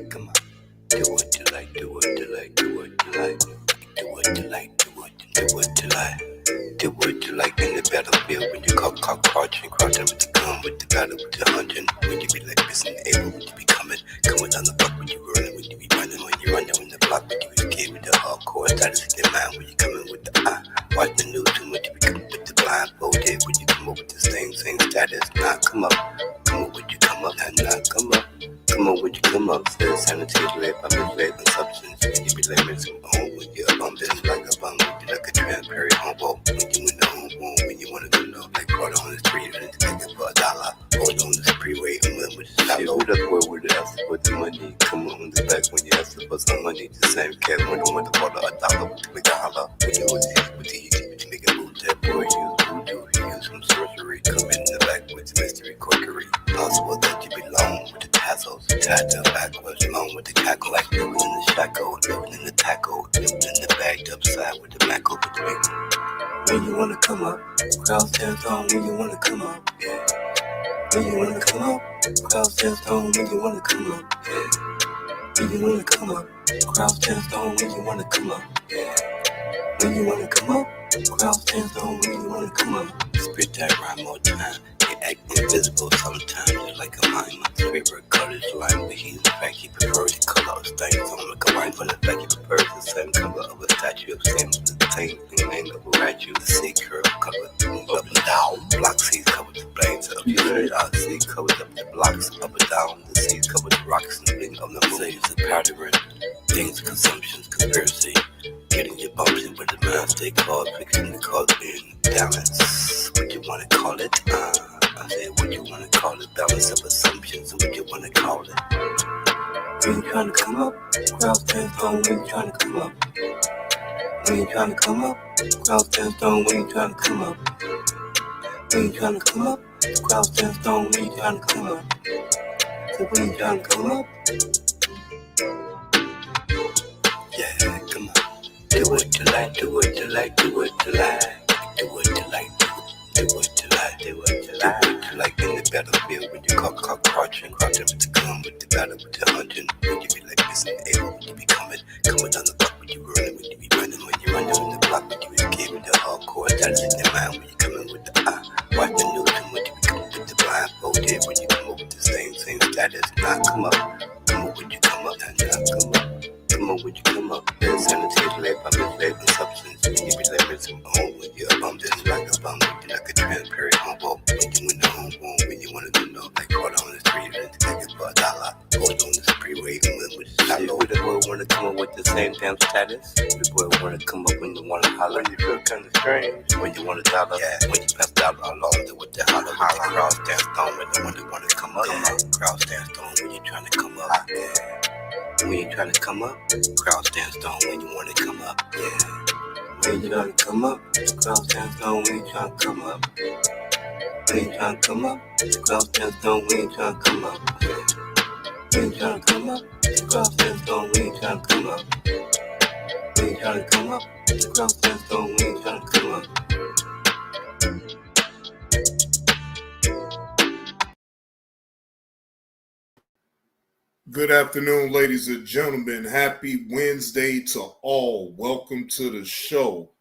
come on. Do what you like, do what you like, do what you like. Do what you like, do what you like. Do what you like in the battlefield when you call crouching with the gun, with the battle, with the hunting. When you be like missing the able, when you be coming down the block, when you running, when you be running, when you run down in the block, when you be scared with the hardcore status in your mind, when you coming with the eye, watch the news too much, you be coming with the blindfolded, when you come up with the same status. Nah, come up when you come up, nah, come up. Come on, would you come up? Says sanity is led by misled and substance. You be like missing home when you're a bum, just like a bum, when you like a transparent humble. When you in the home room, when you wanna go low, like water on the street, and take it for $1. Hold on the freeway, and when with the shallow. With the boy with the ask for the money. Come on the back when you ask for some money. The same cat when you want to borrow $1 to make a holler. When you was hit with the YouTube to make a boot, that boy use voodoo, he use some sorcery. Come in the back with mystery quirkery. Possible that you belong with the tassels. Tied to backwards, along with the cackle, like living in the shackle, living in the tackle, living in the bagged upside with the Mac over the ring. When you wanna come up, crowd stands on when you wanna come up, yeah. When you wanna come up, crowd stands on when you wanna come up, yeah. When you wanna come up, crowd stands on when you wanna come up, yeah. When you wanna come up, crowd stands on when you wanna come up. Spit that rhyme more time. Act invisible sometimes, just like a mime. My favorite color is lime, but he's in fact he prefers the color of stains on like a wine, but in fact he prefers the same color of a statue of sin. The same thing named of a statue, the sea curve covered up and down. Block seas covered the blades of the sea covered up the blocks up and down. The seas covered the rocks and the ring of the moon. It's a pattern, things, consumptions, conspiracy. Getting your bumps in with the mind stay called, fixing the cause being balance. What you wanna call it? I said, what you wanna call it? Balance of assumptions, what you wanna call it? When you trying to come up, crowd stands on when you trying to come up. When you trying to come up, crowd stands on when you trying to come up. When you trying to come up, crowd stands on when you trying to come up. So when you trying to come up, yeah, come on. Do what you like, do what you like, do what you like. Do what you like, do what you like, do what you like. Do what you like in the battlefield when you crouching with the gun, with the battle, with the hunting. When you be like missing the able, when you be coming down the block, when you running, when you be running, when you run down in the block, when you be scared with the hardcore status in your mind, when you coming with the eye, watch the news, and when you be coming with the blindfolded, when you come up with the same status. Nah, come up when you come up, nah, come up. Come on, when you come up, there's sanity is led by misled and substance. When you be like missing home, when you're a bum, just like a bum, when you like a transparent humble. When you in the home room, when you wanna go low, like water on the street, and take it for $1. Hold on the freeway, and when with the shallow. The boy wanna come up with the same damn status. The boy wanna come up when you wanna holler. You feel kinda strange when you want $1. Yeah, when you pass $1 along with the holler, with the crowd stands on when the one that wanna come up. Yeah. Crowd stands on when you trying to come up. Yeah. When you trying to come up, crowd stands on when you wanna come up. Yeah. When you trying to come up, crowd stands on when you trying to come up. When you trying to come up, crowd stands on when you trying to come up. Yeah. When you trying to come up, crowd stands on when you trying to come up. When you trying to come up, crowd stands on when you trying to come up. Good afternoon, ladies and gentlemen. Happy Wednesday to all. Welcome to the show.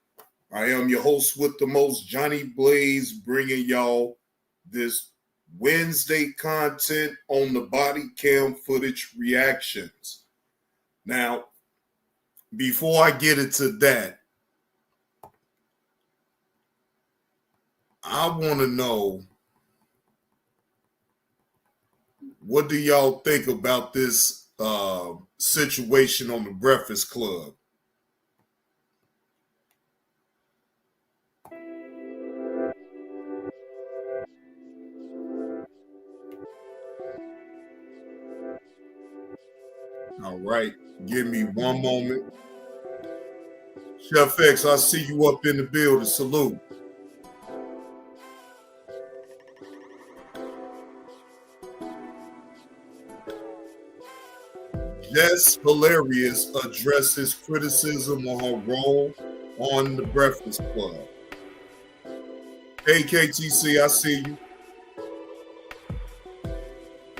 I am your host with the most, Johnny Blaze, bringing y'all this Wednesday content on the body cam footage reactions. Now, before I get into that, I want to know, what do y'all think about this situation on the Breakfast Club? All right, give me one moment. Chef X, I see you up in the building. Salute. Jess Hilarious addresses criticism on her role on the Breakfast Club. Hey, KTC, I see you.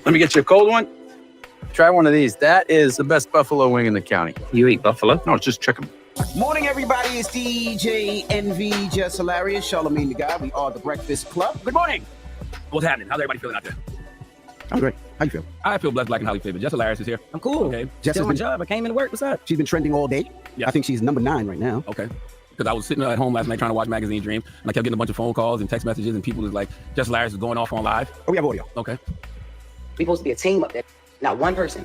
Let me get you a cold one. try one of these. That is the best buffalo wing in the county. You eat buffalo? No, it's just chicken. Morning, everybody. It's DJ NV, Just Hilarious, Charlamagne the Guy. We are the Breakfast Club. Good morning. What's happening? How's everybody feeling out there? I'm great. How you feel? I feel blessed, black, and highly favored. Just Hilarious is here. I'm cool. Okay. Jess Still has on been, job. I came into work. What's up? she's been trending all day. Yeah. I think she's number 9 right now. Okay. Because I was sitting at home last night trying to watch Magazine Dream, and I kept getting a bunch of phone calls and text messages, and people was like, Just Hilarious is going off on live. Oh, we have audio. Okay. We supposed to be a team up there. Not one person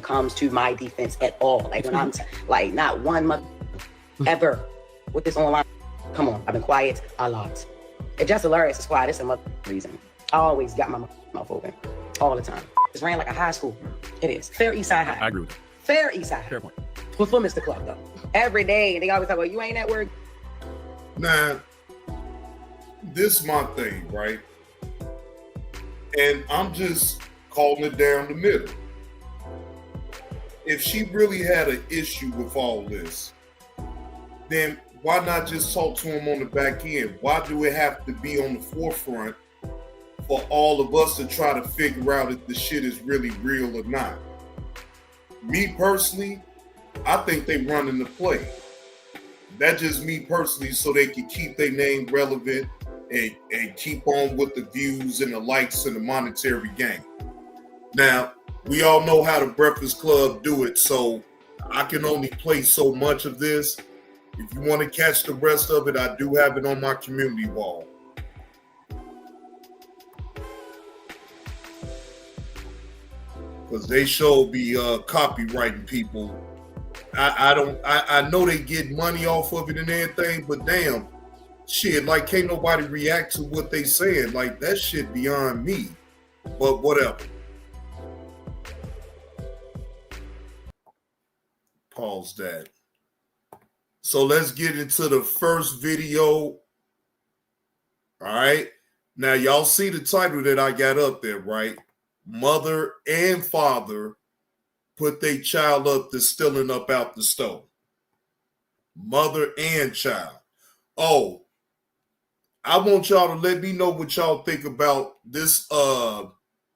comes to my defense at all. Like when I'm like, not one month ever with this online. Come on, I've been quiet a lot. If Just Hilarious is quiet, it's a reason. I always got my mouth open all the time. It's ran like a high school. It is. Fair East Side High. I agree with you. Fair East Side. Fair point. For Mr. Club though. Every day, and they always talk about, you ain't at work. Now, this my thing, right? And I'm just calling it down the middle. If she really had an issue with all this, then why not just talk to him on the back end? Why do it have to be on the forefront for all of us to try to figure out if the shit is really real or not? Me personally, I think they running the play. That's just me personally, so they can keep their name relevant and keep on with the views and the likes and the monetary gain. Now, we all know how the Breakfast Club do it, so I can only play so much of this. If you want to catch the rest of it, I do have it on my community wall. Because they should be copywriting people. I know they get money off of it and everything, but damn, shit, like can't nobody react to what they saying. Like that shit beyond me. But whatever. Pause that. So let's get into the first video. All right. Now y'all see the title that I got up there, right? Mother and father put their child up to stealing up out the stove. Mother and child. Oh, I want y'all to let me know what y'all think about this.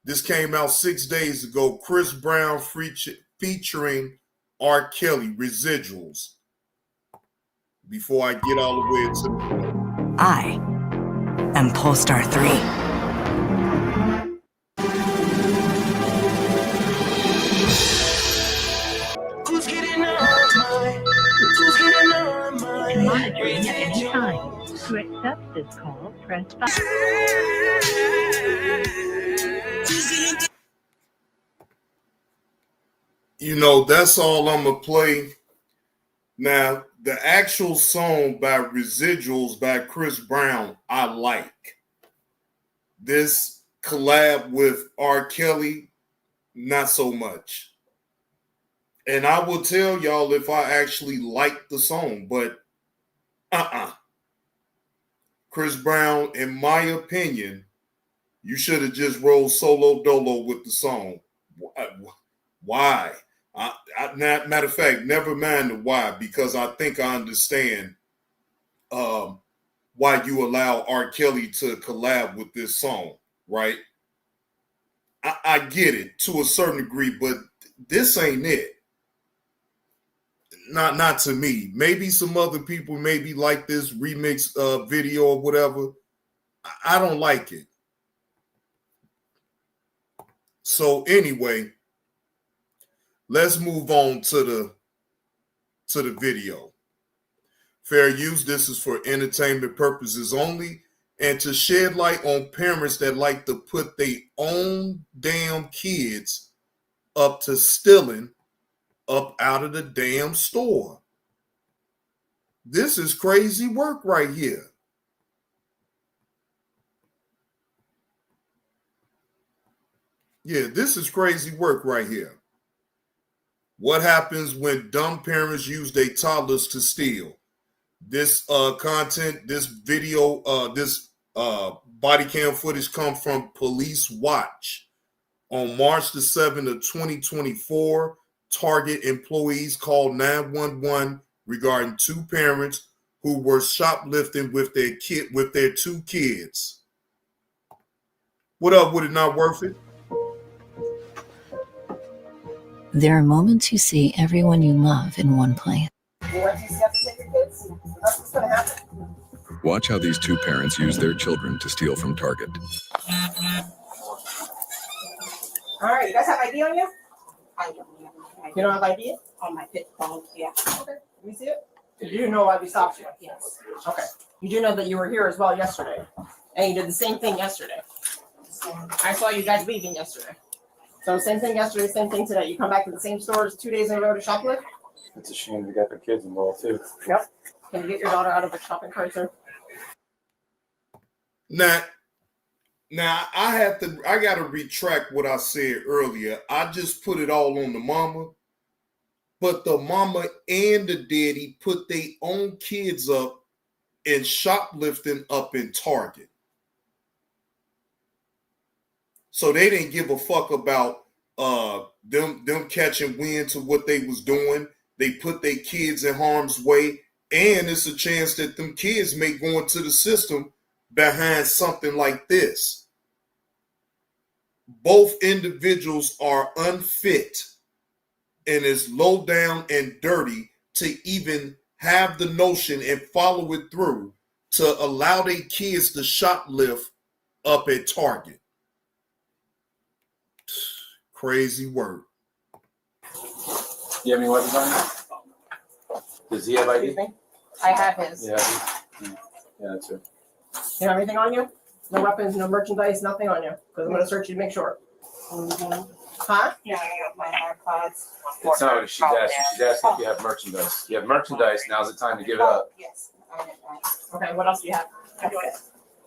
This came out 6 days ago. Chris Brown featuring R. Kelly, Residuals. Before I get all the way into I am Polestar 3. Who's getting on mine? Who's getting on mine? Monitoring at any time. To accept this call, press 5. You know, that's all I'm going to play. Now, the actual song by Residuals by Chris Brown, I like. This collab with R. Kelly, not so much. And I will tell y'all if I actually like the song, but Chris Brown, in my opinion, you should have just rolled solo dolo with the song. Why? Matter of fact, never mind the why, because I think I understand why you allow R. Kelly to collab with this song, right? I get it to a certain degree, but this ain't it. Not to me. Maybe some other people maybe like this remix video or whatever. I don't like it. So anyway, let's move on to the video. Fair use. This is for entertainment purposes only and to shed light on parents that like to put their own damn kids up to stealing up out of the damn store. This is crazy work right here. Yeah, this is crazy work right here. What happens when dumb parents use their toddlers to steal? This content, this video, this body cam footage come from Police Watch. On March the 7th of 2024, Target employees called 911 regarding two parents who were shoplifting with their two kids. What up? Would it not worth it? There are moments you see everyone you love in one place. Watch how these two parents use their children to steal from Target. All right, you guys have ID on you? I don't know. You don't have ID? On my fifth phone, yeah. Okay, let me see it. Did you know why we stopped you? Yes. Okay. You do know that you were here as well yesterday, and you did the same thing yesterday. I saw you guys leaving yesterday. So same thing yesterday, same thing today. You come back to the same stores 2 days in a row to shoplift? It's a shame we got the kids involved too. Yep. Can you get your daughter out of the shopping cart, sir? Now I gotta retract what I said earlier. I just put it all on the mama, but the mama and the daddy put their own kids up and shoplifting up in Target. So they didn't give a fuck about them catching wind to what they was doing. They put their kids in harm's way, and it's a chance that them kids may go into the system behind something like this. Both individuals are unfit and is low down and dirty to even have the notion and follow it through to allow their kids to shoplift up at Target. Crazy word. You have any weapons on you? Does he have ID? Excuse me? I have his. Yeah, that's it. You have anything on you? No weapons, no merchandise, nothing on you. Because I'm going to search you to make sure. Huh? Yeah, I got my AirPods. It's not what she's asking. She's asking if you have merchandise. You have merchandise, now's the time to give it up. Yes. I have that. Okay, what else do you have?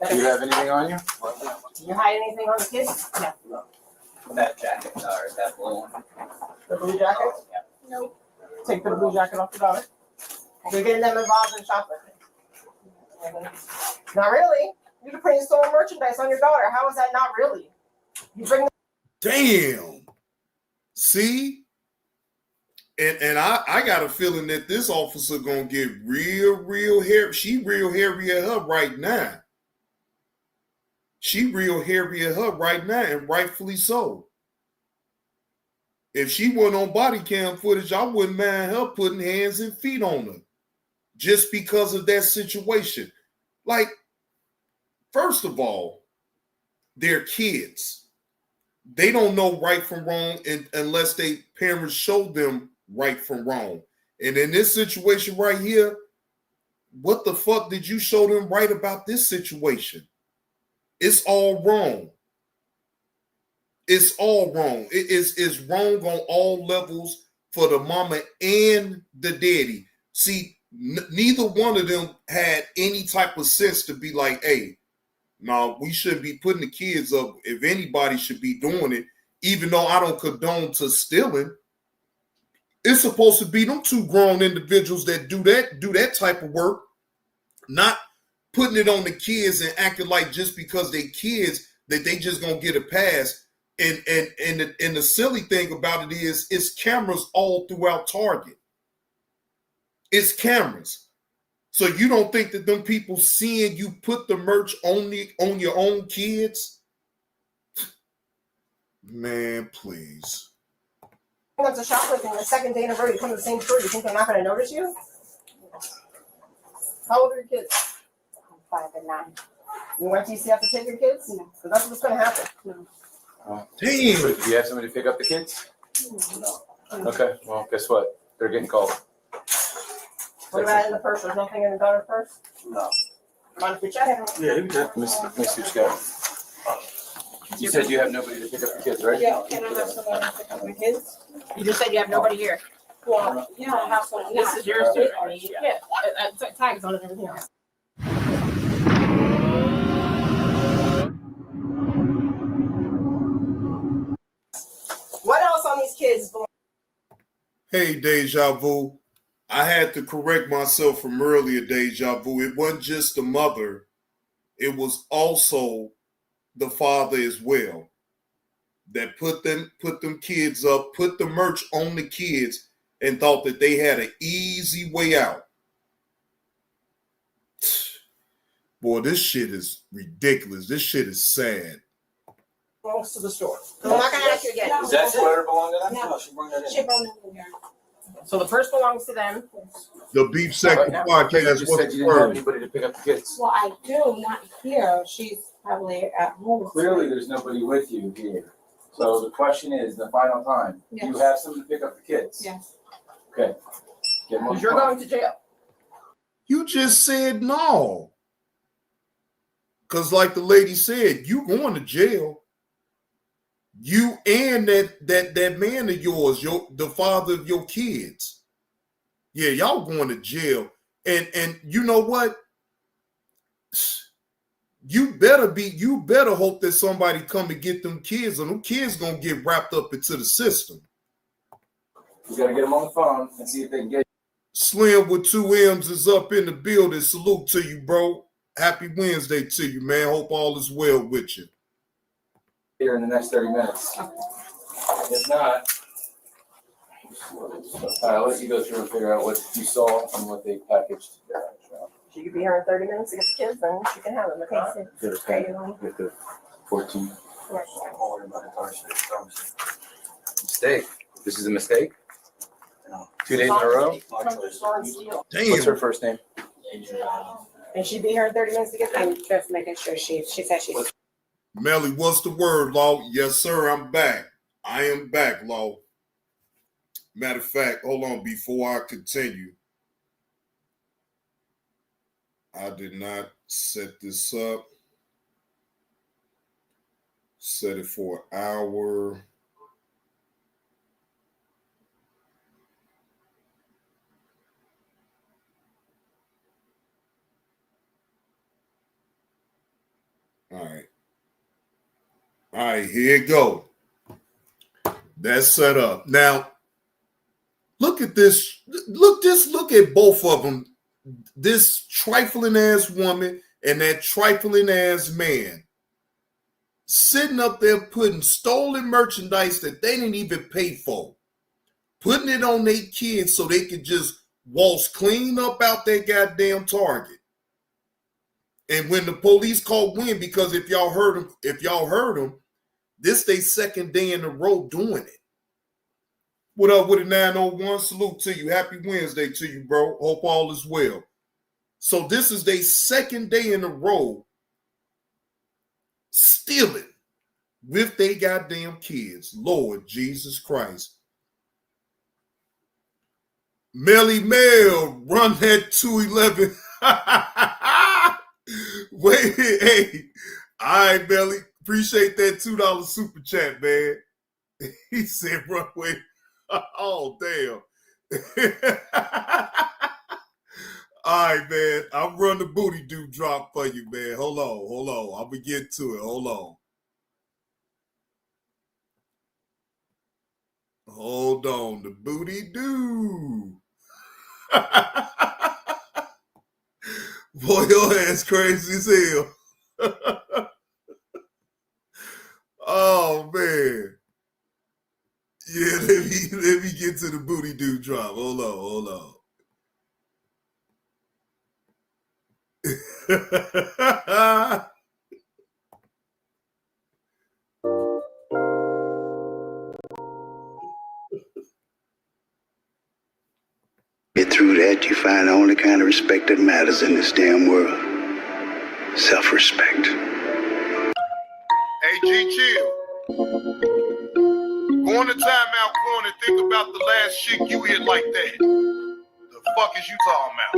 Do you have anything on you? Do you hide anything on the kids? No. That jacket, or that blue one. The blue jacket? Yeah. Nope. Take the blue jacket off the daughter. You're getting them involved in shoplifting. Not really. You're putting stolen merchandise on your daughter. How is that not really? You bring. Damn. See? And I got a feeling that this officer gonna get real hairy. She real hairy at her right now. She real hairy at her right now, and rightfully so. If she wasn't on body cam footage, I wouldn't mind her putting hands and feet on her just because of that situation. Like, first of all, they're kids. They don't know right from wrong unless their parents show them right from wrong. And in this situation right here, what the fuck did you show them right about this situation? It's all wrong. It's all wrong. It's wrong on all levels for the mama and the daddy. See, neither one of them had any type of sense to be like, hey, no, we shouldn't be putting the kids up. If anybody should be doing it, even though I don't condone to stealing, it's supposed to be them two grown individuals that do that type of work, not putting it on the kids and acting like just because they kids that they just gonna get a pass. And the silly thing about it is it's cameras all throughout Target. It's cameras. So you don't think that them people seeing you put the merch on your own kids? Man, please. That's a shoplifting. The second day in a row, you come to the same store. You think they're not going to notice you? How old are your kids? I'm 5 and 9. You went to UCF to take your kids? No. Because that's what's going to happen. No. Damn. Do you have somebody to pick up the kids? No. Okay, well, guess what? They're getting called. What about in the purse? There's nothing in the daughter's purse? No. Mind if we check? Yeah, you can. Let me see what you got. You said you have nobody to pick up the kids, right? Yeah, can I have somebody to pick up my kids? You just said you have nobody here. Well, yeah, I have someone. This is yours too. I mean, yeah. Tags on it and everything else. What else on these kids? Hey, Deja Vu. I had to correct myself from earlier, Deja Vu. It wasn't just the mother. It was also the father as well that put them kids up, put the merch on the kids, and thought that they had an easy way out. Boy, this shit is ridiculous. This shit is sad. Belongs to the store. I'm not gonna ask you again. Does that sweater belong to them? No. She bring that in. She brought it in here. So the purse belongs to them. The Beef Second Podcast. You just said you didn't have anybody to pick up the kids. Well, I do, not here. She's probably at home. Clearly, there's nobody with you here. So the question is, the final time, do you Yes. have someone to pick up the kids? Yes. Okay. Get Because you're going to jail. You just said no. Because like the lady said, you going to jail. You and that man of yours, the father of your kids. Yeah, y'all going to jail. And you know what? You better hope that somebody come to get them kids, or them kids gonna get wrapped up into the system. You gotta get them on the phone and see if they can get Slim with 2 M's is up in the building. Salute to you, bro. Happy Wednesday to you, man. Hope all is well with you. here in the next 30 minutes. If not, I'll let you go through and figure out what you saw and what they packaged. She could be here in 30 minutes to get the kids, then she can have them. If not, Get the 14. Mistake. This is a mistake? 2 days in a row? Damn. What's her first name? and she'd be here in 30 minutes to get them. I'm just making sure she said she's. Melly, what's the word, Law? Yes, sir, I'm back. I am back, Law. Matter of fact, hold on, before I continue, I did not set this up. Set it for an hour. All right, here you go. That's set up. Now, look at this. Look at both of them. This trifling ass woman and that trifling ass man sitting up there putting stolen merchandise that they didn't even pay for, putting it on their kids so they could just waltz clean up out their goddamn Target. And when the police called wind, because if y'all heard them, this they second day in a row doing it. What up with a 901? Salute to you. Happy Wednesday to you, bro. Hope all is well. So this is their second day in a row stealing with their goddamn kids. Lord Jesus Christ. Melly Mel, run that 211. Wait, hey. All right, Melly. Appreciate that $2 super chat, man. He said, run away. Oh, damn. All right, man. I'll run the booty do drop for you, man. Hold on. I'm going to get to it. Hold on. The booty do. Boy, your ass crazy as hell. Oh, man. Yeah, let me get to the booty do drop. Hold on. Get through that, you find the only kind of respect that matters in this damn world. Self-respect. Hey, G, chill. Go in the timeout corner and think about the last chick you hit like that. The fuck is you talking about?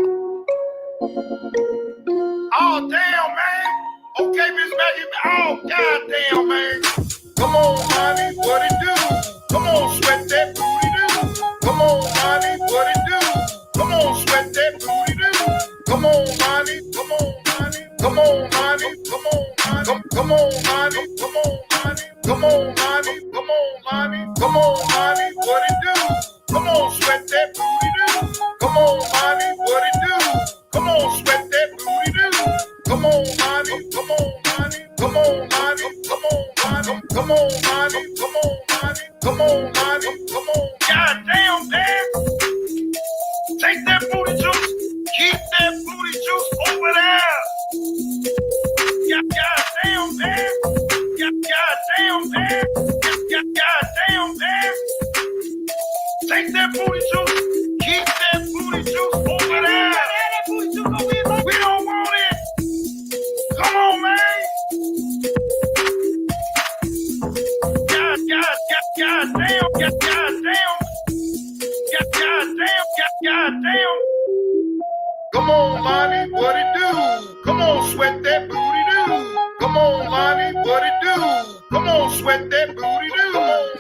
Oh, damn, man. Okay, Miss Maggie. Oh, goddamn, man. Come on, honey, what it do? Come on, sweat that booty do. Come on, honey, what it do? Come on, sweat that booty do. Come on, honey. Come on, honey. Come on, honey. Come on, honey. Come on, honey. Come on, honey. Come on, honey. Come on, honey. Come on, honey, what it do? Come on, sweat that booty do. Come on, honey, what it do? Come on, sweat that booty do. Come on, honey. Come on, honey. Come on, honey. Come on, honey. Come on, honey. Come on, honey. Come on, honey. Come on. Goddamn, man. Take that booty juice. Keep that booty juice over there. Goddamn, man. Goddamn, that booty juice. Keep that booty juice over there. We don't want it. Come on, man. God damn. Come on, Lonnie, what it do? Come on, sweat that booty do. Come on, Lonnie, what it do? Come on, sweat that booty do.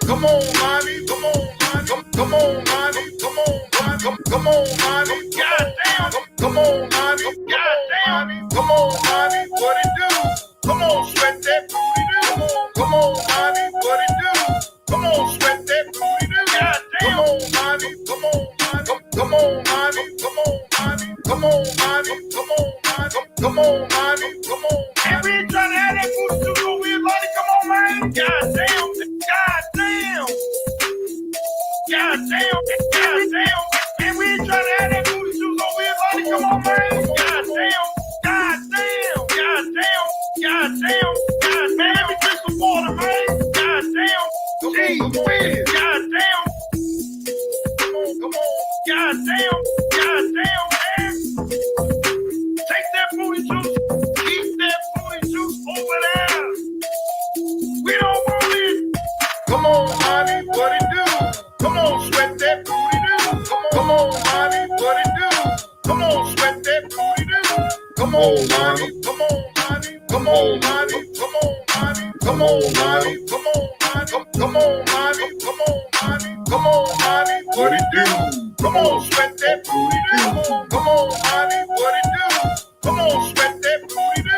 Come on, Lonnie, come on, Lonnie. Come on, Lonnie, come on, Lonnie. Come on, Lonnie, goddamn. Come on, Lonnie, goddamn. Come on, Lonnie, what it do? Come on, sweat that booty do. Come on, Lonnie, what it do? Come on, sweat that booty do. Goddamn. Come on, Lonnie, come on, Lonnie. Come on, Lonnie, come on, Lonnie. Come on, Lonnie, come on, Lonnie. Come on, Lonnie, come on. And we ain't trying to have that booty too so weird, Lonnie. Come on, man. Goddamn. And we ain't trying to have that booty too so weird, Lonnie. Come on, man. Goddamn. Man, let me drink some water, man. Goddamn. Gee whiz. Goddamn. Come on. Goddamn, man. Take that booty juice. Keep that booty juice over there. We don't want it. Come on, Lonnie, what it do? Come on, sweat that booty do. Come on, Lonnie, what it do? Come on, sweat that booty do. Come on, Lonnie, come on, Lonnie. Come on, Lonnie, come on, Lonnie. Come on, Lonnie, come on, Lonnie. Come on, Lonnie, come on, Lonnie. Come on, Lonnie, what it do? Come on, sweat that booty do. Come on, Lonnie, what it do? Come on, sweat that booty do.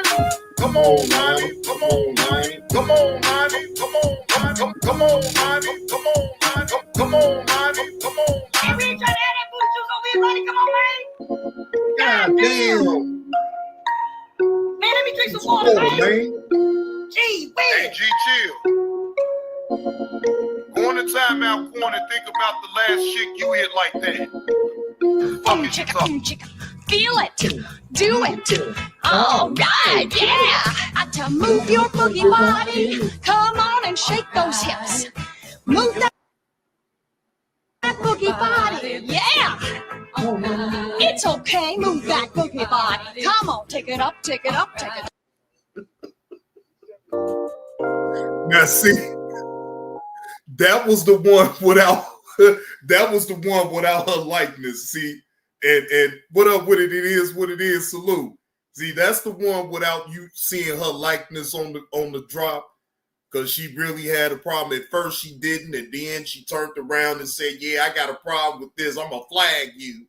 Come on, Lonnie, come on, Lonnie. Come on, Lonnie, come on, Lonnie. Come on, Lonnie, come on, Lonnie. Come on, Lonnie, come on. And we ain't trying to have that booty juice over here, Lonnie. Come on, man. God damn. Man, let me drink some water, man. Gee, wait. Hey, G, chill. Go on the timeout corner and think about the last chick you hit like that. Chicka, feel it, do it. All right, yeah. To move your boogie body, come on and shake those hips. Move that boogie body, yeah. It's okay, move that boogie body. Come on, take it up, take it up, take it up. Now see, that was the one without her likeness. See, and what up with it? It is what it is. Salute. See, that's the one without you seeing her likeness on the drop, because she really had a problem. At first she didn't, and then she turned around and said, "Yeah, I got a problem with this. I'm gonna flag you."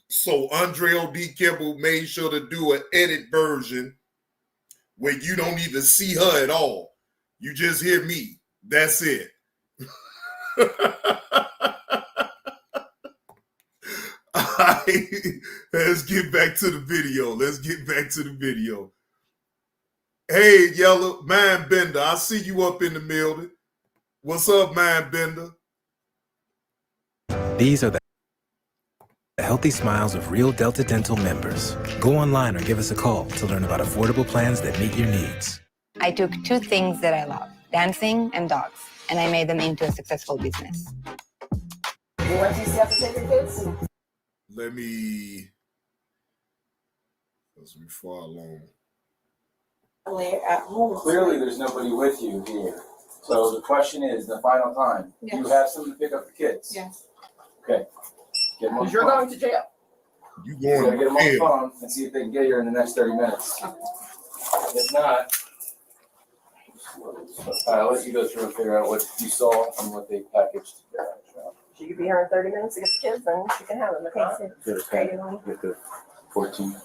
So Andre O.D. Kimball made sure to do an edit version where you don't even see her at all. You just hear me. That's it. Let's get back to the video. Hey, Yellow, Mind Bender, I see you up in the building. What's up, Mind Bender? These are the healthy smiles of Real Delta Dental members. Go online or give us a call to learn about affordable plans that meet your needs. I took two things that I love, dancing and dogs, and I made them into a successful business. You want these certificates? Let me, because we're far along. At home. Clearly, there's nobody with you here. So the question is, the final time, do you have someone to pick up the kids? Yes. Okay. Get them on the You're phone. going to jail. You So going get them on the to phone and see if they can get here in the next 30 minutes. If not, I'll let you go through and figure out what you saw and what they packaged. She could be here in 30 minutes to get the kids, and she can have them. Okay. Good, okay. Get the 14.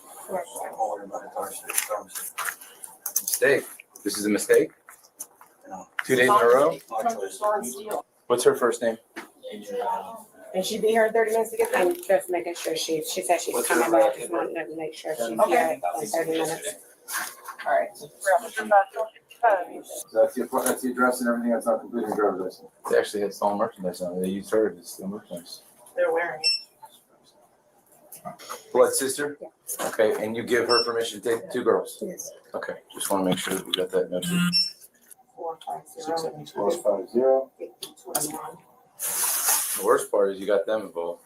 Mistake. This is a mistake? 2 days in a row? What's her first name? And she'd be here in 30 minutes to get them. I'm just making sure she said she's What's her coming number? back. Just wanted to make sure she's Okay. here in 30 minutes. All right. So that's the address and everything. That's not completing driver's license. They actually had stolen merchandise on it. They used her to steal merchandise. They're wearing it. Blood sister? Yeah. Okay, and you give her permission to take the two girls? Yes. Okay, just want to make sure that we got that noted. 450. 450. The worst part is you got them involved.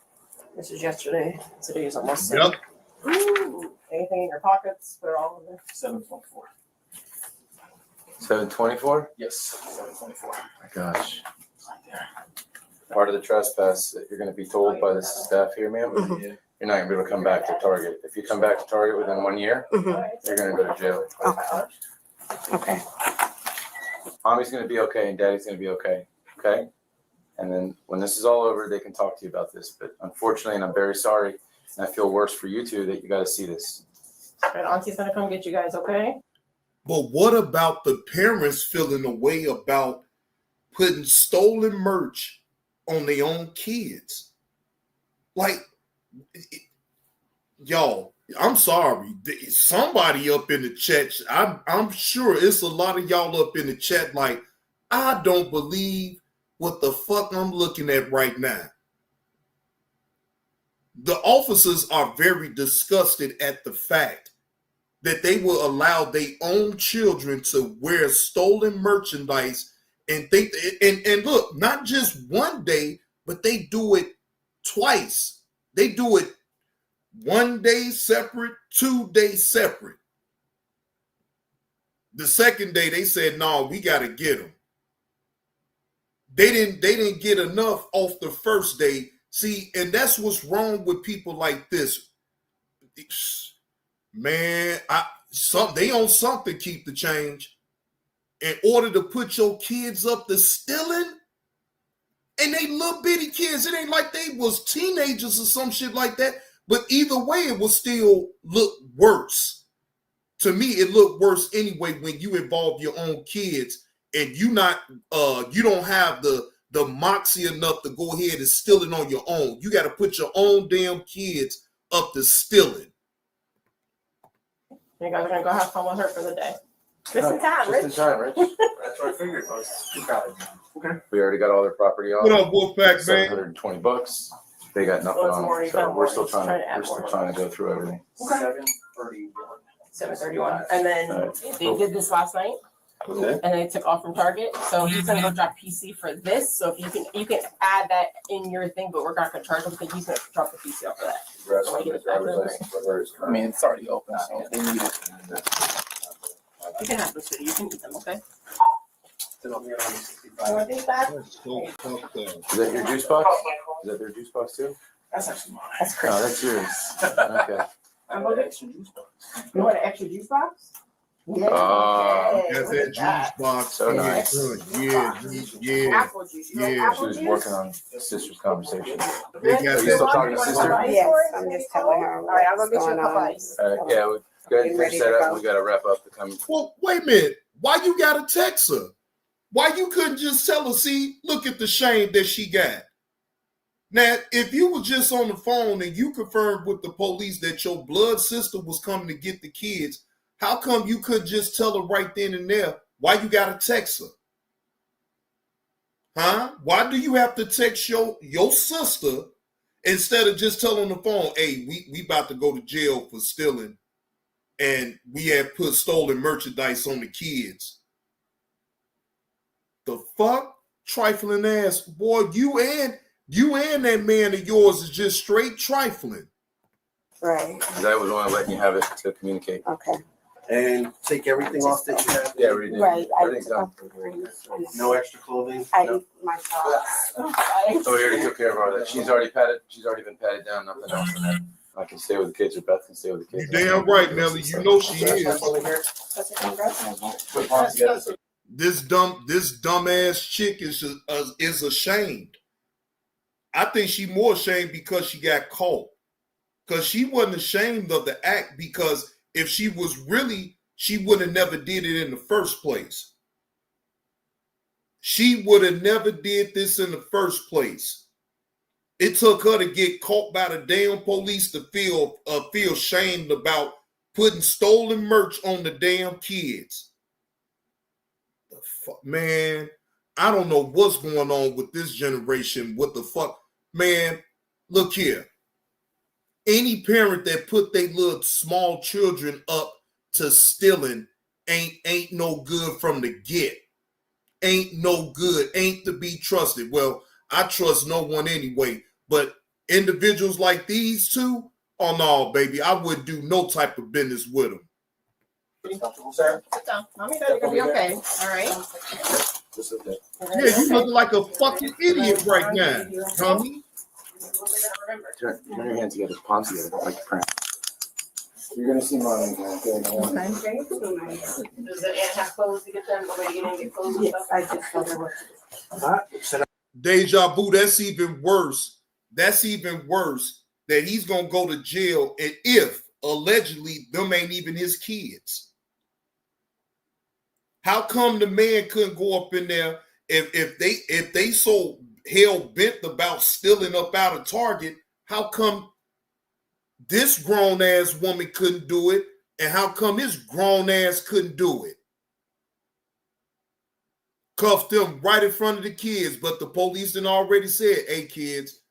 This is yesterday. Today is almost Yep. Ooh, anything in your pockets? Put it all in there. 724. 724? Yes, 724. My gosh. Part of the trespass that you're going to be told by the staff here, ma'am, you're not going to be able to come back to Target. If you come back to Target within 1 year, you're going to go to jail. Okay. Mommy's going to be okay and Daddy's going to be okay. Okay? And then when this is all over, they can talk to you about this. But unfortunately, and I'm very sorry, and I feel worse for you two that you got to see this. And Auntie's gonna come get you guys, okay? But what about the parents feeling a way about putting stolen merch on their own kids? Like, y'all, I'm sorry. Somebody up in the chat, I'm sure it's a lot of y'all up in the chat like, I don't believe what the fuck I'm looking at right now. The officers are very disgusted at the fact that they will allow their own children to wear stolen merchandise and think and look, not just one day, but they do it twice. They do it 1 day separate, 2 days separate. The second day they said, no, we got to get them. They didn't get enough off the first day. See, and that's what's wrong with people like this. Man, they own something, keep the change. In order to put your kids up to stealing, and they little bitty kids. It ain't like they was teenagers or some shit like that. But either way, it will still look worse. To me, it looked worse anyway when you involve your own kids and you don't have the moxie enough to go ahead and steal it on your own. You got to put your own damn kids up to stealing. You guys are gonna go have fun with her for the day. Just in time, Rich. Just in time, Rich. That's what I figured. Okay. We already got all their property off. What up, Wolfpack, man? $720. They got nothing on it. So we're still trying to go through everything. 731. 731. And then they did this last night. Okay. And they took off from Target. So he's gonna go drop PC for this. So if you can add that in your thing, but we're not gonna charge him because he's gonna drop the PC off for that. I mean, it's already open, so they need it. You can have the city. You can eat them, okay? Is that your juice box? Is that their juice box too? That's actually mine. That's crazy. No, that's yours. Okay. I'm gonna get extra juice box. You want an extra juice box? Yeah. Got that juice box. So nice. Yeah. Apple juice. You like apple She was juice? working on sister's conversation. They got Are you that. still talking to sister? Yes, I'm just telling her All right, I'll go what's get you a going cup of on. ice. All right, yeah, we go ahead and finish that up. We got to wrap up the come. Well, wait a minute. Why you got to text her? Why you couldn't just tell her, see, look at the shame that she got. Now, if you were just on the phone and you confirmed with the police that your blood sister was coming to get the kids, how come you couldn't just tell her right then and there? Why you got to text her? Huh? Why do you have to text your sister instead of just telling the phone, hey, we about to go to jail for stealing and we have put stolen merchandise on the kids? The fuck? Trifling ass. Boy, you and that man of yours is just straight trifling. Right. That was only letting you have it to communicate. Okay. And take everything off that you have. Yeah, everything. Right. Everything's done. No extra clothing. I No. eat my socks. So we already took care of all that. She's already been patted down. Nothing else in there. I can stay with the kids, or Beth can stay with the kids. You damn right, Nelly. You know she is. This dumbass chick is ashamed. I think she more ashamed because she got caught. Because she wasn't ashamed of the act, because if she was really, she would have never did it in the first place. She would have never did this in the first place. It took her to get caught by the damn police to feel shamed about putting stolen merch on the damn kids. The fuck, man, I don't know what's going on with this generation. What the fuck? Man, look here. Any parent that put their little small children up to stealing ain't no good from the get. Ain't no good. Ain't to be trusted. Well, I trust no one anyway. But individuals like these two, oh no, baby, I wouldn't do no type of business with them. Pretty comfortable, sir. Sit down. Mommy said you're gonna be okay. All right. Yeah, you looking like a fucking idiot right now, Tommy. Turn your hands together, palms together, like a prank. You're gonna see mommy again. Okay. Does the aunt have clothes to get them? Nobody didn't get clothes and stuff? I just told her what. Deja vu, that's even worse. That's even worse that he's gonna go to jail, and if allegedly them ain't even his kids. How come the man couldn't go up in there if they so hell bent about stealing up out of Target? How come this grown ass woman couldn't do it, and how come his grown ass couldn't do it? Cuffed them right in front of the kids, but the police done already said, "Hey kids,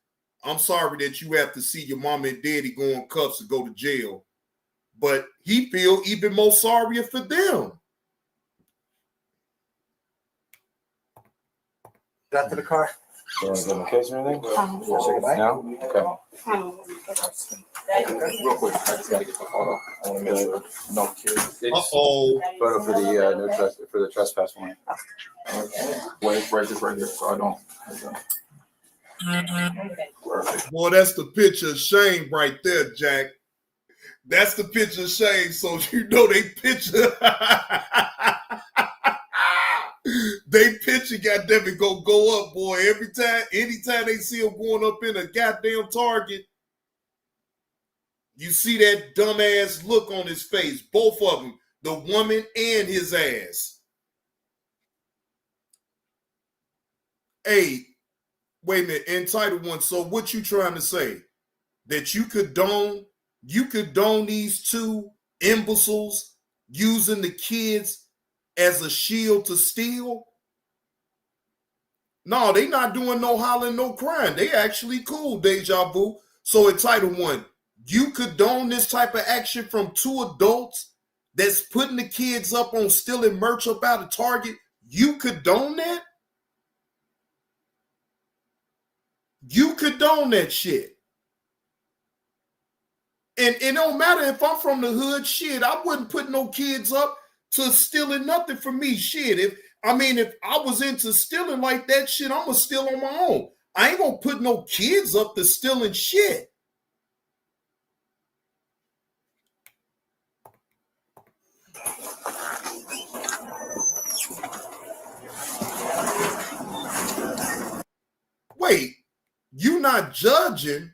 I'm sorry that you have to see your mom and daddy go in cuffs and go to jail." But he feel even more sorrier for them. Got to the car. You want to give him a kiss or anything? Say goodbye. No? Okay. Real quick, I just gotta get the photo. I want to make sure no kids. Uh-oh. Photo for the for the trespass warning. Wait, right here, so I don't. Boy, that's the picture of shame right there, Jack. That's the picture of shame. So you know they picture. They picture, goddamn it, go up, boy. Anytime they see him going up in a goddamn Target, you see that dumbass look on his face. Both of them, the woman and his ass. Hey, wait a minute, entitled one. So what you trying to say? That you condone these two imbeciles using the kids as a shield to steal? No, they not doing no hollering, no crying. They actually cool, Deja Vu. So entitled one, you condone this type of action from two adults that's putting the kids up on stealing merch up out of Target? You condone that? You condone that shit. And it don't matter if I'm from the hood, shit, I wouldn't put no kids up to stealing nothing from me. Shit, if I was into stealing like that shit, I'm gonna steal on my own. I ain't gonna put no kids up to stealing shit. Wait, you not judging?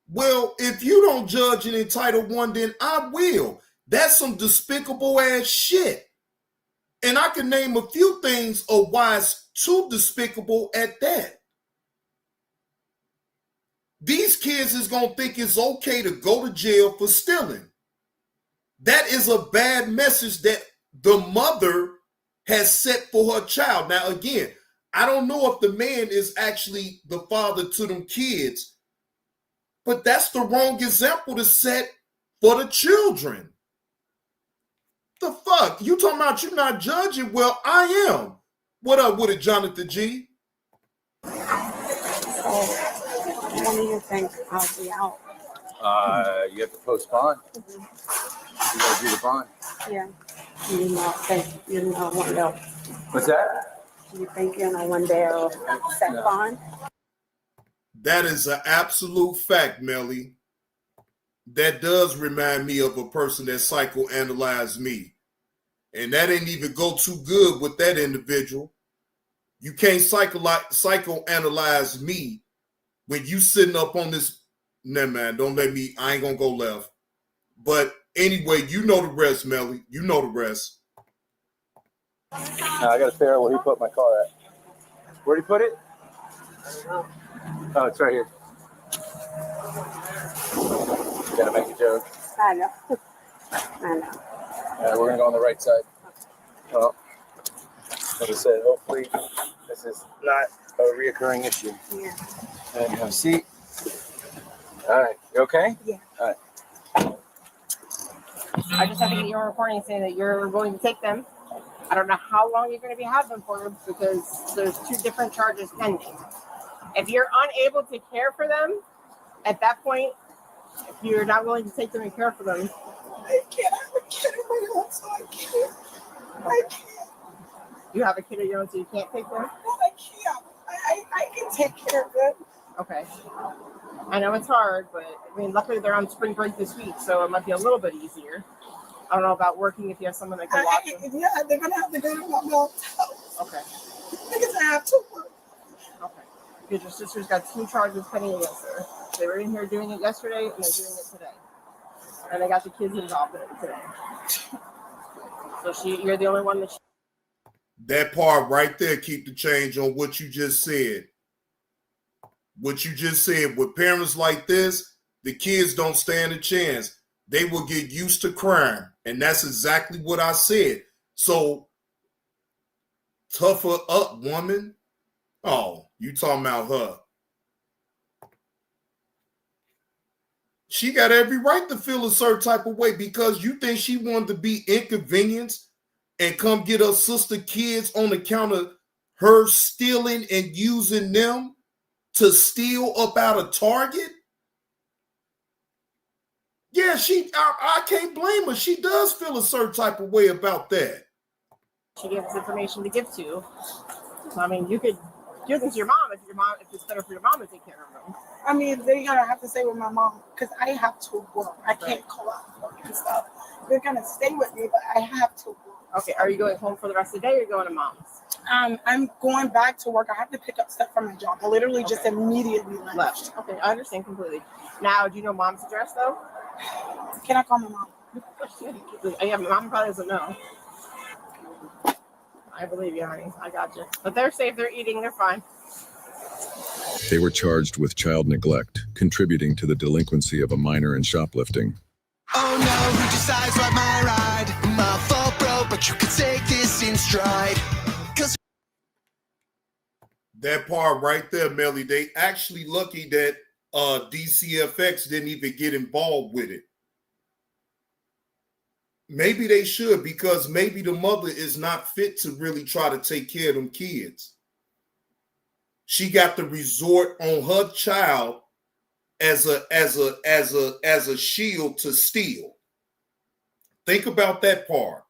Well, if you don't judge an entitled one, then I will. That's some despicable ass shit. And I can name a few things of why it's too despicable at that. These kids is going to think it's okay to go to jail for stealing. That is a bad message that the mother has set for her child. Now, again, I don't know if the man is actually the father to them kids, but that's the wrong example to set for the children. The fuck? You talking about you not judging? Well, I am. What up with it, Jonathan G? When do you think I'll be out? You have to post bond. You gotta do the bond. Yeah. You know, one day. What's that? You think one day I'll set bond? That is an absolute fact, Melly. That does remind me of a person that psychoanalyzed me. And that didn't even go too good with that individual. You can't psychoanalyze me when you sitting up on this. Nah, man, don't let me. I ain't gonna go left. But anyway, you know the rest, Melly. You know the rest. I got to figure out where he put my car at. Where'd he put it? Oh, it's right here. You gotta make a joke. I know. We're gonna go on the right side. Well, like I said, hopefully this is not a reoccurring issue. Yeah. And have a seat. All right, you okay? Yeah. All right. I just have to get your recording saying that you're going to take them. I don't know how long you're going to be having them for because there's two different charges pending. If you're unable to care for them, at that point, if you're not willing to take them and care for them, I can't have a kid of my own, so I can't. I can't. You have a kid of your own, so you can't take them? No, I can't. I can take care of it. Okay. I know it's hard, but I mean, luckily they're on spring break this week, so it might be a little bit easier. I don't know about working if you have someone that can watch them. Yeah, they're going to have to go to my mom's house. Okay. Because I have to work. Okay. Because your sister's got 2 charges pending against her. They were in here doing it yesterday, and they're doing it today. And they got the kids involved in it today. So you're the only one that. That part right there, keep the change on what you just said. What you just said, with parents like this, the kids don't stand a chance. They will get used to crime. And that's exactly what I said. So, tougher up, woman. Oh, you talking about her. She got every right to feel a certain type of way because you think she wanted to be inconvenienced and come get her sister kids on account of her stealing and using them to steal up out of Target? Yeah, I can't blame her. She does feel a certain type of way about that. She gave us information to give to. I mean, you could give them to your mom if it's better for your mom to take care of them. I mean, they're going to have to stay with my mom because I have to work. I can't call out work and stuff. They're going to stay with me, but I have to work. Okay, are you going home for the rest of the day or are you going to mom's? I'm going back to work. I have to pick up stuff from my job. I literally just immediately left. Okay, I understand completely. Now, do you know mom's address though? Can I call my mom? Yeah, mom probably doesn't know. I believe you, honey. I got you. But they're safe. They're eating. They're fine. They were charged with child neglect, contributing to the delinquency of a minor and shoplifting. Oh no, who decides what my ride? My fault, bro, but you can take this in stride. That part right there, Melly, they actually lucky that DCFX didn't even get involved with it. Maybe they should, because maybe the mother is not fit to really try to take care of them kids. She got to resort on her child as a shield to steal. Think about that part.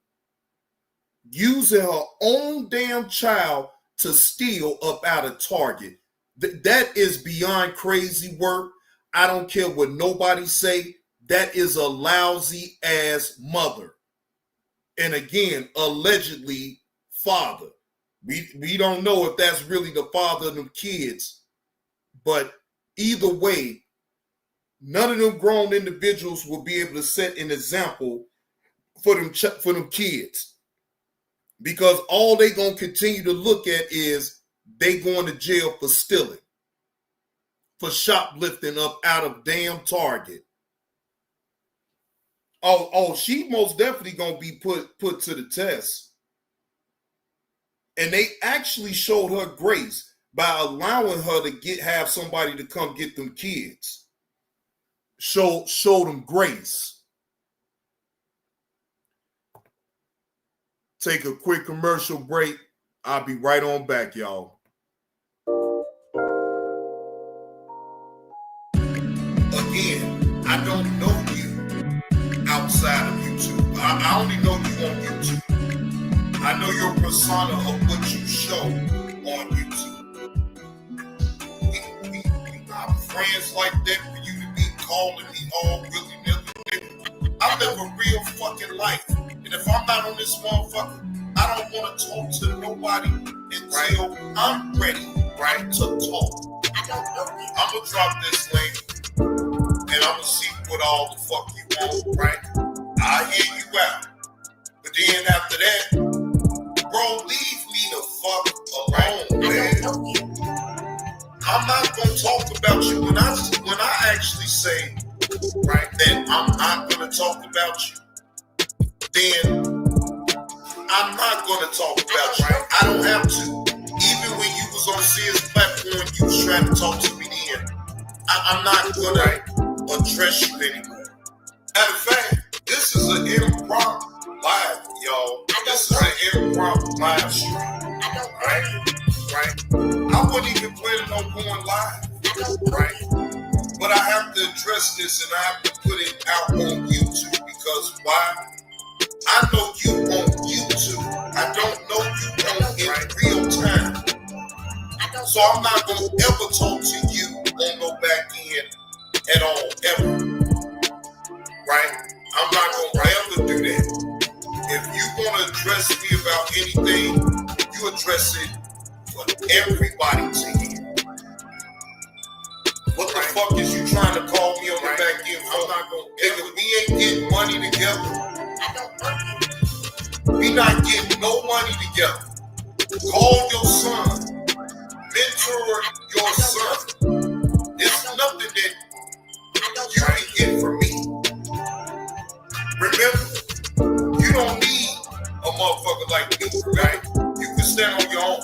Using her own damn child to steal up out of Target. That is beyond crazy work. I don't care what nobody say. That is a lousy ass mother. And again, allegedly father. We don't know if that's really the father of them kids. But either way, none of them grown individuals will be able to set an example for them kids. Because all they going to continue to look at is they going to jail for stealing, for shoplifting up out of damn Target. Oh, she most definitely going to be put to the test. And they actually showed her grace by allowing her to have somebody to come get them kids. Show them grace. Take a quick commercial break. I'll be right on back, y'all. Again, I don't know you outside of YouTube. I only know you on YouTube. I know your persona of what you show on YouTube. We not friends like that for you to be calling me all willy-nilly. I live a real fucking life. And if I'm not on this motherfucker, I don't want to talk to nobody until I'm ready, to talk. I'm going to drop this link and I'm going to see what all the fuck you want, I'll hear you out. But then after that, bro, leave me the fuck alone, man. I'm not going to talk about you. When I actually say, that I'm not going to talk about you, then I'm not going to talk about you. I don't have to. Even when you was on Sears platform, you was trying to talk to me then. I'm not going to address you anymore. Matter of fact, this is an impromptu live, y'all. This is an impromptu live stream. Right? I wasn't even planning on going live, right? But I have to address this and I have to put it out on YouTube because why? I know you on YouTube. I don't know you on in real time. So I'm not going to ever talk to you on no back end at all, ever. Right? I'm not going to ever do that. If you want to address me about anything, you address it for everybody to hear. What the fuck is you trying to call me on the back end for? I'm not going to, nigga, we ain't getting money together. We not getting no money together. Call your son. Mentor your son. It's nothing that you can get from me. Remember, you don't need a motherfucker like me, right? You can stand on your own.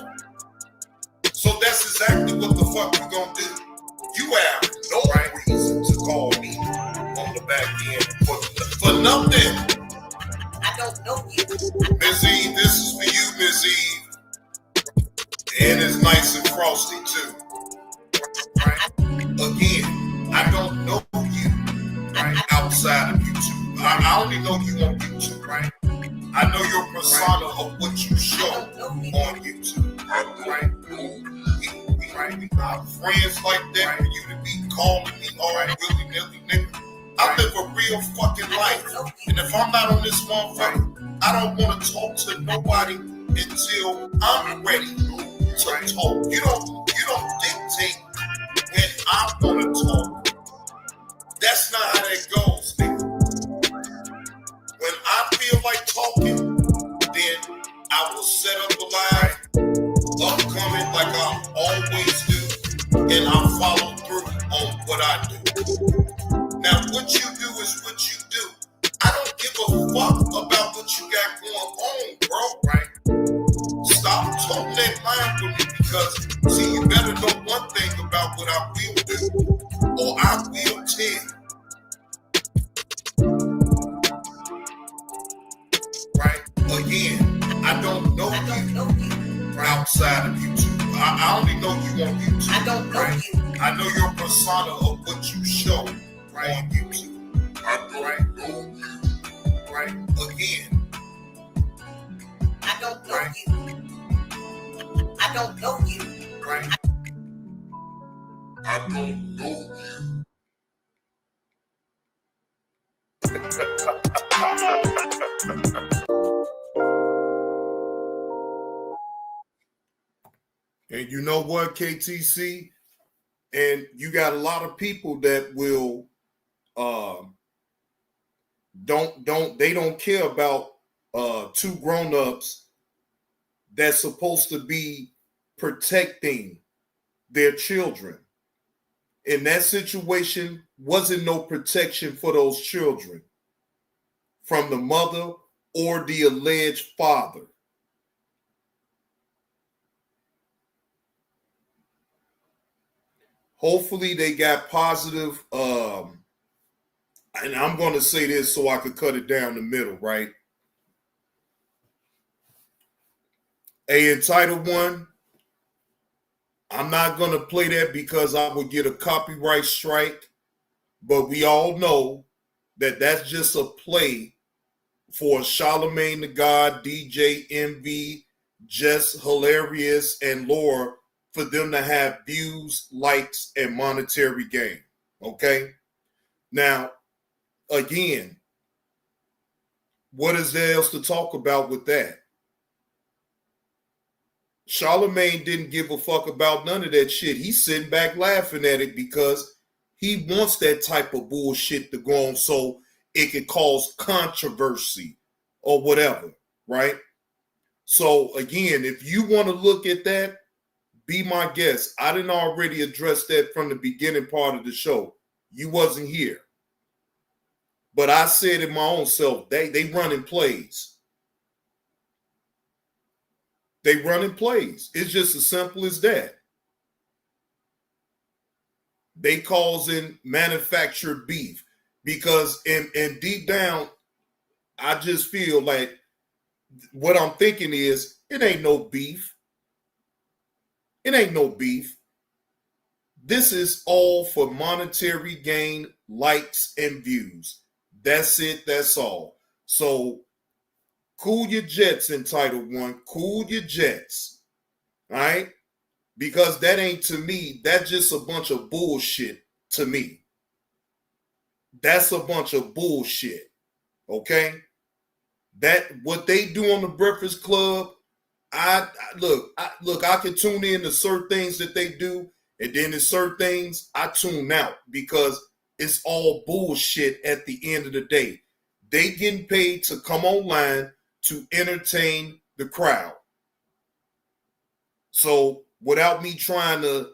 So that's exactly what the fuck you gonna do. You have no right reason to call me on the back end for nothing. I don't know you. Miss Eve, this is for you, Miss Eve. And it's nice and frosty too. Right? Again, I don't know you, right? Outside of YouTube. I only know you on YouTube, right? I know your persona of what you show on YouTube, right? We not friends like that for you to be calling me all right, willy-nilly, nigga. I live a real fucking life. And if I'm not on this motherfucker, I don't want to talk to nobody until I'm ready to talk. You don't dictate when I want to talk. That's not how that goes, nigga. When I feel like talking, then I will set up a live, upcoming like I always do, and I'll follow through on what I do. Now, what you do is what you do. I don't give a fuck about what you got going on, bro, right? Stop talking that line for me because, see, you better know one thing about what I will do, or I will tell. Right? Again, I don't know you outside of YouTube. I only know you on YouTube. I don't know you. I know your persona of what you show right on YouTube. Right? Right? Again. I don't know you. I don't know you. Right? I don't know you. And you know what, KTC? And you got a lot of people that will don't care about two grown-ups that's supposed to be protecting their children. In that situation, wasn't no protection for those children from the mother or the alleged father. Hopefully they got positive, and I'm going to say this so I could cut it down the middle, right? In Title I, I'm not going to play that because I would get a copyright strike, but we all know that that's just a play for Charlemagne the God, DJ MV, Just Hilarious, and Laura for them to have views, likes, and monetary gain. Okay? Now, again, what is there else to talk about with that? Charlemagne didn't give a fuck about none of that shit. He's sitting back laughing at it because he wants that type of bullshit to go on so it could cause controversy or whatever, right? So, again, if you want to look at that, be my guest. I didn't already address that from the beginning part of the show. You wasn't here. But I said it my own self, they running plays. They running plays. It's just as simple as that. They causing manufactured beef because and deep down, I just feel like what I'm thinking is it ain't no beef. It ain't no beef. This is all for monetary gain, likes, and views. That's it. That's all. So cool your jets, Entitled One. Cool your jets. All right? Because that ain't, to me, that's just a bunch of bullshit to me. That's a bunch of bullshit. Okay? That what they do on the Breakfast Club, I can tune in to certain things that they do, and then there's certain things I tune out because it's all bullshit at the end of the day. They getting paid to come online to entertain the crowd. So without me trying to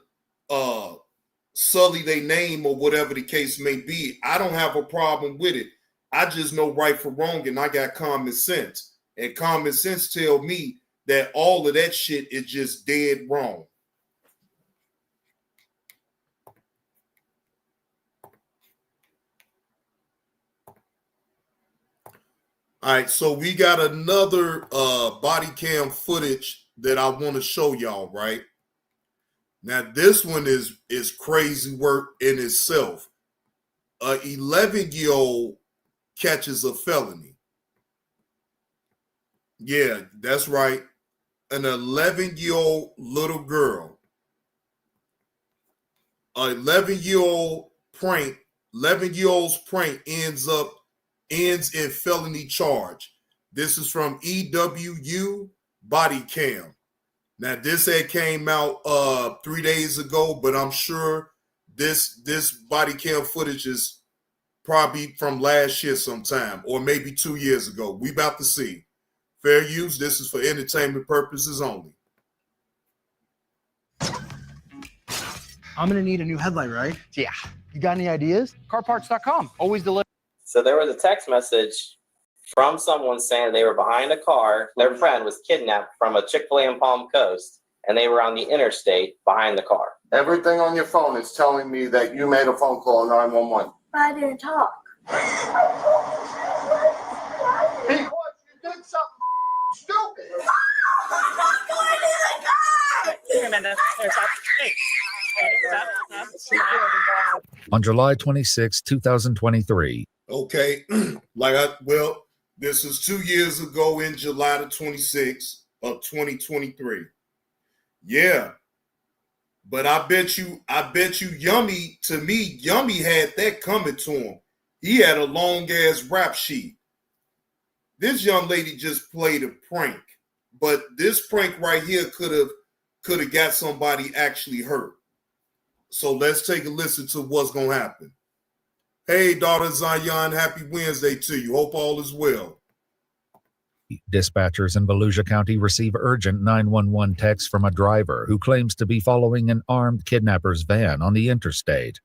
sully their name or whatever the case may be, I don't have a problem with it. I just know right from wrong, and I got common sense. And common sense tell me that all of that shit is just dead wrong. All right, so we got another body cam footage that I want to show y'all, right? Now, this one is crazy work in itself. An 11-year-old catches a felony. Yeah, that's right. An 11-year-old little girl. An 11-year-old's prank ends in felony charge. This is from EWU Body Cam. Now, this had came out 3 days ago, but I'm sure this body cam footage is probably from last year sometime, or maybe 2 years ago. We about to see. Fair use. This is for entertainment purposes only. I'm gonna need a new headlight, right? Yeah. You got any ideas? Carparts.com. Always deliver. So there was a text message from someone saying they were behind a car. Their friend was kidnapped from a Chick-fil-A in Palm Coast, and they were on the interstate behind the car. Everything on your phone is telling me that you made a phone call 911. I didn't talk. Because you did something stupid. On July 26, 2023. Okay, this is 2 years ago in July the 26th of 2023. Yeah, but I bet you, Yummy, to me, Yummy had that coming to him. He had a long ass rap sheet. This young lady just played a prank, but this prank right here could have got somebody actually hurt. So let's take a listen to what's gonna happen. Hey, daughter Zion, happy Wednesday to you. Hope all is well. Dispatchers in Volusia County receive urgent 911 text from a driver who claims to be following an armed kidnapper's van on the interstate.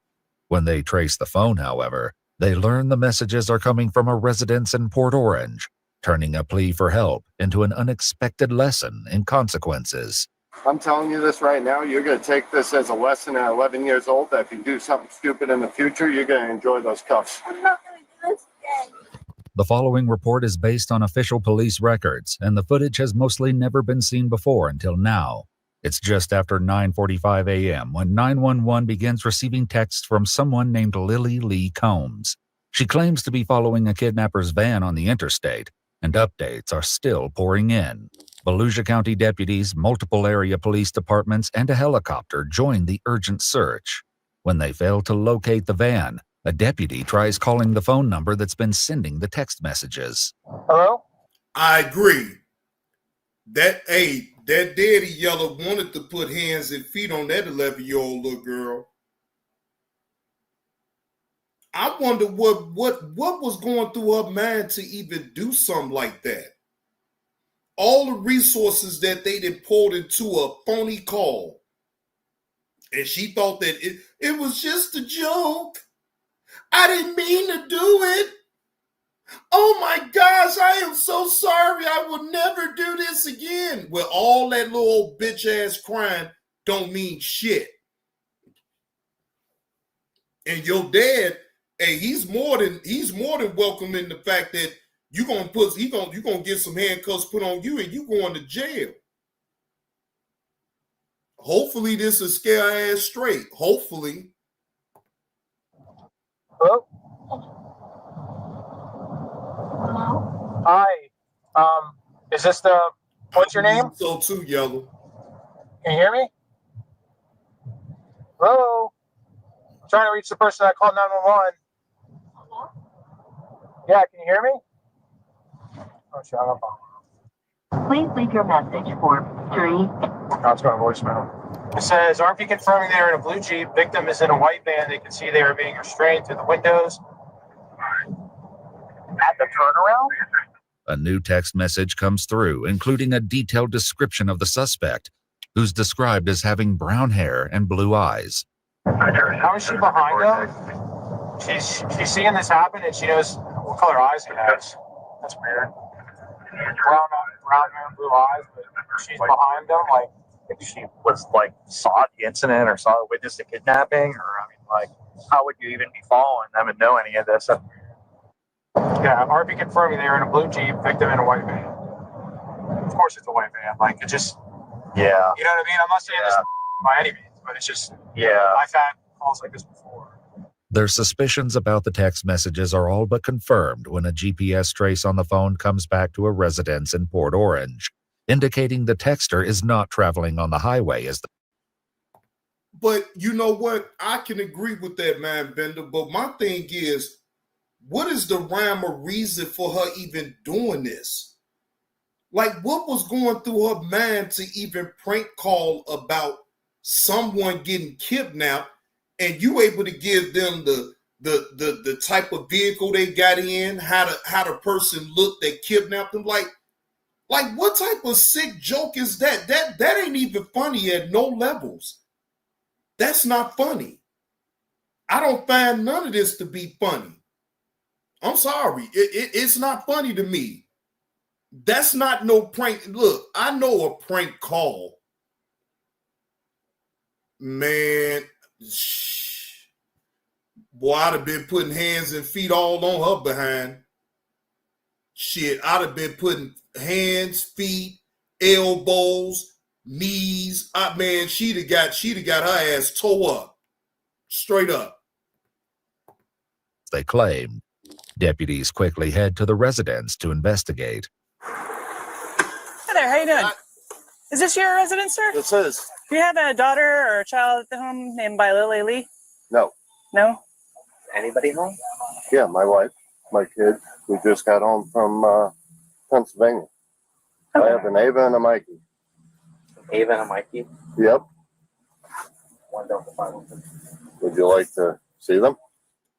When they trace the phone, however, they learn the messages are coming from a residence in Port Orange, turning a plea for help into an unexpected lesson in consequences. I'm telling you this right now, you're going to take this as a lesson at 11 years old, that if you do something stupid in the future, you're going to enjoy those cuffs. I'm not going to do this again. The following report is based on official police records, and the footage has mostly never been seen before until now. It's just after 9:45 a.m. when 911 begins receiving texts from someone named Lily Lee Combs. She claims to be following a kidnapper's van on the interstate, and updates are still pouring in. Volusia County deputies, multiple area police departments, and a helicopter join the urgent search. When they fail to locate the van, a deputy tries calling the phone number that's been sending the text messages. Hello? I agree. That daddy yellow wanted to put hands and feet on that 11-year-old little girl. I wonder what was going through her mind to even do something like that. All the resources that they did poured into a phony call. And she thought that it was just a joke. I didn't mean to do it. Oh my gosh, I am so sorry. I will never do this again. Well, all that little old bitch ass crying don't mean shit. And your dad, hey, he's more than welcome in the fact that you're gonna get some handcuffs put on you and you going to jail. Hopefully this is scare her ass straight. Hopefully. Hello? Hi. Is this the, what's your name? So too, Yellow. Can you hear me? Hello? I'm trying to reach the person that called 911. Yeah, can you hear me? Oh, shut up. Please leave your message for 3. No, it's going to voicemail. It says, RP confirming they are in a blue Jeep. Victim is in a white van. They can see they are being restrained through the windows. At the turnaround? A new text message comes through, including a detailed description of the suspect, who's described as having brown hair and blue eyes. How is she behind them? She's seeing this happen and she knows what color eyes he has. That's weird. Brown hair and blue eyes, but she's behind them. Like, if she was like saw the incident or saw witness the kidnapping, or I mean, like, how would you even be following them and know any of this? Yeah, RP confirming they were in a blue Jeep, victim in a white van. Of course, it's a white van. Like, it just, yeah, you know what I mean. I'm not saying this by any means, but it's just, I've had calls like this before. Their suspicions about the text messages are all but confirmed when a GPS trace on the phone comes back to a residence in Port Orange, indicating the texter is not traveling on the highway as the. But you know what? I can agree with that, man, Bender. But my thing is, what is the rhyme or reason for her even doing this? Like, what was going through her mind to even prank call about someone getting kidnapped, and you able to give them the type of vehicle they got in, how the person looked that kidnapped them? Like what type of sick joke is that? That ain't even funny at no levels. That's not funny. I don't find none of this to be funny. I'm sorry. It's not funny to me. That's not no prank. Look, I know a prank call. Man, boy, I'd have been putting hands and feet all on her behind. Shit, I'd have been putting hands, feet, elbows, knees. Man, she'd have got her ass tore up. Straight up. They claim. Deputies quickly head to the residence to investigate. Hi there, how you doing? Is this your residence, sir? This is. Do you have a daughter or a child at the home named by Lily Lee? No. No? Anybody home? Yeah, my wife, my kid. We just got home from Pennsylvania. Okay. I have an Ava and a Mikey. Ava and a Mikey? Yep. Would you like to see them?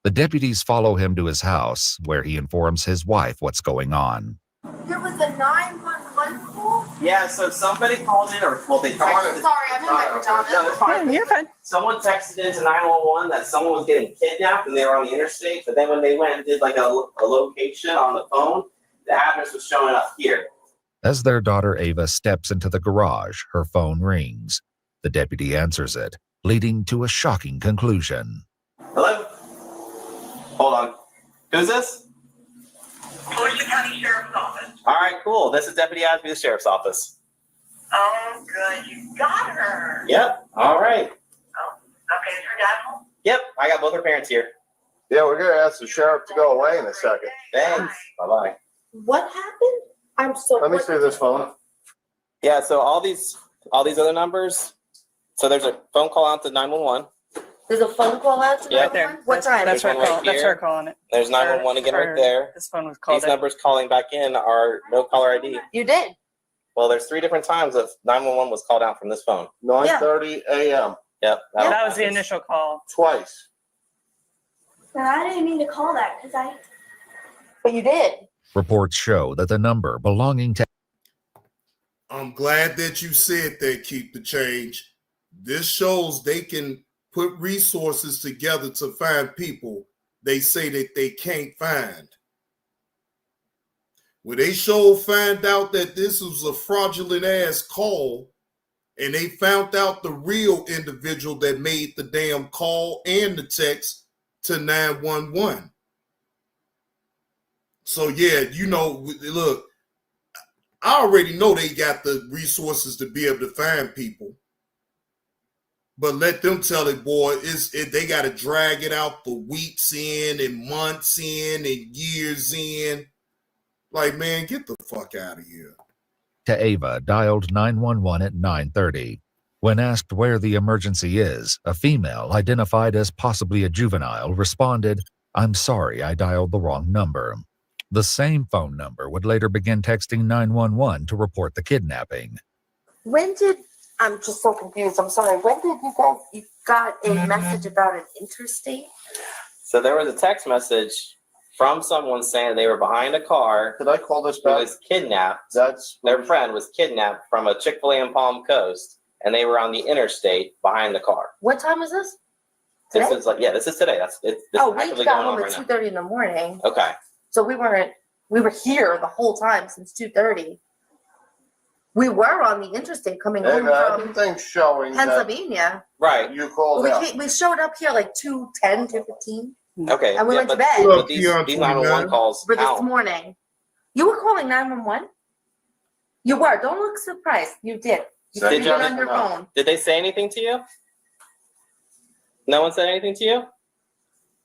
The deputies follow him to his house, where he informs his wife what's going on. There was a 911 call? Yeah, so somebody called in, or well, they texted. Sorry, I'm in my pajamas. No, that's fine. You're fine. Someone texted into 911 that someone was getting kidnapped and they were on the interstate, but then when they went and did like a location on the phone, the address was showing up here. As their daughter Ava steps into the garage, her phone rings. The deputy answers it, leading to a shocking conclusion. Hello? Hold on. Who's this? Volusia County Sheriff's Office. All right, cool. This is Deputy Asby, the Sheriff's Office. Oh, good. You got her. Yep. All right. Oh, okay. Is her dad home? Yep. I got both her parents here. Yeah, we're going to ask the sheriff to go away in a second. Thanks. Bye-bye. What happened? I'm so. Let me see this phone. Yeah, so all these other numbers. So there's a phone call out to 911. There's a phone call out to Yeah. right there. What time? That's her There's one call. right That's here. her calling it. There's 911 again right there. This phone was called. These numbers calling back in are no caller ID. You did. Well, there's 3 different times that 911 was called out from this phone. 9:30 a.m. Yep. That was the initial call. Twice. But I didn't mean to call that because I. But you did. Reports show that the number belonging to. I'm glad that you said that, Keep the Change. This shows they can put resources together to find people they say that they can't find. When they find out that this was a fraudulent ass call, and they found out the real individual that made the damn call and the text to 911. So yeah, look, I already know they got the resources to be able to find people. But let them tell it, boy. They got to drag it out for weeks in and months in and years in. Like, man, get the fuck out of here. To Ava dialed 911 at 9:30. When asked where the emergency is, a female identified as possibly a juvenile responded, "I'm sorry, I dialed the wrong number." The same phone number would later begin texting 911 to report the kidnapping. I'm just so confused. I'm sorry. When did you got a message about an interstate? So there was a text message from someone saying they were behind a car. Did I call this back? Who was kidnapped. Their friend was kidnapped from a Chick-fil-A in Palm Coast, and they were on the interstate behind the car. What time is this? Today? This is today. We got home at 2:30 in the morning. Okay. So we were here the whole time since 2:30. We were on the interstate coming home from everything's showing Pennsylvania. Right. You called out. We showed up here like 2:10, 2:15. Okay. And we went to bed. But these 911 calls for this count. morning. You were calling 911? You were. Don't look surprised. You did. You did it on your phone. Did they say anything to you? No one said anything to you?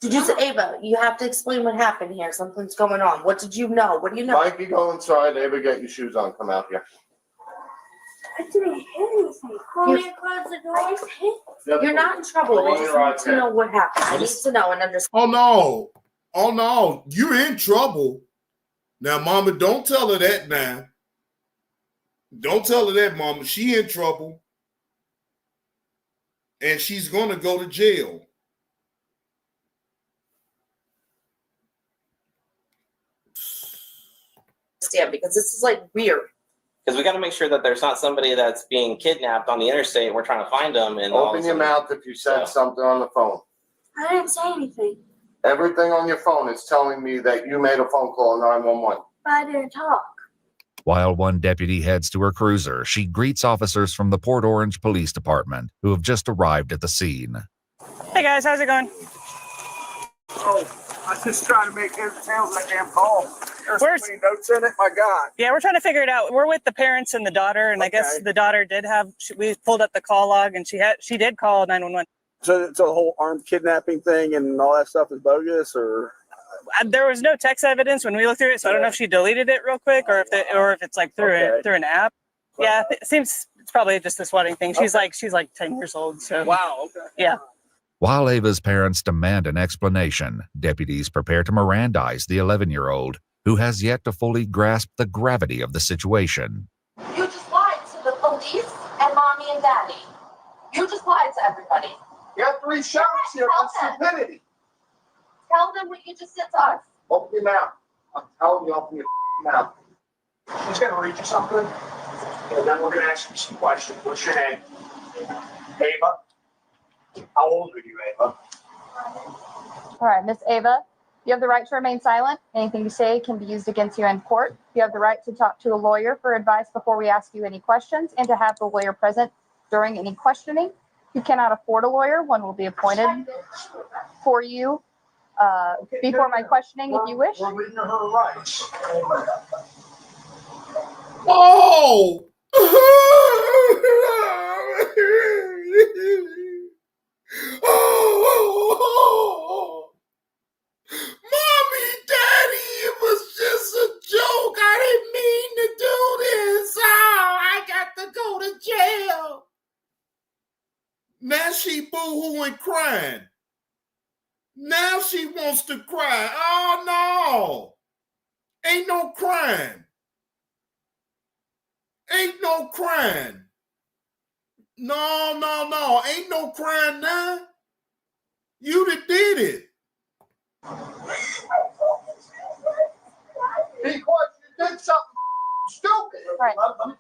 Did you say, Ava, you have to explain what happened here. Something's going on. What did you know? What do you know? Mikey, go inside. Ava, get your shoes on. Come out here. I didn't hit anything. Mommy, close the door. You're not in trouble. I just need to know what happened. I need to know and understand. Oh no, you're in trouble. Now, Mama, don't tell her that now. Don't tell her that, Mama. She in trouble. And she's going to go to jail. Because this is like weird. Because we got to make sure that there's not somebody that's being kidnapped on the interstate and we're trying to find them. And open your mouth if you said something on the phone. I didn't say anything. Everything on your phone is telling me that you made a phone call 911. But I didn't talk. While one deputy heads to her cruiser, she greets officers from the Port Orange Police Department who have just arrived at the scene. Hey guys, how's it going? Oh, I was just trying to make heads and tails of that damn call. There's Where's- so many notes in it, my God. Yeah, we're trying to figure it out. We're with the parents and the daughter, and I guess the daughter did have. We pulled up the call log, and she did call 911. So the whole armed kidnapping thing and all that stuff is bogus, or? There was no text evidence when we looked through it, so I don't know if she deleted it real quick or if it's like through an app. Yeah, it seems it's probably just this wedding thing. She's like 10 years old. So wow. Okay. Yeah. While Ava's parents demand an explanation, deputies prepare to Mirandize the 11-year-old, who has yet to fully grasp the gravity of the situation. You just lied to the police and mommy and daddy. You just lied to everybody. You have 3 shots here on stupidity. Tell them what you just said to us. Open your mouth. I'm telling you, open your mouth. I'm just going to read you something, and then we're going to ask you some questions. What's your name? Ava. How old are you, Ava? All right, Miss Ava, you have the right to remain silent. Anything you say can be used against you in court. You have the right to talk to a lawyer for advice before we ask you any questions and to have the lawyer present during any questioning. If you cannot afford a lawyer, one will be appointed for you before my questioning if you wish. We're reading her rights. Oh! Oh! Mommy, Daddy, it was just a joke. I didn't mean to do this. Oh, I got to go to jail. Now she boo-hooing crying. Now she wants to cry. Oh, no. Ain't no crying. Ain't no crying. No. Ain't no crying now. You that did it. Because you did something stupid. Right.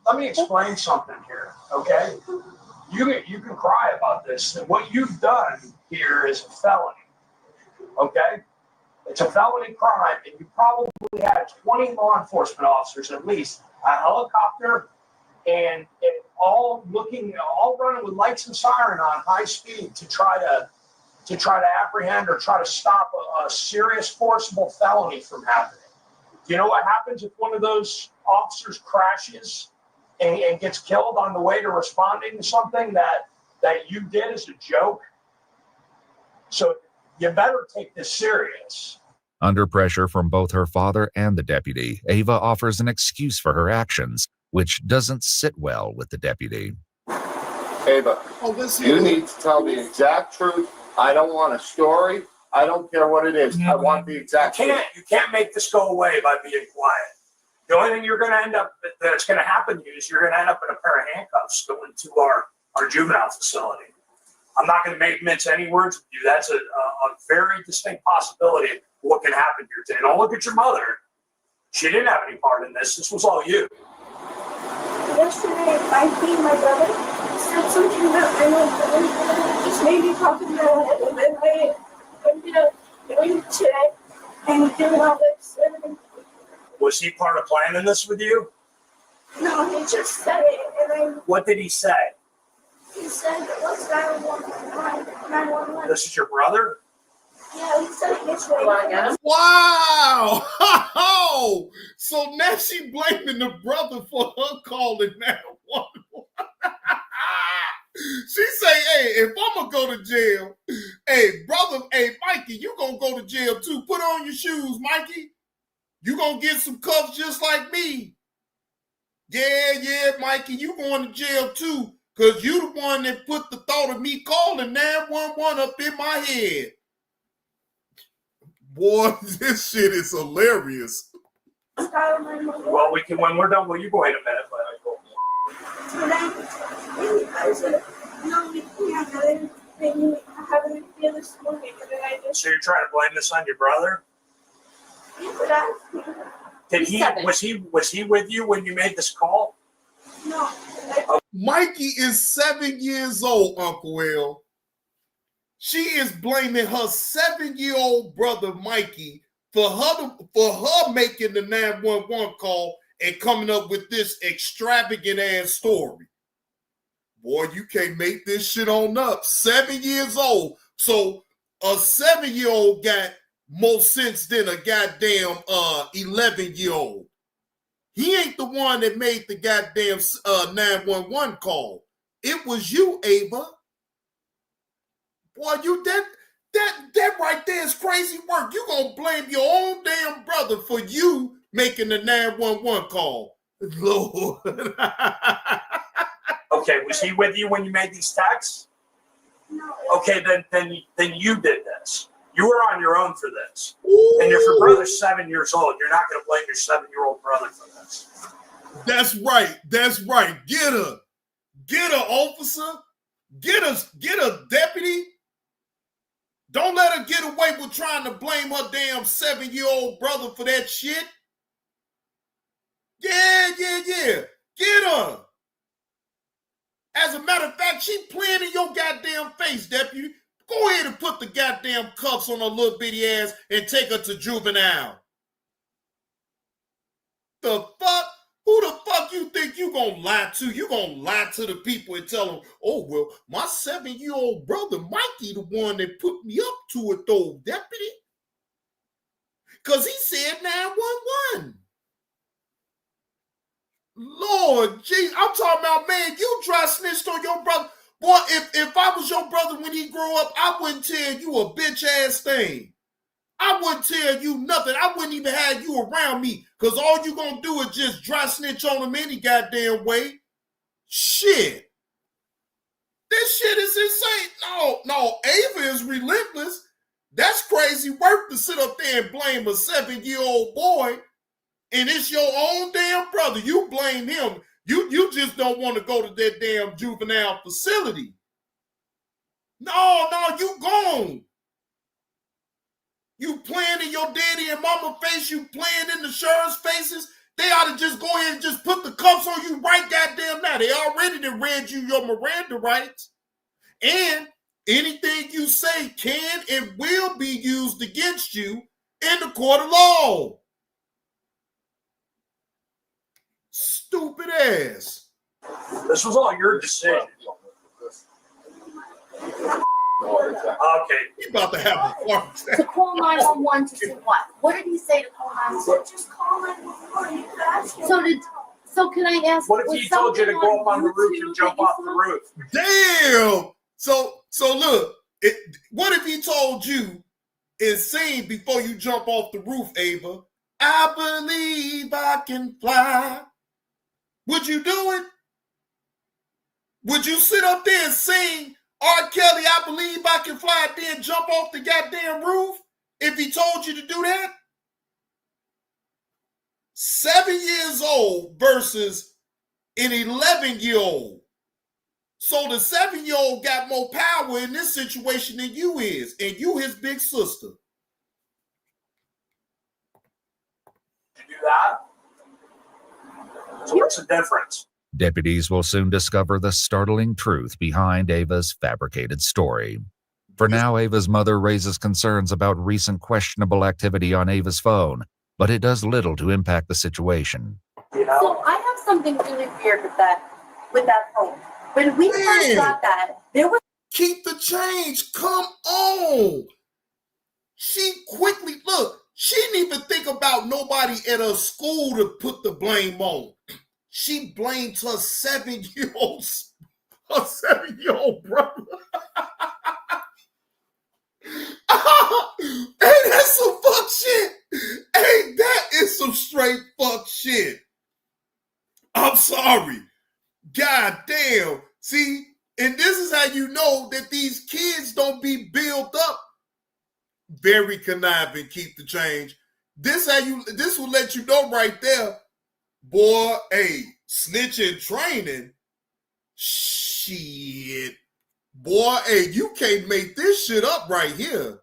Let me explain something here, okay? You can cry about this. What you've done here is a felony, okay? It's a felony crime, and you probably had 20 law enforcement officers at least, a helicopter, and all running with lights and siren on high speed to try to apprehend or try to stop a serious forcible felony from happening. Do you know what happens if one of those officers crashes and gets killed on the way to responding to something? That that you did as a joke. So you better take this serious. Under pressure from both her father and the deputy, Ava offers an excuse for her actions, which doesn't sit well with the deputy. Ava, you need to tell the exact truth. I don't want a story. I don't care what it is. I want the exact truth. You can't make this go away by being quiet. The only thing you're going to end up, that's going to happen to you is you're going to end up in a pair of handcuffs going to our juvenile facility. I'm not going to mince any words with you. That's a very distinct possibility of what can happen here today. Don't look at your mother. She didn't have any part in this. This was all you. Yesterday, my brother said something about my own brother. Just made me talk in my head, and then I ended up doing it today and doing all this. Was he part of planning this with you? No, he just said it, What did he say? he said, "What's 911?" This is your brother? Yeah, he said it yesterday. Wow! So now she blaming the brother for her calling 911. She say, hey, if I'm gonna go to jail, hey, brother, hey, Mikey, you gonna go to jail too. Put on your shoes, Mikey. You gonna get some cuffs just like me. Yeah, Mikey, you going to jail too, because you the one that put the thought of me calling 911 up in my head. Boy, this shit is hilarious. Well, we can, when we're done, will you go wait a minute? So you're trying to blame this on your brother? Was he with you when you made this call? No. Mikey is 7 years old, Uncle Will. She is blaming her 7-year-old brother Mikey for her making the 911 call and coming up with this extravagant ass story. Boy, you can't make this shit on up. 7 years old. So a 7-year-old got more sense than a goddamn 11-year-old. He ain't the one that made the goddamn 911 call. It was you, Ava. Boy, you that right there is crazy work. You gonna blame your own damn brother for you making the 911 call. Lord. Okay, was he with you when you made these texts? No. Okay, then you did this. You were on your own for this. Ooh. And if your brother's 7 years old, you're not going to blame your 7-year-old brother for this. That's right. Get her, officer. Get a deputy. Don't let her get away with trying to blame her damn 7-year-old brother for that shit. Yeah. Get her. As a matter of fact, she playing in your goddamn face, deputy. Go ahead and put the goddamn cuffs on her little bitty ass and take her to juvenile. The fuck? Who the fuck you think you gonna lie to? You gonna lie to the people and tell them, oh, well, my 7-year-old brother Mikey the one that put me up to it though, deputy. Because he said 911. Lord, jeez, I'm talking about, man, you dry snitched on your brother. Boy, if I was your brother when he grew up, I wouldn't tell you a bitch-ass thing. I wouldn't tell you nothing. I wouldn't even have you around me, because all you gonna do is just dry snitch on him any goddamn way. Shit. This shit is insane. No, Ava is relentless. That's crazy work to sit up there and blame a 7-year-old boy, and it's your own damn brother. You blame him. You just don't want to go to that damn juvenile facility. No, you gone. You playing in your daddy and mama face. You playing in the sheriff's faces. They ought to just go ahead and just put the cuffs on you right goddamn now. They already done read you your Miranda rights. And anything you say can and will be used against you in the court of law. Stupid ass. This was all your decision. Okay. You about to have a fart. To call 911 to say what? What did he say to call 911? Just call 911. You could ask him. So can I ask? What if he told you to go up on the roof and jump off the roof? Damn. So look, what if he told you and sing before you jump off the roof, Ava? I believe I can fly. Would you do it? Would you sit up there and sing R. Kelly, I believe I can fly, then jump off the goddamn roof if he told you to do that? 7 years old versus an 11-year-old. So the 7-year-old got more power in this situation than you is, and you his big sister. To do that. So what's the difference? Deputies will soon discover the startling truth behind Ava's fabricated story. For now, Ava's mother raises concerns about recent questionable activity on Ava's phone, but it does little to impact the situation. So I have something really weird with that phone. When we first got that, there was keep the change. Come on. She quickly look. She didn't even think about nobody at her school to put the blame on. She blamed her 7-year-old brother. Hey, that's some fuck shit. Hey, that is some straight fuck shit. I'm sorry. God damn. See, and this is how you know that these kids don't be built up. Very conniving, keep the change. This will let you know right there. Boy, hey, snitching training. Shit. Boy, hey, you can't make this shit up right here.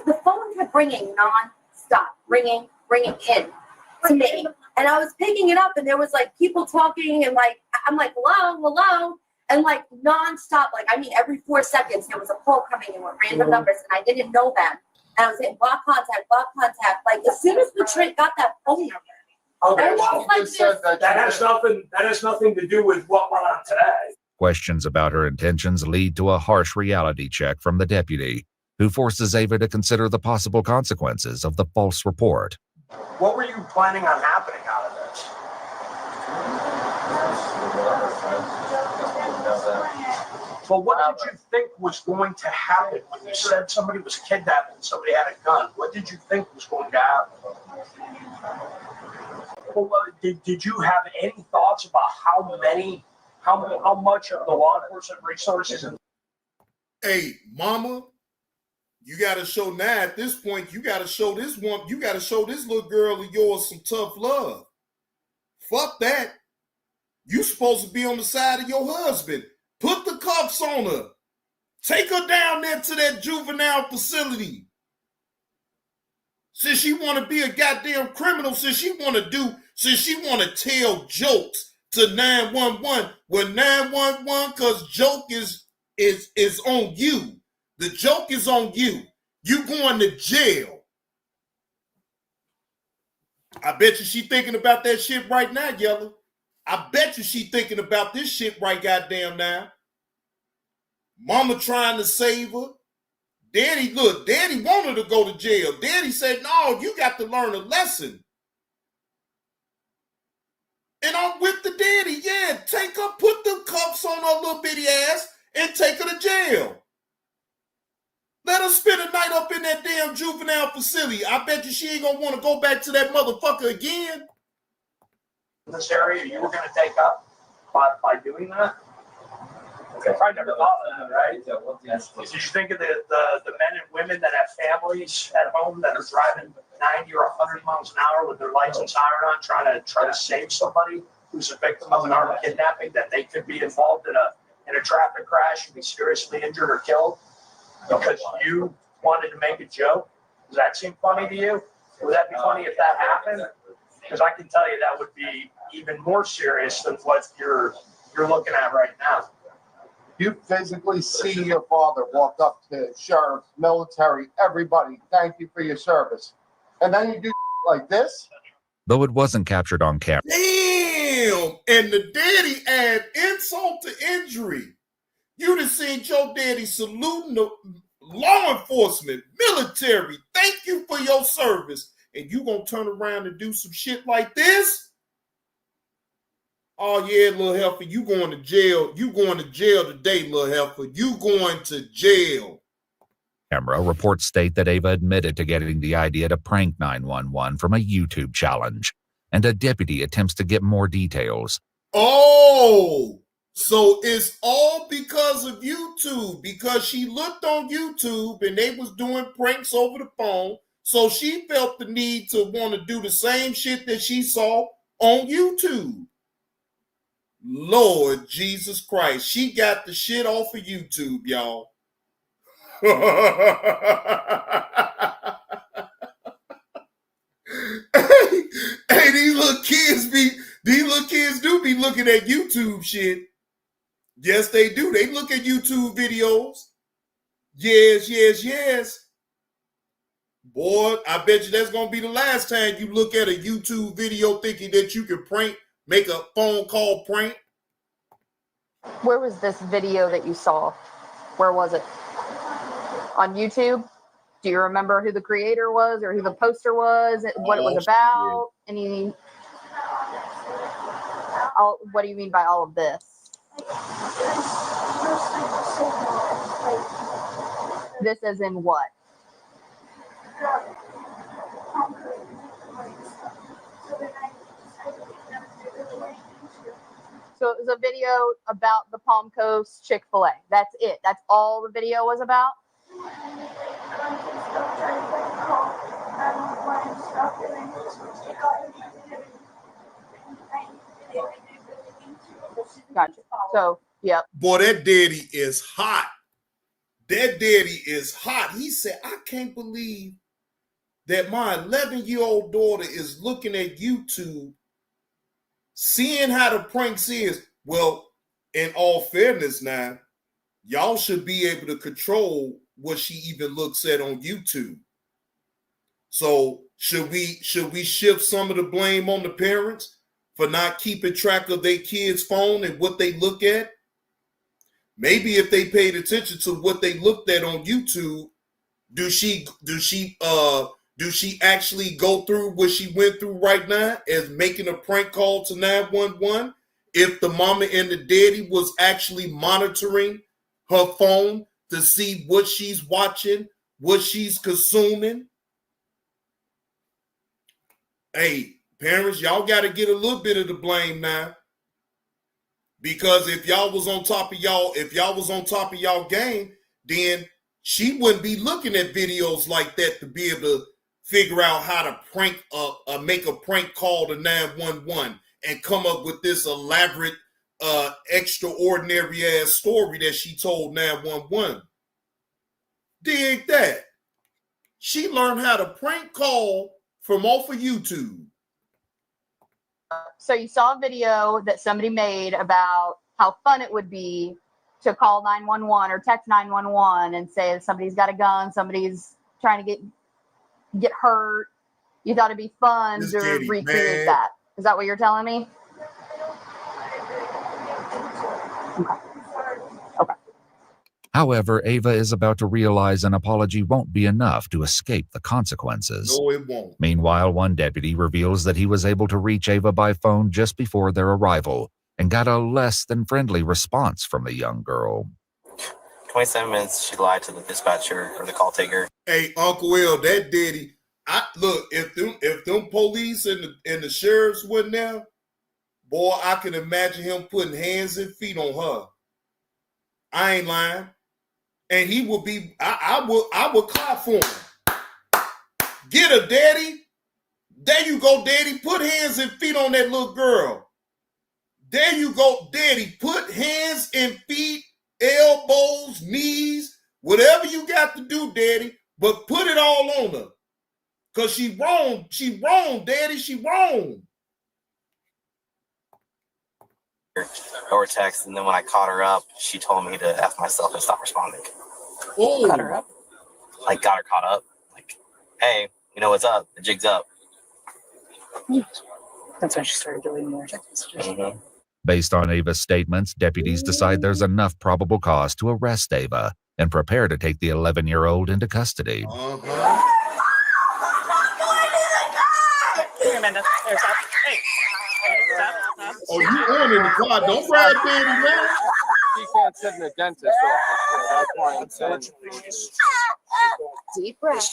the phone kept ringing non-stop, ringing in to me. And I was picking it up and there was like people talking and like, I'm like, hello. And like non-stop, like, I mean, every 4 seconds there was a call coming in with random numbers and I didn't know them. And I was saying, block contact. Like as soon as the trick got that phone number. Okay, that has nothing to do with what went on today. Questions about her intentions lead to a harsh reality check from the deputy, who forces Ava to consider the possible consequences of the false report. What were you planning on happening out of this? But what did you think was going to happen when you said somebody was kidnapped and somebody had a gun? What did you think was going to happen? Well, did you have any thoughts about how much of the law enforcement resources? Hey, mama, you got to show now at this point, you got to show this little girl of yours some tough love. Fuck that. You supposed to be on the side of your husband. Put the cuffs on her. Take her down there to that juvenile facility. Since she want to be a goddamn criminal, since she want to tell jokes to 911, well, 911, because joke is on you. The joke is on you. You going to jail. I bet you she thinking about that shit right now, Yellow. I bet you she thinking about this shit right goddamn now. Mama trying to save her. Daddy wanted to go to jail. Daddy said, no, you got to learn a lesson. And I'm with the daddy. Yeah, take her, put the cuffs on her little bitty ass and take her to jail. Let her spend a night up in that damn juvenile facility. I bet you she ain't gonna want to go back to that motherfucker again. This area you were gonna take up by doing that? Okay. I never thought of that, right? Did you think of the men and women that have families at home that are driving 90 or 100 miles an hour with their lights and siren on, trying to save somebody who's a victim of an armed kidnapping, that they could be involved in a traffic crash and be seriously injured or killed because you wanted to make a joke? Does that seem funny to you? Would that be funny if that happened? Because I can tell you that would be even more serious than what you're looking at right now. You physically see your father walk up to sheriff, military, everybody, thank you for your service. And then you do like this? Though it wasn't captured on camera. Damn! And the daddy add insult to injury. You'd have seen your daddy saluting the law enforcement, military. Thank you for your service. And you gonna turn around and do some shit like this? Oh yeah, little heifer, you going to jail. You going to jail today, little heifer. You going to jail. Camera reports state that Ava admitted to getting the idea to prank 911 from a YouTube challenge, and a deputy attempts to get more details. Oh, so it's all because of YouTube, because she looked on YouTube and they was doing pranks over the phone. So she felt the need to want to do the same shit that she saw on YouTube. Lord Jesus Christ, she got the shit off of YouTube, y'all. Hey, these little kids do be looking at YouTube shit. Yes, they do. They look at YouTube videos. Yes. Boy, I bet you that's gonna be the last time you look at a YouTube video thinking that you can make a phone call prank. Where was this video that you saw? Where was it? On YouTube? Do you remember who the creator was or who the poster was? What it was about? Yeah. What do you mean by all of this? This as in what? So it was a video about the Palm Coast Chick-fil-A. That's it. That's all the video was about? Gotcha. So, yep. Boy, that daddy is hot. That daddy is hot. He said, I can't believe that my 11-year-old daughter is looking at YouTube, seeing how the pranks is. Well, in all fairness now, y'all should be able to control what she even looks at on YouTube. So should we shift some of the blame on the parents for not keeping track of their kids' phone and what they look at? Maybe if they paid attention to what they looked at on YouTube, do she actually go through what she went through right now as making a prank call to 911? If the mama and the daddy was actually monitoring her phone to see what she's watching, what she's consuming. Hey, parents, y'all got to get a little bit of the blame now. Because if y'all was on top of y'all game, then she wouldn't be looking at videos like that to be able to figure out how to make a prank call to 911 and come up with this elaborate, extraordinary ass story that she told 911. Dig that. She learned how to prank call from off of YouTube. So you saw a video that somebody made about how fun it would be to call 911 or text 911 and say that somebody's got a gun, somebody's trying to get hurt. You thought it'd be fun to recreate that. Is that what you're telling me? Okay. However, Ava is about to realize an apology won't be enough to escape the consequences. No, it won't. Meanwhile, one deputy reveals that he was able to reach Ava by phone just before their arrival and got a less than friendly response from the young girl. 27 minutes, she lied to the dispatcher or the call taker. Hey, Uncle Will, that daddy, look, if them police and the sheriffs wasn't there, boy, I can imagine him putting hands and feet on her. I ain't lying. And he will be, I will clap for him. Get her, daddy. There you go, daddy. Put hands and feet on that little girl. There you go, daddy. Put hands and feet, elbows, knees, whatever you got to do, daddy, but put it all on her. Because she wrong. She wrong, daddy. She wrong. Or text, and then when I caught her up, she told me to F myself and stop responding. Oh. Caught her up? Like, got her caught up. Like, hey, you know what's up? The jig's up. That's when she started deleting more text messages. Mm-hmm. Based on Ava's statements, deputies decide there's enough probable cause to arrest Ava and prepare to take the 11-year-old into custody. Amanda. There, stop. Hey. Stop. Oh, you on in the car. Don't grab Daddy, man. She can't sit in a dentist's office, so that's why I'm saying. Deep breath.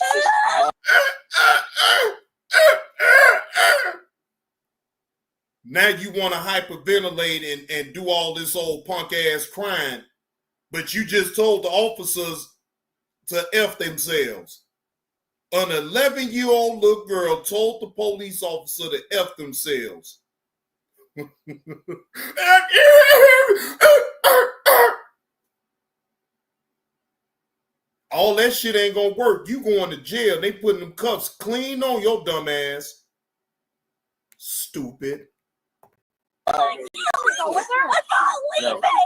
Now you want to hyperventilate and do all this old punk ass crying, but you just told the officers to F themselves. An 11-year-old little girl told the police officer to F themselves. All that shit ain't gonna work. You going to jail. They putting them cuffs clean on your dumb ass. Stupid.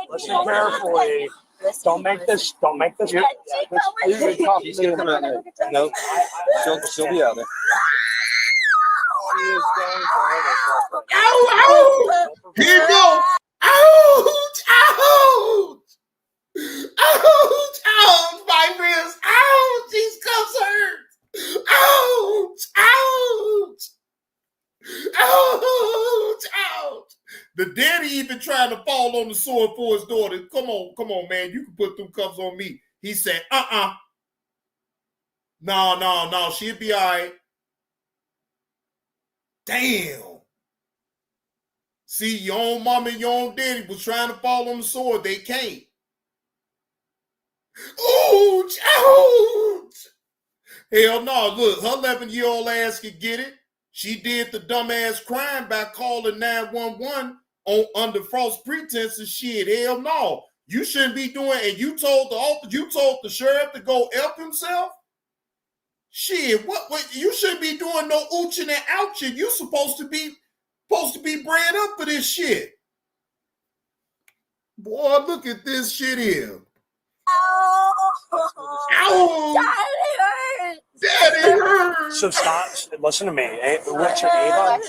Listen carefully. Don't make this. She's gonna come out there. No, she'll be out there. Ow! Here you go. Ouch! Ouch! Ouch! Ouch! My wrist! Ouch! These cuffs hurt! Ouch! Ouch! Ouch! Ouch! The daddy even trying to fall on the sword for his daughter. Come on, man. You can put them cuffs on me. He said, No, she'll be all right. Damn. See, your own mama and your own daddy was trying to fall on the sword. They can't. Ouch! Ouch! Hell no. Look, her 11-year-old ass could get it. She did the dumbass crime by calling 911 under false pretenses. Shit, hell no. You shouldn't be doing, and you told the sheriff to go F himself? Shit, what you shouldn't be doing no ooching and ouching. You supposed to be bred up for this shit. Boy, look at this shit here. Ow! Daddy hurts! So stop. Listen to me. What's your Ava?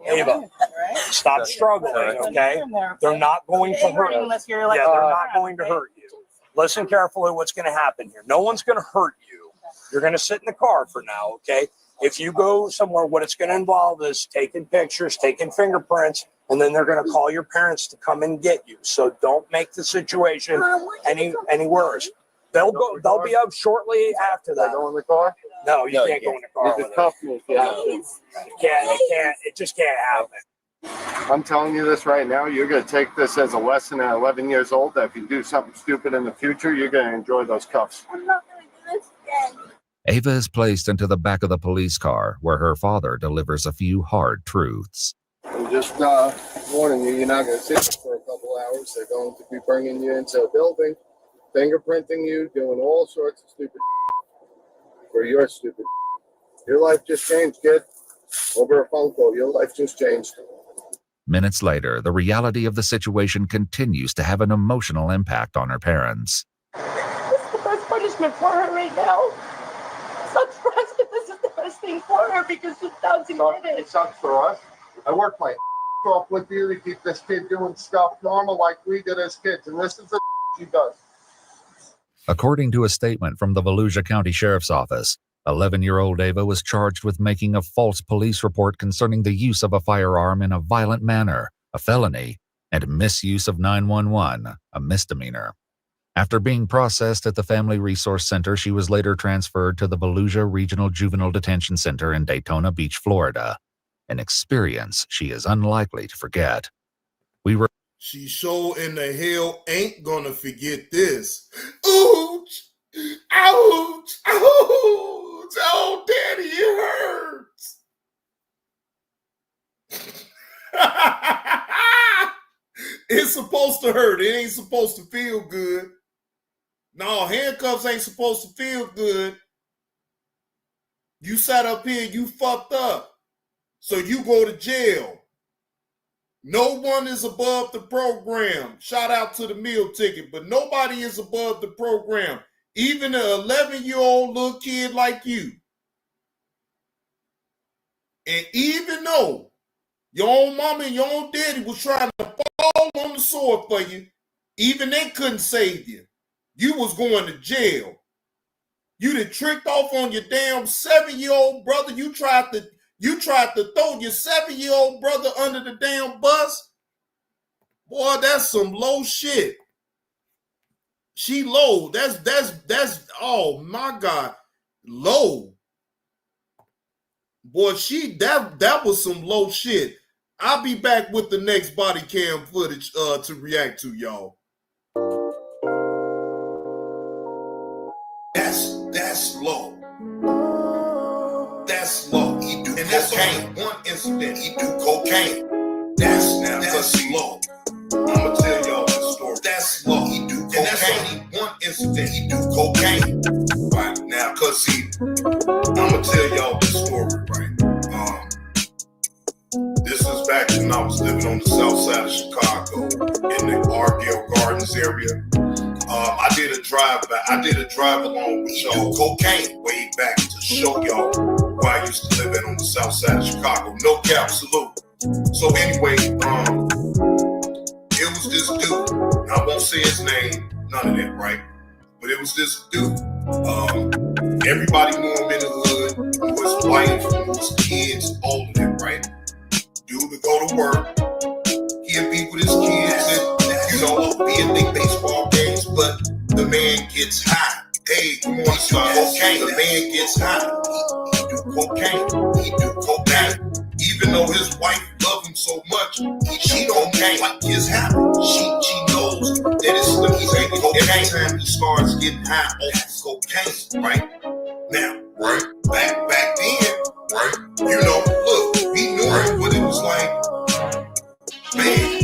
Ava, stop struggling, okay? They're not going to hurt you. Yeah, they're not going to hurt you. Listen carefully what's going to happen here. No one's going to hurt you. You're going to sit in the car for now, okay? If you go somewhere, what it's going to involve is taking pictures, taking fingerprints, and then they're going to call your parents to come and get you. So don't make the situation any worse. They'll be up shortly after that. Go in the car? No, you can't go in the car. You just cuff me if you have to. It just can't happen. I'm telling you this right now. You're going to take this as a lesson at 11 years old that if you do something stupid in the future, you're going to enjoy those cuffs. I'm not going to do this again. Ava is placed into the back of the police car where her father delivers a few hard truths. I'm just warning you, you're not going to sit here for a couple hours. They're going to be bringing you into a building, fingerprinting you, doing all sorts of stupid for your stupid. Your life just changed, kid. Over a phone call, your life just changed. Minutes later, the reality of the situation continues to have an emotional impact on her parents. This is the best punishment for her right now. Sucks for us, but this is the best thing for her because she's documented. It sucks for us. I work my off with you to keep this kid doing stuff normal like we did as kids, and this is the she does. According to a statement from the Volusia County Sheriff's Office, 11-year-old Ava was charged with making a false police report concerning the use of a firearm in a violent manner, a felony, and misuse of 911, a misdemeanor. After being processed at the Family Resource Center, she was later transferred to the Volusia Regional Juvenile Detention Center in Daytona Beach, Florida, an experience she is unlikely to forget. She sure in the hell ain't gonna forget this. Ouch! Ouch! Ouch! Oh, Daddy, it hurts! It's supposed to hurt. It ain't supposed to feel good. No, handcuffs ain't supposed to feel good. You sat up here, you fucked up. So you go to jail. No one is above the program. Shout out to the meal ticket, but nobody is above the program. Even an 11-year-old little kid like you. And even though your own mama and your own daddy was trying to fall on the sword for you, even they couldn't save you. You was going to jail. You done tricked off on your damn 7-year-old brother. You tried to You tried to throw your 7-year-old brother under the damn bus? Boy, that's some low shit. She low. That's oh my God. Low. Boy, that was some low shit. I'll be back with the next body cam footage to react to, y'all. That's low. That's low. He do and cocaine. One incident, he do cocaine. That's low. I'ma tell y'all this story. That's low. He do cocaine. And that's only one incident, he do cocaine. Right now, cause see, I'ma tell y'all this story, right? This is back when I was living on the south side of Chicago in the Argyle Gardens area. I did a drive along with y'all cocaine way back to show y'all where I used to live at on the south side of Chicago. No cap, salute. So anyway, it was this dude. I won't say his name, none of that, right? But it was this dude. Everybody knew him in the hood. Knew his wife, knew his kids, all of that, right? Dude would go to work. He'd be with his kids and, be at their baseball games, but the man gets high. Hey, come on, son. Cocaine. The man gets high. He do cocaine. He do cocaine. Even though his wife loved him so much, she don't like his habit. She knows that it's every time he starts getting high off cocaine, right? Now, right? Back then, right? Look, we knew what it was like. Man,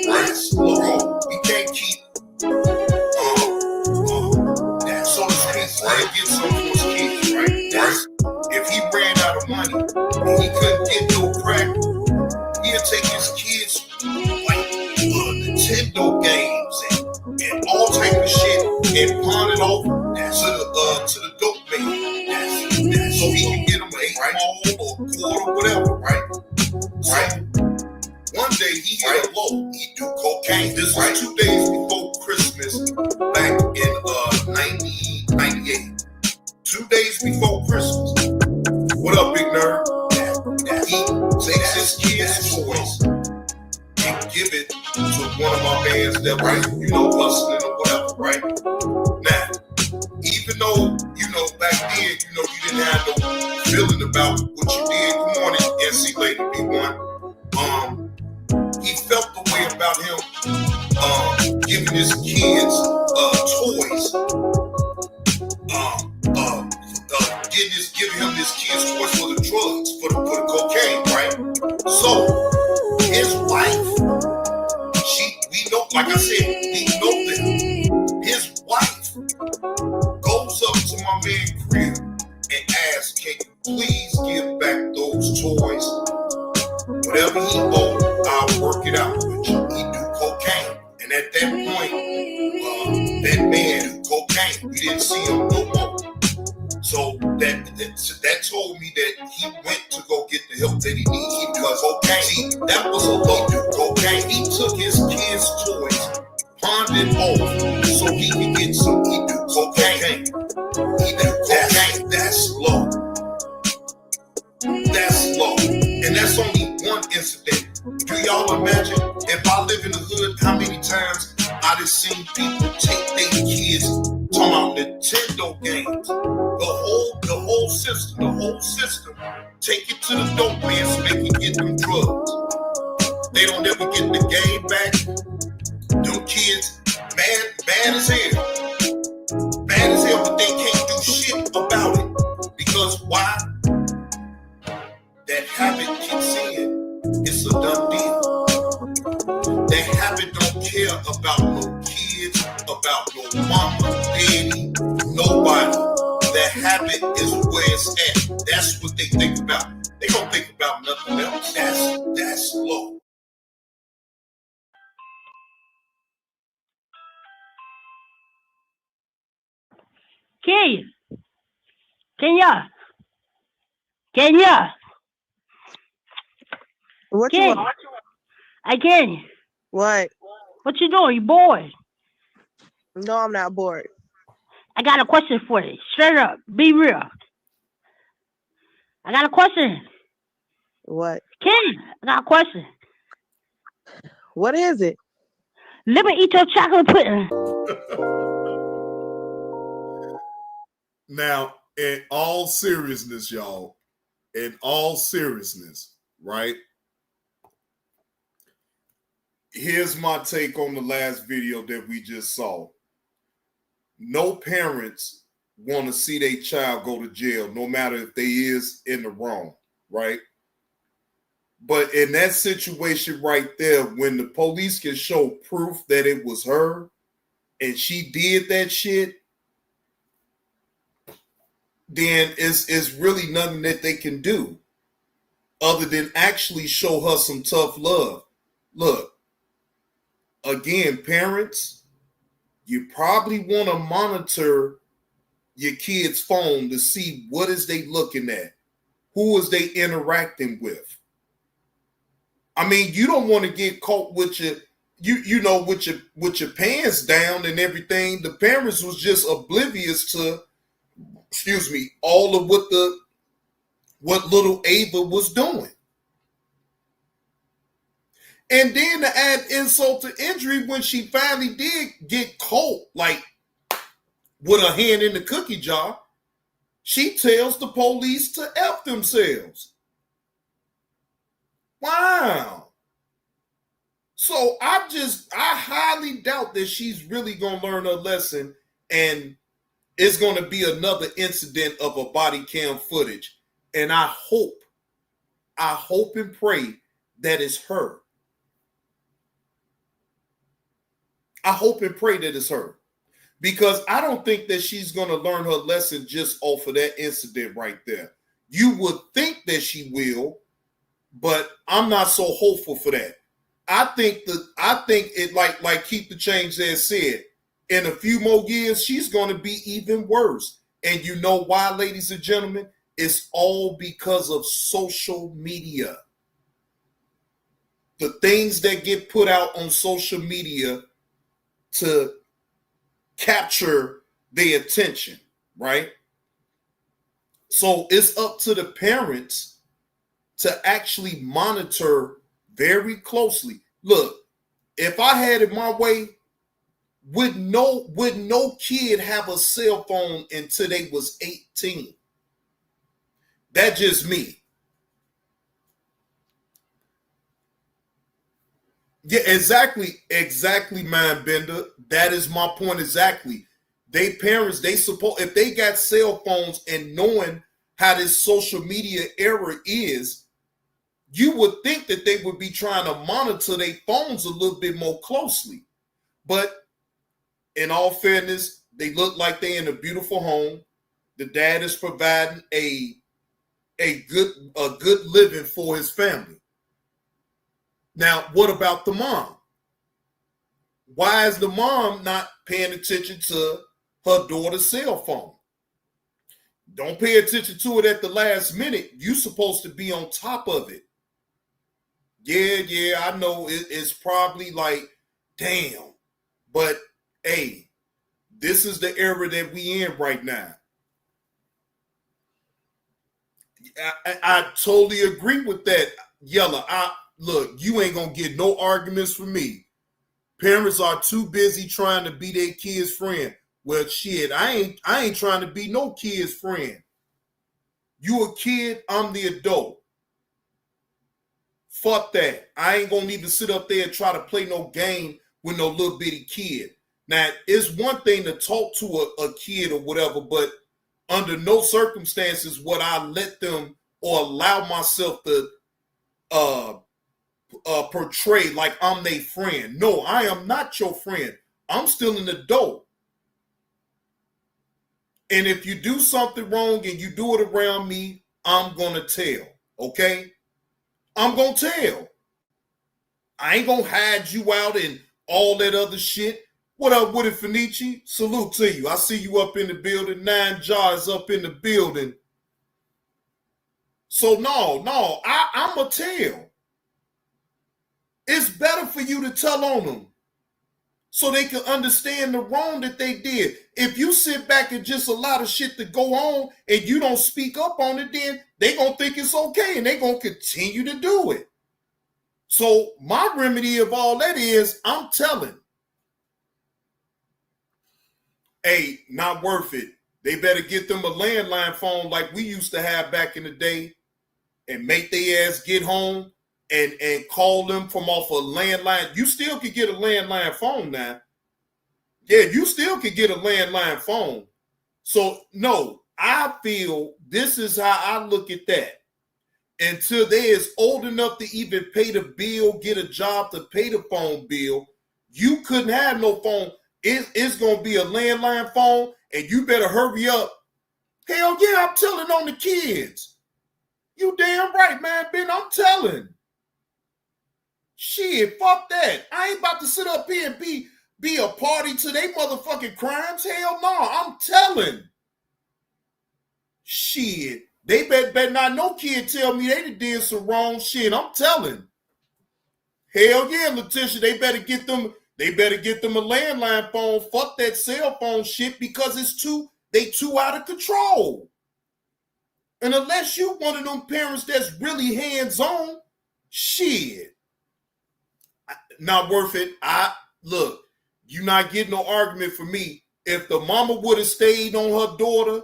that's low. We can't keep that sort of space. Right? Get some for his kids, right? If he ran out of money and he couldn't get no crack, he'd take his kids like Nintendo games and all type of shit and pawn it off to the dope man. So he can get him a ball or quarter, whatever, right? Right. One day he hit a low. He do cocaine. This was 2 days before Christmas, back in 1998. 2 days before Christmas. What up, big nerd? He takes his kids' toys and give it to one of my bands that hustling or whatever, right? Now, even though back then, you didn't have no feeling about what you did. Good morning, NC Lady B1. He felt the way about him giving his kids toys, giving him his kids toys for the drugs, for the cocaine, right? So his wife, we know, like I said, we know that his wife goes up to my man's crib and asks, "Can you please give back those toys? Whatever he owed, I'll work it out with you." He do cocaine. And at that point, that man do cocaine. We didn't see him no more. So that told me that he went to go get the help that he needed because cocaine. See, that was a low do cocaine. He took his kids' toys, pawned it off so he could get some. He do cocaine. He do cocaine. That's low. That's low. And that's only one incident. Do y'all imagine if I live in the hood, how many times I done seen people take their kids talking about Nintendo games? The whole system, take it to the dope man so they can get them drugs. They don't ever get the game back. Them kids, mad as hell. Mad as hell, but they can't do shit about it. Because why? That habit kicks in. It's a done deal. That habit don't care about no kids, about no mama, daddy, nobody. That habit is where it's at. That's what they think about. They don't think about nothing else. That's low. Kenya. What you want? Again. What? What you doing? You bored? No, I'm not bored. I got a question for you. Straight up. Be real. I got a question. What? Ken, I got a question. What is it? Let me eat your chocolate pudding. Now, in all seriousness, y'all, in all seriousness, right? Here's my take on the last video that we just saw. No parents want to see their child go to jail, no matter if they is in the wrong, right? But in that situation right there, when the police can show proof that it was her and she did that shit, then it's really nothing that they can do other than actually show her some tough love. Look, again, parents, you probably want to monitor your kid's phone to see what is they looking at, who is they interacting with. I mean, you don't want to get caught with your with your pants down and everything. The parents was just oblivious to, all of what little Ava was doing. And then to add insult to injury, when she finally did get caught, like with her hand in the cookie jar, she tells the police to F themselves. Wow. So I highly doubt that she's really going to learn her lesson and it's going to be another incident of a body cam footage. And I hope and pray that it's her. I hope and pray that it's her. Because I don't think that she's going to learn her lesson just off of that incident right there. You would think that she will, but I'm not so hopeful for that. I think it like Keep the Change there said, in a few more years, she's going to be even worse. And you know why, ladies and gentlemen? It's all because of social media. The things that get put out on social media to capture their attention, right? So it's up to the parents to actually monitor very closely. Look, if I had it my way, would no kid have a cell phone until they was 18? That's just me. Yeah, exactly, mind bender. That is my point exactly. They parents, if they got cell phones and knowing how this social media era is, you would think that they would be trying to monitor their phones a little bit more closely. But in all fairness, they look like they're in a beautiful home. The dad is providing a good living for his family. Now, what about the mom? Why is the mom not paying attention to her daughter's cell phone? Don't pay attention to it at the last minute. You're supposed to be on top of it. Yeah, I know it's probably like, damn. But, hey, this is the era that we in right now. I totally agree with that, Yella. Look, you ain't going to get no arguments from me. Parents are too busy trying to be their kid's friend. Well, shit, I ain't trying to be no kid's friend. You a kid, I'm the adult. Fuck that. I ain't gonna need to sit up there and try to play no game with no little bitty kid. Now, it's one thing to talk to a kid or whatever, but under no circumstances would I let them or allow myself to portray like I'm their friend. No, I am not your friend. I'm still an adult. And if you do something wrong and you do it around me, I'm going to tell, okay? I'm going to tell. I ain't going to hide you out and all that other shit. What up, Woody Fenici? Salute to you. I see you up in the building. 9 Jars up in the building. So no, I'm going to tell. It's better for you to tell on them. so they can understand the wrong that they did. If you sit back and just allow the shit to go on and you don't speak up on it, then they gonna think it's okay and they gonna continue to do it. So my remedy of all that is, I'm telling, hey, not worth it. They better get them a landline phone like we used to have back in the day and make their ass get home and call them from off a landline. You still could get a landline phone now. Yeah, you still could get a landline phone. So, no, I feel this is how I look at that. Until they is old enough to even pay the bill, get a job to pay the phone bill, you couldn't have no phone. It's going to be a landline phone, and you better hurry up. Hell yeah, I'm telling on the kids. You damn right, man, Ben, I'm telling. Shit, fuck that. I ain't about to sit up here and be a party to they motherfucking crimes. Hell no, I'm telling. Shit, they better not no kid tell me they did some wrong shit. I'm telling. Hell yeah, Letitia, they better get them a landline phone. Fuck that cell phone shit because they too out of control. And unless you one of them parents that's really hands-on, shit. Not worth it. Look, you not getting no argument from me. If the mama would have stayed on her daughter,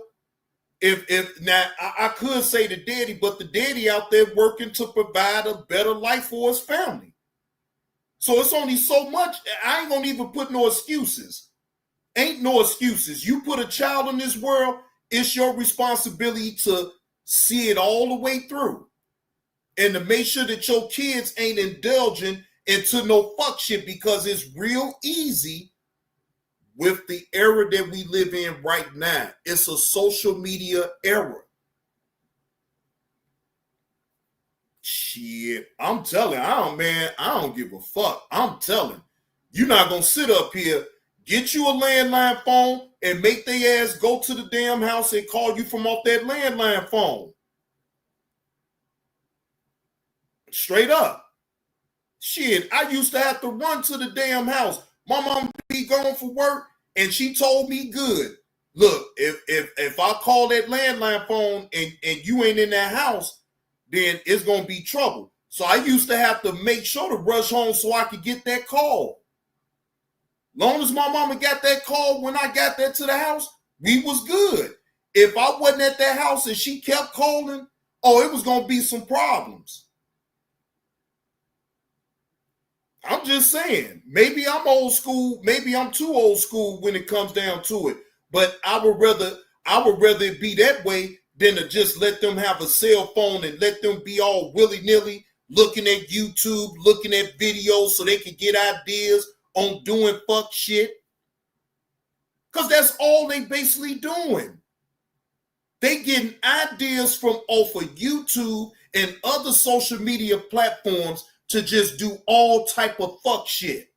if now I could say the daddy, but the daddy out there working to provide a better life for his family. So it's only so much. I ain't gonna even put no excuses. Ain't no excuses. You put a child in this world, it's your responsibility to see it all the way through. And to make sure that your kids ain't indulging into no fuck shit, because it's real easy with the era that we live in right now. It's a social media era. Shit, I'm telling, I don't give a fuck. I'm telling. You're not gonna sit up here, get you a landline phone, and make their ass go to the damn house and call you from off that landline phone. Straight up. Shit, I used to have to run to the damn house. My mom be gone for work, and she told me good. Look, if I call that landline phone and you ain't in that house, then it's gonna be trouble. So I used to have to make sure to rush home so I could get that call. Long as my mama got that call when I got there to the house, we was good. If I wasn't at that house and she kept calling, it was gonna be some problems. I'm just saying, maybe I'm old school, maybe I'm too old school when it comes down to it. But I would rather it be that way than to just let them have a cell phone and let them be all willy-nilly looking at YouTube, looking at videos so they can get ideas on doing fuck shit. Because that's all they basically doing. They getting ideas from off of YouTube and other social media platforms to just do all type of fuck shit.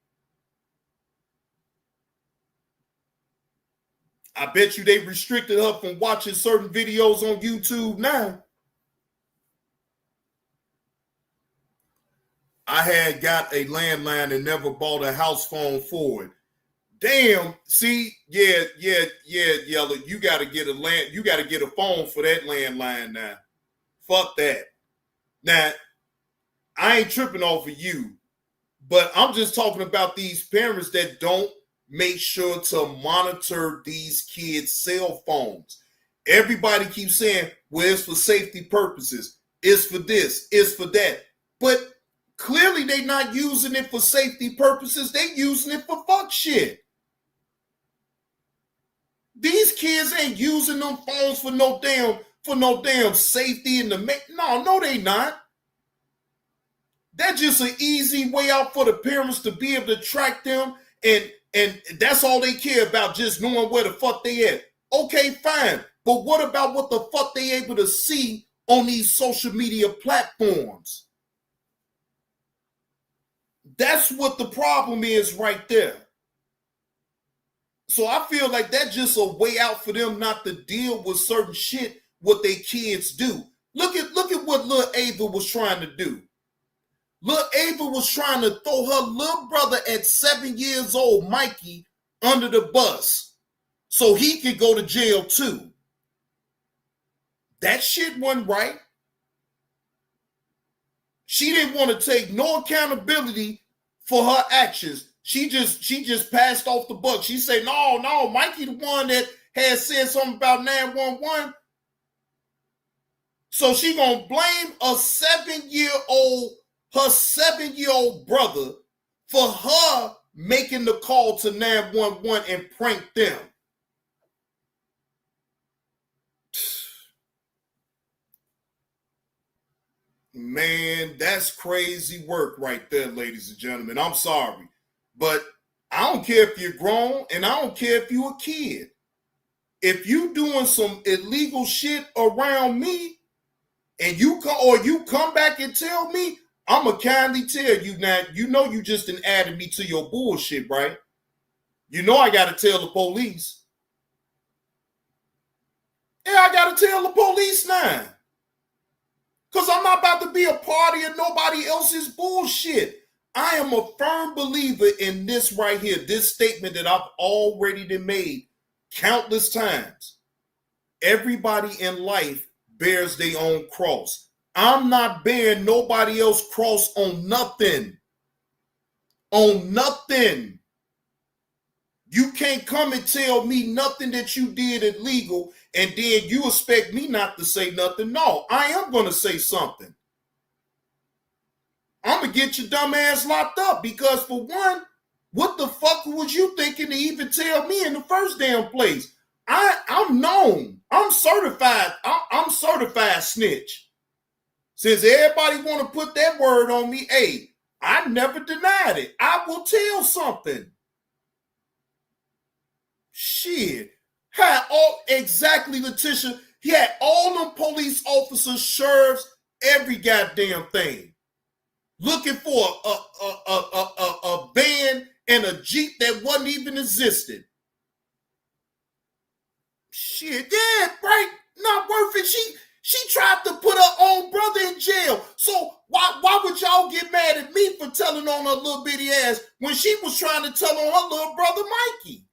I bet you they restricted her from watching certain videos on YouTube now. I had got a landline and never bought a house phone for it. Damn, see, yeah, Yellow, you gotta get a phone for that landline now. Fuck that. Now, I ain't tripping off of you, but I'm just talking about these parents that don't make sure to monitor these kids' cell phones. Everybody keeps saying, well, it's for safety purposes. It's for this, it's for that. But clearly they not using it for safety purposes. They using it for fuck shit. These kids ain't using them phones for no damn safety and no, they not. That's just an easy way out for the parents to be able to track them, and that's all they care about, just knowing where the fuck they at. Okay, fine. But what about what the fuck they able to see on these social media platforms? That's what the problem is right there. So I feel like that's just a way out for them not to deal with certain shit what they kids do. Look at what little Ava was trying to do. Lil Ava was trying to throw her little brother at 7 years old, Mikey, under the bus so he could go to jail too. That shit wasn't right. She didn't want to take no accountability for her actions. She just passed off the buck. She said, no, Mikey the one that had said something about 911. So she gonna blame her 7-year-old brother for her making the call to 911 and prank them. Man, that's crazy work right there, ladies and gentlemen. I'm sorry, but I don't care if you're grown and I don't care if you're a kid. If you doing some illegal shit around me and you come back and tell me, I'ma kindly tell you now, you know you just added me to your bullshit, right? You know I gotta tell the police. Yeah, I gotta tell the police now. Because I'm not about to be a party of nobody else's bullshit. I am a firm believer in this right here, this statement that I've already made countless times. Everybody in life bears their own cross. I'm not bearing nobody else's cross on nothing. On nothing. You can't come and tell me nothing that you did illegal and then you expect me not to say nothing. No, I am going to say something. I'm going to get your dumb ass locked up because, for one, what the fuck was you thinking to even tell me in the first damn place? I'm known. I'm certified. I'm certified snitch. Since everybody want to put that word on me, hey, I never denied it. I will tell something. Shit. Had all exactly, Letitia. He had all them police officers, sheriffs, every goddamn thing, looking for a van and a Jeep that wasn't even existed. Shit, yeah, right. Not worth it. She tried to put her own brother in jail. So why would y'all get mad at me for telling on her little bitty ass when she was trying to tell on her little brother Mikey?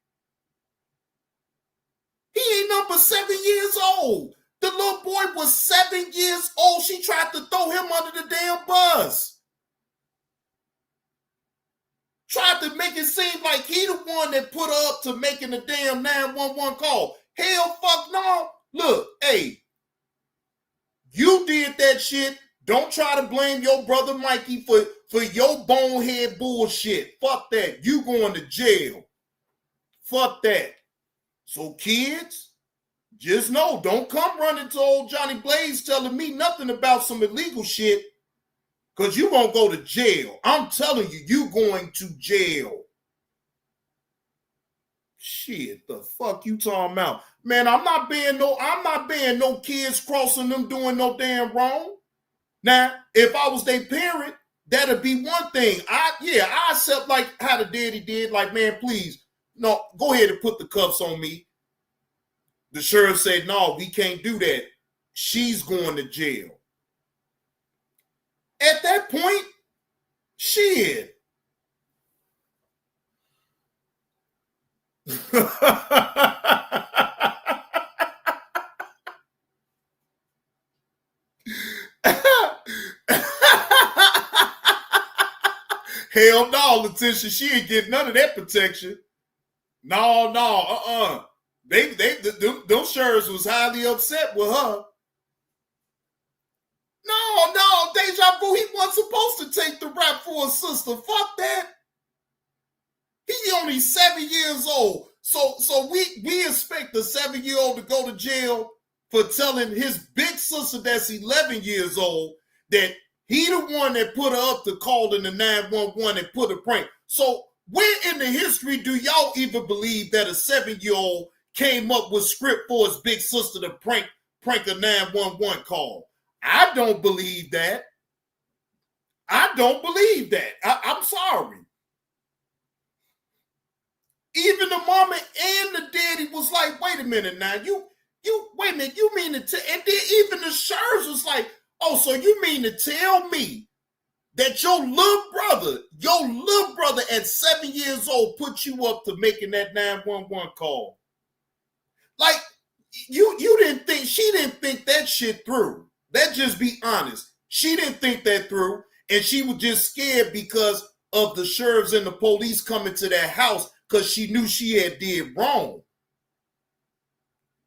He ain't number 7 years old. The little boy was 7 years old. She tried to throw him under the damn bus. Tried to make it seem like he the one that put her up to making the damn 911 call. Hell fuck no. Look, hey, you did that shit. Don't try to blame your brother Mikey for your bonehead bullshit. Fuck that. You going to jail. Fuck that. So kids, just know, don't come running to old Johnny Blaze telling me nothing about some illegal shit, because you won't go to jail. I'm telling you, you going to jail. Shit, the fuck you talking about? Man, I'm not being no kids crossing them doing no damn wrong. Now, if I was their parent, that'd be one thing. I accept like how the daddy did, like, man, please, no, go ahead and put the cuffs on me. The sheriff said, no, we can't do that. She's going to jail. At that point, shit. Hell no, Letitia, she ain't getting none of that protection. No, those sheriffs was highly upset with her. No, Deja Vu, he wasn't supposed to take the rap for his sister. Fuck that. He only 7 years old. So we expect a 7-year-old to go to jail for telling his big sister that's 11 years old that he the one that put her up to call in the 911 and put a prank. So where in the history do y'all even believe that a 7-year-old came up with script for his big sister to prank a 911 call? I don't believe that. I don't believe that. I'm sorry. Even the mama and the daddy was like, wait a minute now, you wait a minute, you mean to and then even the sheriffs was like, oh, so you mean to tell me that your little brother at 7 years old put you up to making that 911 call. Like, you didn't think, she didn't think that shit through. Let's just be honest. She didn't think that through, and she was just scared because of the sheriffs and the police coming to that house because she knew she had did wrong.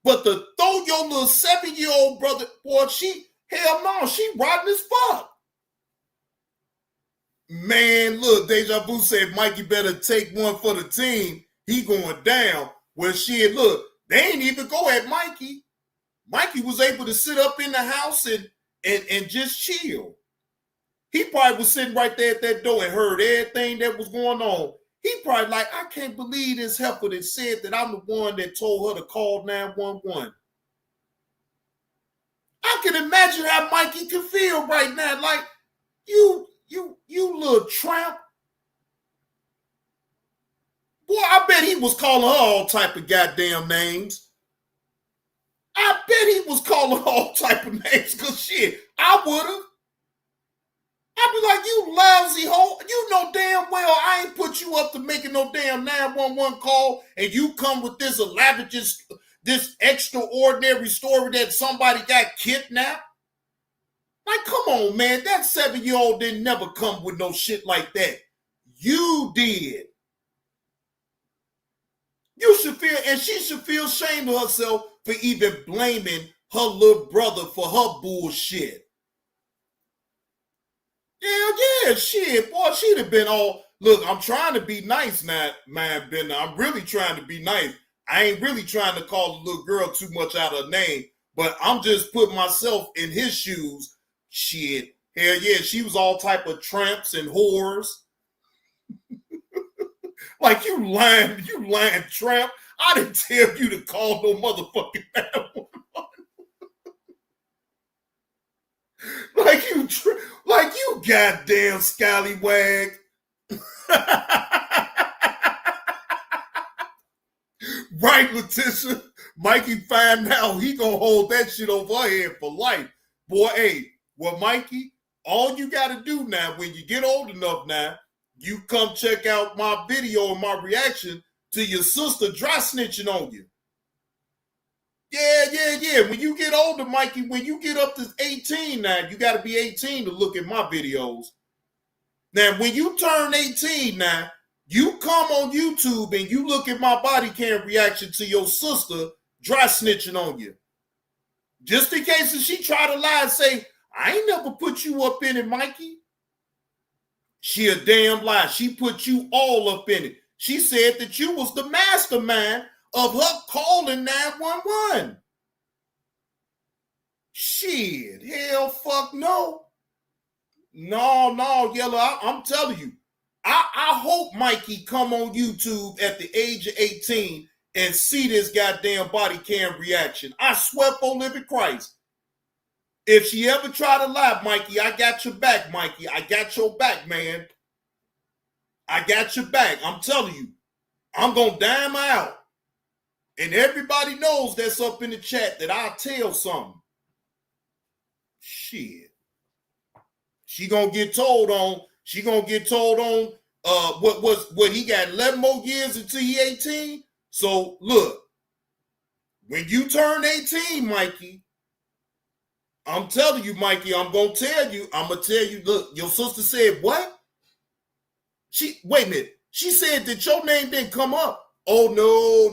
But to throw your little 7-year-old brother, boy, hell no, she rotten as fuck. Man, look, Deja Vu said Mikey better take one for the team. He going down. Well, shit, look, they ain't even go at Mikey. Mikey was able to sit up in the house and just chill. He probably was sitting right there at that door and heard everything that was going on. He probably like, I can't believe this heifer that said that I'm the one that told her to call 911. I can imagine how Mikey could feel right now. Like, you little tramp. Boy, I bet he was calling her all type of goddamn names. I bet he was calling her all type of names, because shit, I would have. I'd be like, you lousy hoe. You know damn well I ain't put you up to making no damn 911 call, and you come with this elaborate, this extraordinary story that somebody got kidnapped. Like, come on, man. That 7-year-old didn't never come with no shit like that. You did. You should feel, and she should feel ashamed of herself for even blaming her little brother for her bullshit. Yeah, shit, boy, she'd have been all, look, I'm trying to be nice now, man, Bender. I'm really trying to be nice. I ain't really trying to call the little girl too much out of her name, but I'm just putting myself in his shoes. Shit, hell yeah, she was all type of tramps and whores. Like, you lying tramp. I didn't tell you to call no motherfucking 911. Like you goddamn scallywag. Right, Letitia. Mikey find out he gonna hold that shit over her head for life. Boy, hey, well, Mikey, all you gotta do now, when you get old enough now, you come check out my video and my reaction to your sister dry snitching on you. Yeah. When you get older, Mikey, when you get up to 18 now, you got to be 18 to look at my videos. Now, when you turn 18 now, you come on YouTube and you look at my body cam reaction to your sister dry snitching on you. Just in case if she try to lie and say, I ain't never put you up in it, Mikey. She a damn lie. She put you all up in it. She said that you was the mastermind of her calling 911. Shit, hell fuck no. No, Yellow, I'm telling you. I hope Mikey come on YouTube at the age of 18 and see this goddamn body cam reaction. I swear for living Christ. If she ever try to lie, Mikey, I got your back, Mikey. I got your back, man. I got your back. I'm telling you. I'm going to dime her out. And everybody knows that's up in the chat that I'll tell something. Shit. She gonna get told on what he got 11 more years until he 18. So look, when you turn 18, Mikey, I'm telling you, Mikey, I'm gonna tell you, look, your sister said what? Wait a minute. She said that your name didn't come up. Oh no,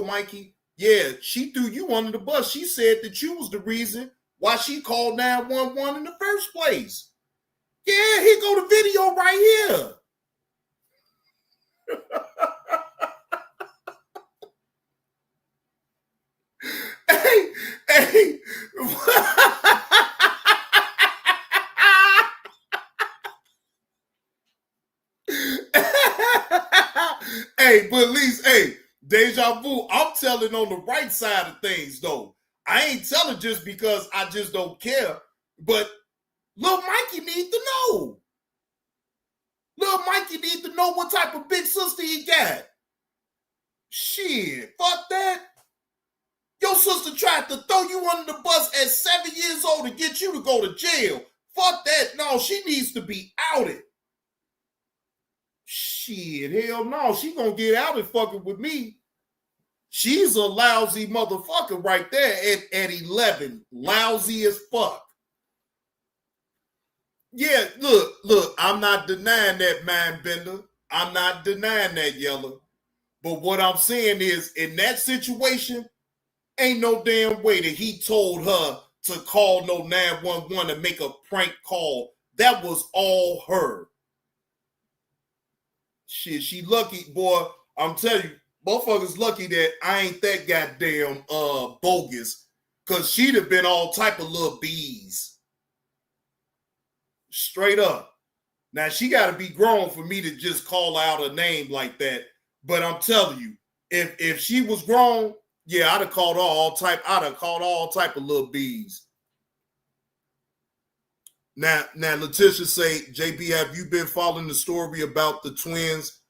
Mikey. Yeah, she threw you under the bus. She said that you was the reason why she called 911 in the first place. Yeah, here go the video right here. Hey. Hey, but at least, hey, Deja Vu, I'm telling on the right side of things, though. I ain't telling just because I just don't care, but Lil Mikey need to know. Lil Mikey need to know what type of big sister he got. Shit, fuck that. Your sister tried to throw you under the bus at 7 years old to get you to go to jail. Fuck that. No, she needs to be outed. Shit, hell no. She gonna get outed fucking with me. She's a lousy motherfucker right there at 11. Lousy as fuck. Yeah, look, I'm not denying that, mind bender. I'm not denying that, Yella. But what I'm saying is, in that situation, ain't no damn way that he told her to call no 911 and make a prank call. That was all her. Shit, she lucky, boy. I'm telling you, motherfuckers lucky that I ain't that goddamn bogus. Cause she'd have been all type of little bees. Straight up. Now she gotta be grown for me to just call out a name like that. But I'm telling you, if she was grown, yeah, I'd have called all type of little bees. Now, Letitia say, JB, have you been following the story about the twins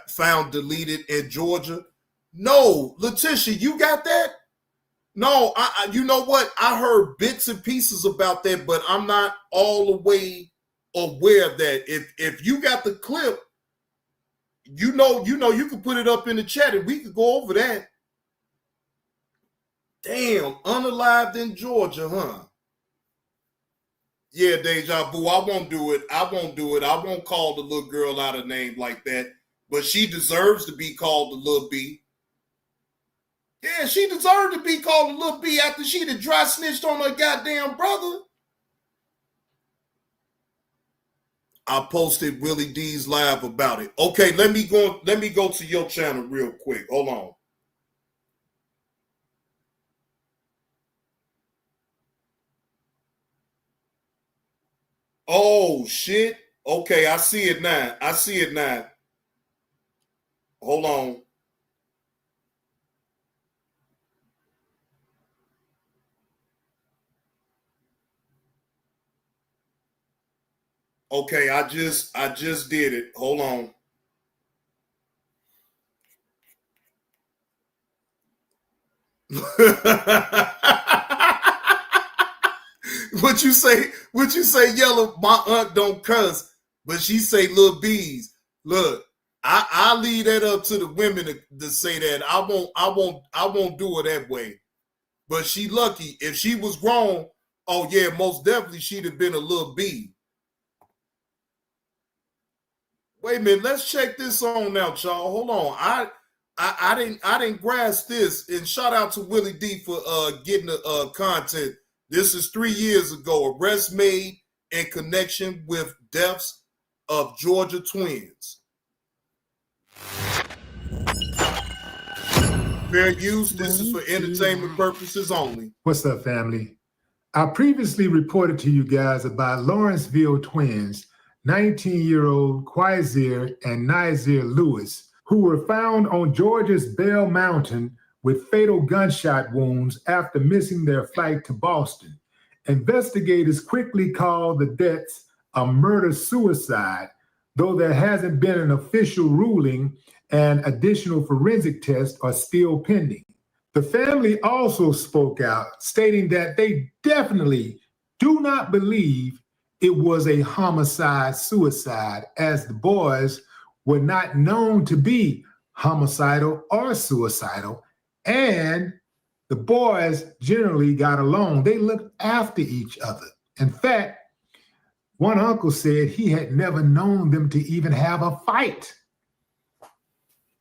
found deleted in Georgia? No, Letitia, you got that? No, I you know what? I heard bits and pieces about that, but I'm not all the way aware of that. If you got the clip, you know, you can put it up in the chat and we could go over that. Damn, unalived in Georgia, huh? Yeah, Deja Vu, I won't do it. I won't call the little girl out a name like that. But she deserves to be called the little B. Yeah, she deserved to be called a little B after she done dry snitched on her goddamn brother. I posted Willie D's live about it. Okay, let me go to your channel real quick. Hold on. Oh shit. Okay, I see it now. Hold on. Okay, I just did it. Hold on. What you say, Yellow? My aunt don't cuss, but she say little bees. Look, I leave that up to the women to say that. I won't do it that way. But she lucky. If she was grown, oh yeah, most definitely she'd have been a little bee. Wait a minute, let's check this on now, y'all. Hold on. I didn't grasp this. And shout out to Willie D for getting the content. This is 3 years ago. Arrest made in connection with deaths of Georgia twins. Fair use. This is for entertainment purposes only. What's up, family? I previously reported to you guys about Lawrenceville twins, 19-year-old Quizir and Nizir Lewis, who were found on Georgia's Bell Mountain with fatal gunshot wounds after missing their flight to Boston. Investigators quickly called the deaths a murder-suicide, though there hasn't been an official ruling and additional forensic tests are still pending. The family also spoke out, stating that they definitely do not believe it was a homicide-suicide, as the boys were not known to be homicidal or suicidal, and the boys generally got along. They looked after each other. In fact, one uncle said he had never known them to even have a fight.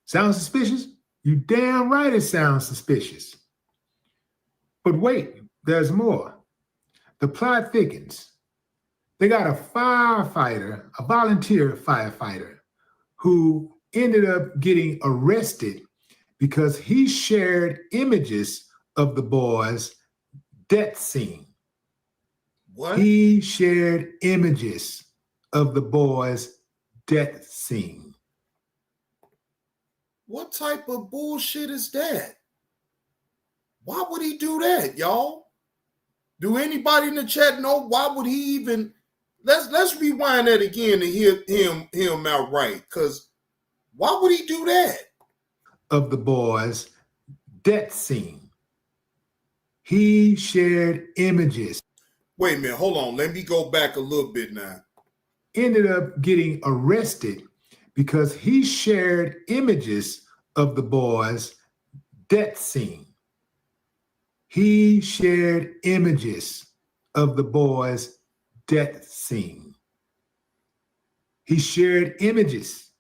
Sounds suspicious? You damn right it sounds suspicious. But wait, there's more. The plot thickens. They got a firefighter, a volunteer firefighter, who ended up getting arrested because he shared images of the boys' death scene. What? He shared images of the boys' death scene. What type of bullshit is that? Why would he do that, y'all? Do anybody in the chat know why would he even? Let's rewind that again to hear him outright. Because why would he do that? Of the boys' death scene. He shared images. Wait a minute, hold on. Let me go back a little bit now. Ended up getting arrested because he shared images of the boy's death scene. He shared images of the boy's death scene. He shared images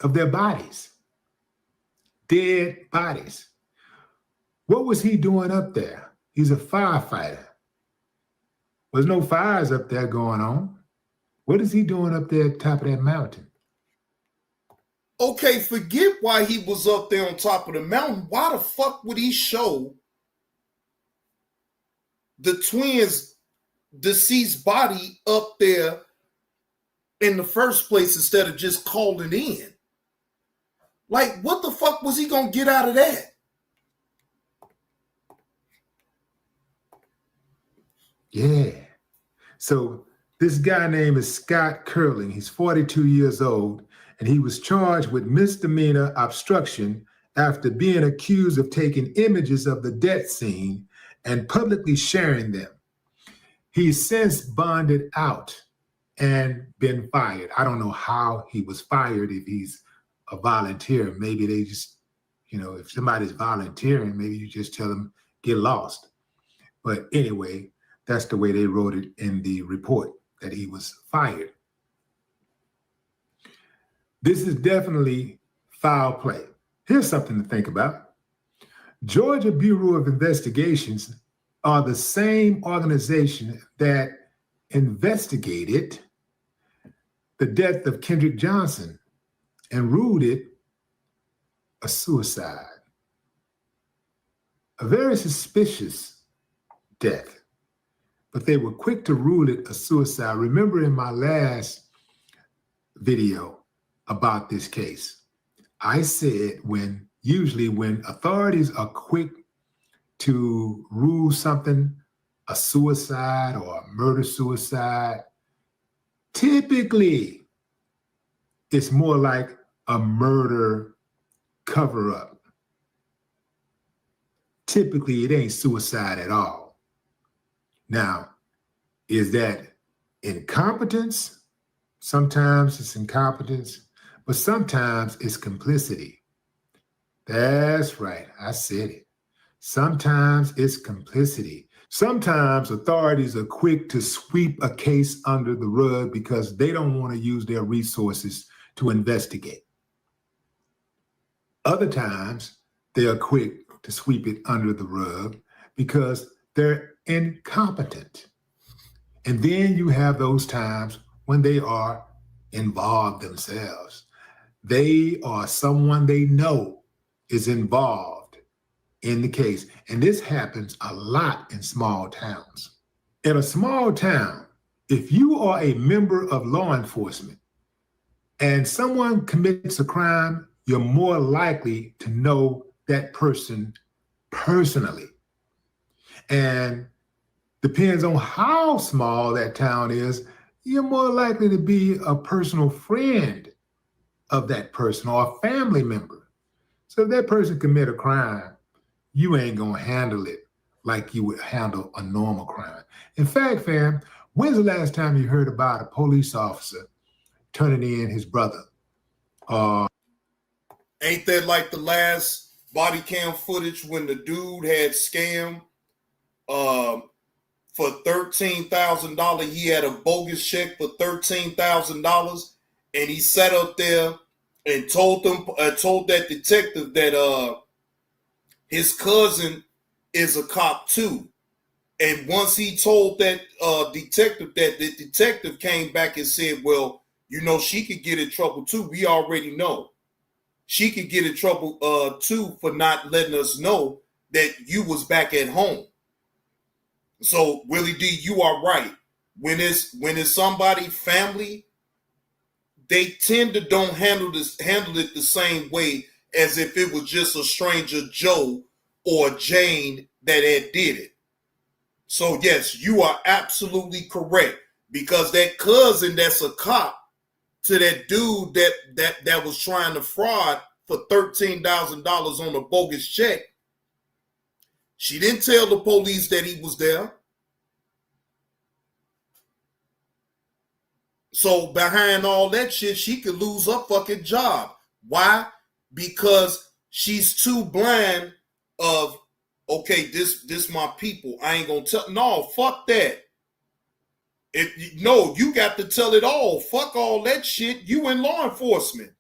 of their bodies, dead bodies. What was he doing up there? He's a firefighter. There's no fires up there going on. What is he doing up there at the top of that mountain? Okay, forget why he was up there on top of the mountain. Why the fuck would he show the twins' deceased body up there in the first place instead of just calling in? Like, what the fuck was he gonna get out of that? Yeah. So this guy named is Scott Curling. He's 42 years old, and he was charged with misdemeanor obstruction after being accused of taking images of the death scene and publicly sharing them. He's since bonded out and been fired. I don't know how he was fired, if he's a volunteer. Maybe they just, if somebody's volunteering, maybe you just tell them, get lost. But anyway, that's the way they wrote it in the report, that he was fired. This is definitely foul play. Here's something to think about. Georgia Bureau of Investigations are the same organization that investigated the death of Kendrick Johnson and ruled it a suicide. A very suspicious death, but they were quick to rule it a suicide. Remember in my last video about this case, I said usually when authorities are quick to rule something a suicide or a murder-suicide, typically it's more like a murder cover-up. Typically, it ain't suicide at all. Now, is that incompetence? Sometimes it's incompetence, but sometimes it's complicity. That's right, I said it. Sometimes it's complicity. Sometimes authorities are quick to sweep a case under the rug because they don't want to use their resources to investigate. Other times, they are quick to sweep it under the rug because they're incompetent. And then you have those times when they are involved themselves. They are someone they know is involved in the case. And this happens a lot in small towns. In a small town, if you are a member of law enforcement and someone commits a crime, you're more likely to know that person personally. And depends on how small that town is, you're more likely to be a personal friend of that person or a family member. So if that person commit a crime, you ain't gonna handle it like you would handle a normal crime. In fact, fam, when's the last time you heard about a police officer turning in his brother? Ain't that like the last body cam footage when the dude had scammed for $13,000? He had a bogus check for $13,000, and he sat up there and told that detective that his cousin is a cop too. And once he told that detective that, the detective came back and said, well, she could get in trouble too. We already know. She could get in trouble too for not letting us know that you was back at home. So Willie D, you are right. When it's somebody family, they tend to don't handle it the same way as if it was just a stranger Joe or Jane that had did it. So yes, you are absolutely correct, because that cousin that's a cop to that dude that was trying to fraud for $13,000 on a bogus check, she didn't tell the police that he was there. So behind all that shit, she could lose her fucking job. Why? Because she's too blind of, okay, this my people. I ain't gonna tell. No, fuck that. No, you got to tell it all. Fuck all that shit. You in law enforcement.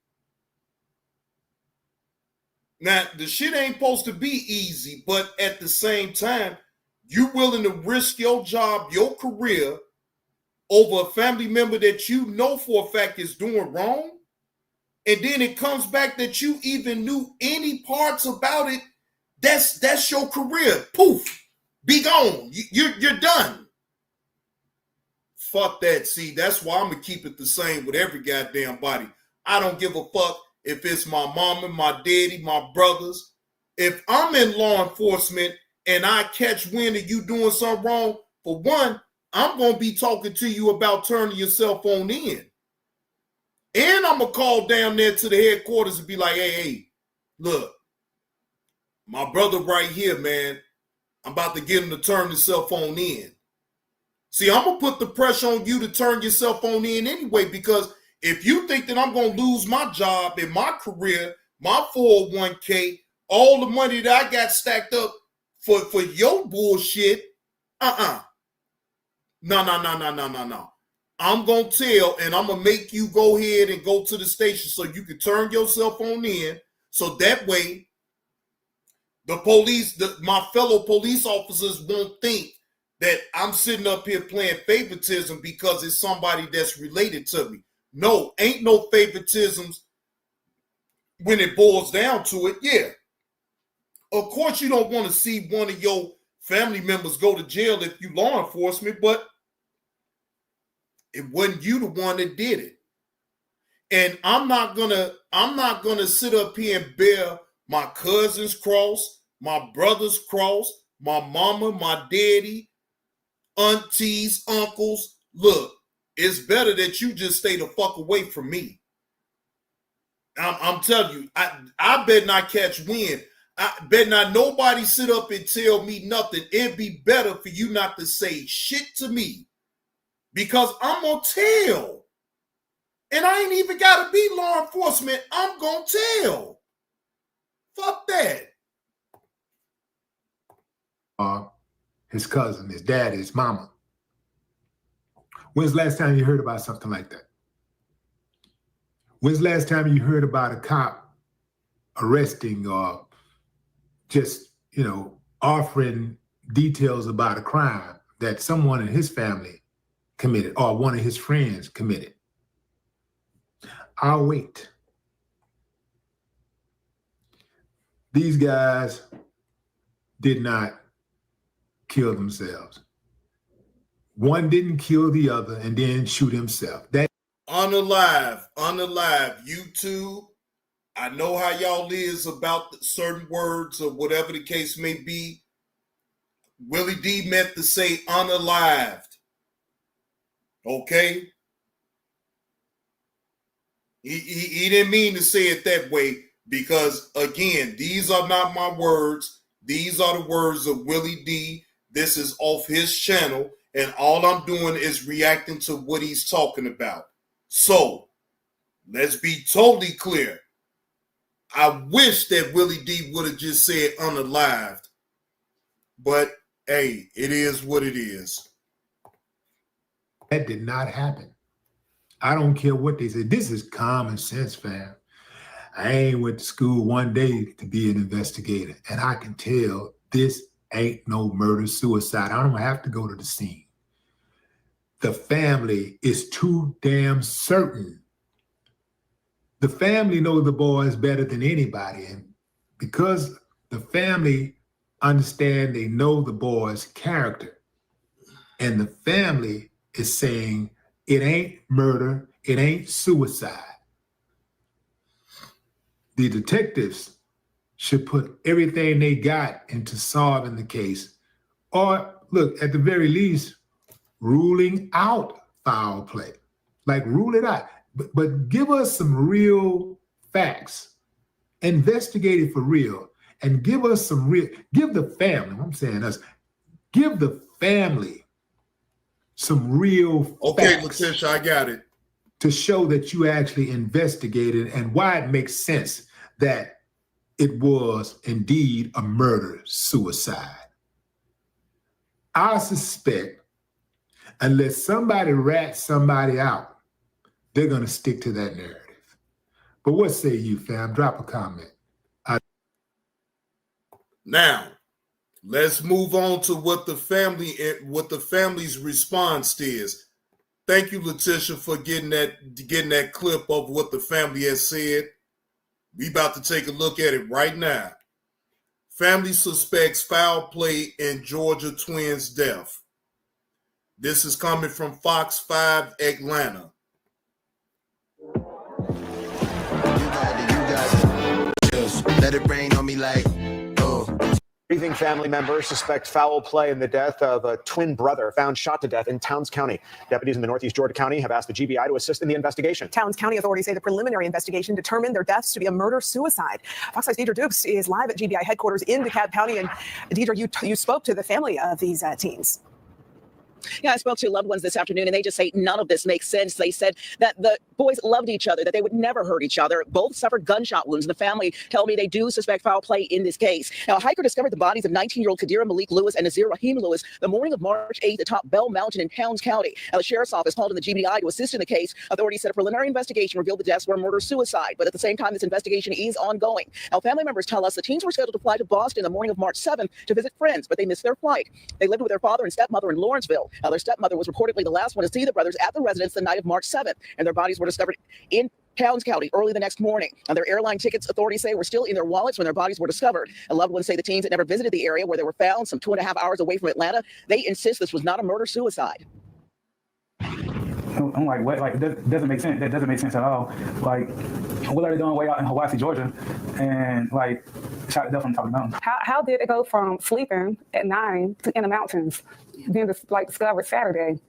Now, the shit ain't supposed to be easy, but at the same time, you willing to risk your job, your career, over a family member that you know for a fact is doing wrong? And then it comes back that you even knew any parts about it. That's your career. Poof. Be gone. You're done. Fuck that. See, that's why I'm going to keep it the same with every goddamn body. I don't give a fuck if it's my mama, my daddy, my brothers. If I'm in law enforcement and I catch wind of you doing something wrong, for one, I'm going to be talking to you about turning your cell phone in. And I'm going to call down there to the headquarters and be like, hey, look, my brother right here, man, I'm about to get him to turn his cell phone in. See, I'm going to put the pressure on you to turn your cell phone in anyway, because if you think that I'm going to lose my job and my career, my 401k, all the money that I got stacked up for your bullshit, No. I'm going to tell, and I'm going to make you go ahead and go to the station so you can turn your cell phone in, so that way the police, my fellow police officers won't think that I'm sitting up here playing favoritism because it's somebody that's related to me. No, ain't no favoritisms when it boils down to it. Yeah. Of course you don't want to see one of your family members go to jail if you law enforcement, but it wasn't you the one that did it. And I'm not gonna sit up here and bear my cousin's cross, my brother's cross, my mama, my daddy, aunties, uncles. Look, it's better that you just stay the fuck away from me. I'm telling you, I bet not catch wind. I bet not nobody sit up and tell me nothing. It'd be better for you not to say shit to me, because I'm gonna tell. And I ain't even gotta be law enforcement. I'm gonna tell. Fuck that. His cousin, his dad, his mama. When's the last time you heard about something like that? When's the last time you heard about a cop arresting or just, offering details about a crime that someone in his family committed or one of his friends committed? I'll wait. These guys did not kill themselves. One didn't kill the other and then shoot himself. That Unalive, YouTube. I know how y'all is about certain words or whatever the case may be. Willie D meant to say unalived. Okay? He didn't mean to say it that way, because, again, these are not my words. These are the words of Willie D. This is off his channel, and all I'm doing is reacting to what he's talking about. So, let's be totally clear. I wish that Willie D would have just said unalived. But, hey, it is what it is. That did not happen. I don't care what they say. This is common sense, fam. I ain't went to school one day to be an investigator, and I can tell this ain't no murder-suicide. I don't have to go to the scene. The family is too damn certain. The family knows the boys better than anybody, and because the family understand, they know the boy's character, and the family is saying it ain't murder, it ain't suicide. The detectives should put everything they got into solving the case, or look, at the very least, ruling out foul play. Like, rule it out, but give us some real facts. Investigate it for real, and give us some real, give the family, I'm saying us, give the family some real Okay, facts. Letitia, I got it. to show that you actually investigated and why it makes sense that it was indeed a murder-suicide. I suspect unless somebody rats somebody out, they're going to stick to that narrative. But what say you, fam? Drop a comment. Now, let's move on to what the family's response is. Thank you, Letitia, for getting that clip of what the family has said. We about to take a look at it right now. Family suspects foul play in Georgia twins' death. This is coming from Fox 5 Atlanta. Let it rain on me like, Grieving family members suspect foul play in the death of a twin brother found shot to death in Towns County. Deputies in the Northeast Georgia County have asked the GBI to assist in the investigation. Towns County authorities say the preliminary investigation determined their deaths to be a murder-suicide. Fox 5's Deidre Dukes is live at GBI headquarters in DeKalb County. And Deidre, you spoke to the family of these teens. Yeah, I spoke to loved ones this afternoon, and they just say none of this makes sense. They said that the boys loved each other, that they would never hurt each other. Both suffered gunshot wounds. The family tell me they do suspect foul play in this case. Now, a hiker discovered the bodies of 19-year-old Kadira Malik Lewis and Nazir Rahim Lewis the morning of March 8th atop Bell Mountain in Towns County. Now, the sheriff's office called in the GBI to assist in the case. Authorities said a preliminary investigation revealed the deaths were murder-suicide, but at the same time, this investigation is ongoing. Now, family members tell us the teens were scheduled to fly to Boston the morning of March 7th to visit friends, but they missed their flight. They lived with their father and stepmother in Lawrenceville. Now, their stepmother was reportedly the last one to see the brothers at the residence the night of March 7th, and their bodies were discovered in Towns County early the next morning. Now, their airline tickets, authorities say, were still in their wallets when their bodies were discovered. And loved ones say the teens had never visited the area where they were found, some 2.5 hours away from Atlanta. They insist this was not a murder-suicide. I'm like, what? Like, it doesn't make sense. That doesn't make sense at all. Like, what are they doing way out in Hawaii, Georgia? And, like, shot to death on top of the mountain. How did it go from sleeping at 9 to in the mountains, being discovered Saturday?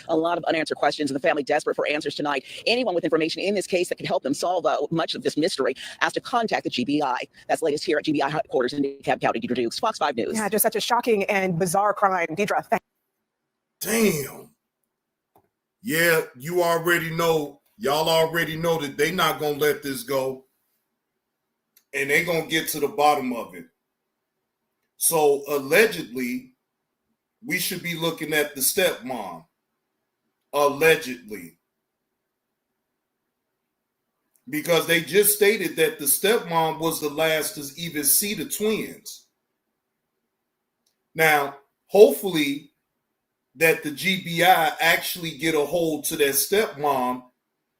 A lot of unanswered questions, and the family desperate for answers tonight. Anyone with information in this case that can help them solve much of this mystery asked to contact the GBI. That's the latest here at GBI headquarters in DeKalb County. Deidre Dukes, Fox 5 News. Yeah, just such a shocking and bizarre crime. Deidre, Damn. Yeah, you already know. Y'all already know that they not going to let this go. And they going to get to the bottom of it. So, allegedly, we should be looking at the stepmom. Allegedly. Because they just stated that the stepmom was the last to even see the twins. Now, hopefully, that the GBI actually get a hold to that stepmom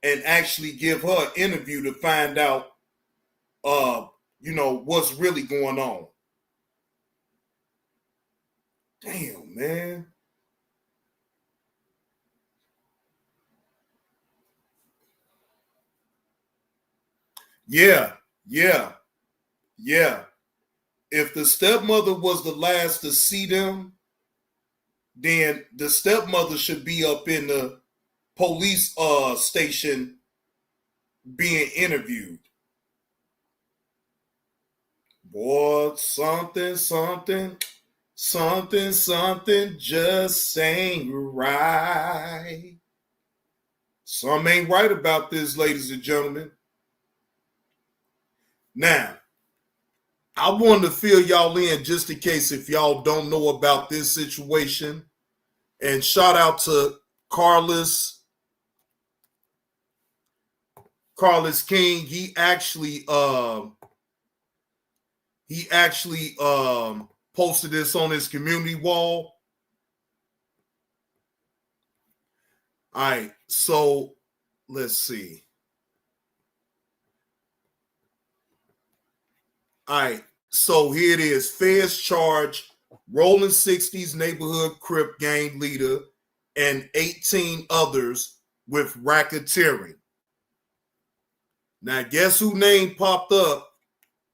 and actually give her an interview to find out, what's really going on. Damn, man. Yeah. If the stepmother was the last to see them, then the stepmother should be up in the police station being interviewed. Boy, something just ain't right. Something ain't right about this, ladies and gentlemen. Now, I wanted to fill y'all in just in case if y'all don't know about this situation. And shout out to Carlos King. He actually posted this on his community wall. All right, so let's see. All right, so here it is. Feds charge Rolling 60s neighborhood Crip gang leader and 18 others with racketeering. Now, guess who name popped up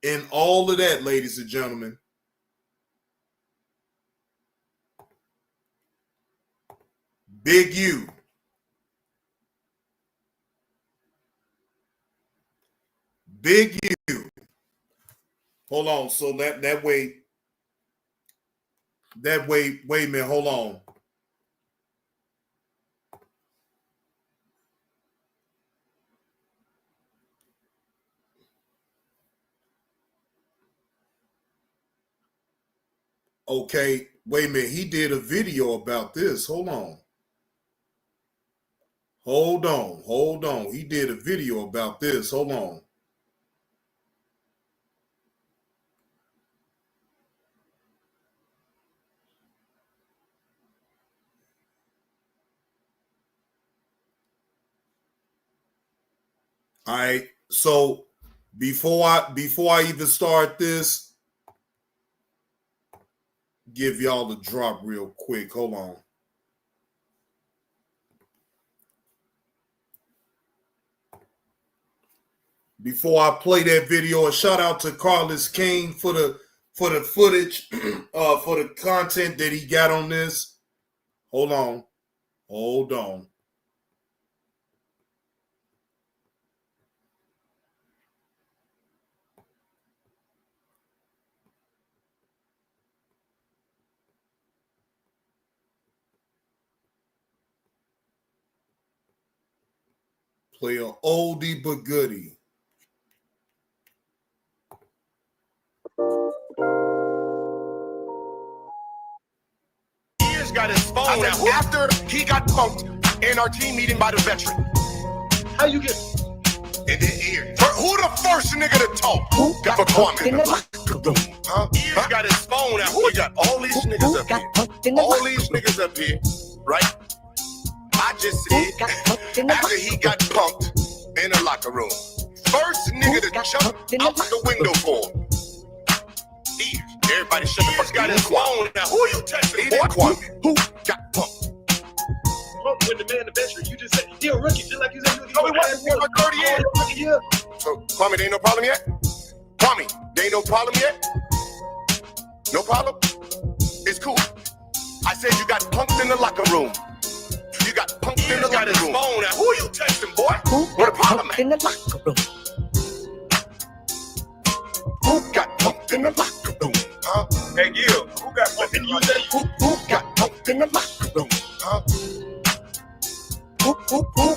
in all of that, ladies and gentlemen? Big U. Big U. Hold on. So that way, wait a minute, hold on. Okay, wait a minute. He did a video about this. Hold on. He did a video about this. Hold on. All right. So before I even start this, give y'all the drop real quick. Hold on. Before I play that video, a shout out to Carlos King for the footage, for the content that he got on this. Hold on. Play an oldie but goodie. Years got his phone out after he got punked in our team meeting by the veteran. How you get? And then here, who the first nigga to talk? Got for Kwame. Huh? Years got his phone out. We got all these niggas up here. All these niggas up here, right? I just said after he got punked in the locker room, first nigga to jump out the window for him. Everybody shut the fuck up. Got his phone now. Who you texting? Kwame. Who got punked? When the man the veteran, you just said he a rookie, just like you said. No, he wasn't for 30 years. So Kwame, there ain't no problem yet. Kwame, there ain't no problem yet. No problem. It's cool. I said you got punked in the locker room. You got punked in the locker room. Phone now. Who you texting, boy? What a problem in the locker room. Who got punked in the locker room? Huh? Hey, Gil, who got punked in the locker room? Who got punked in the locker room? Huh? Who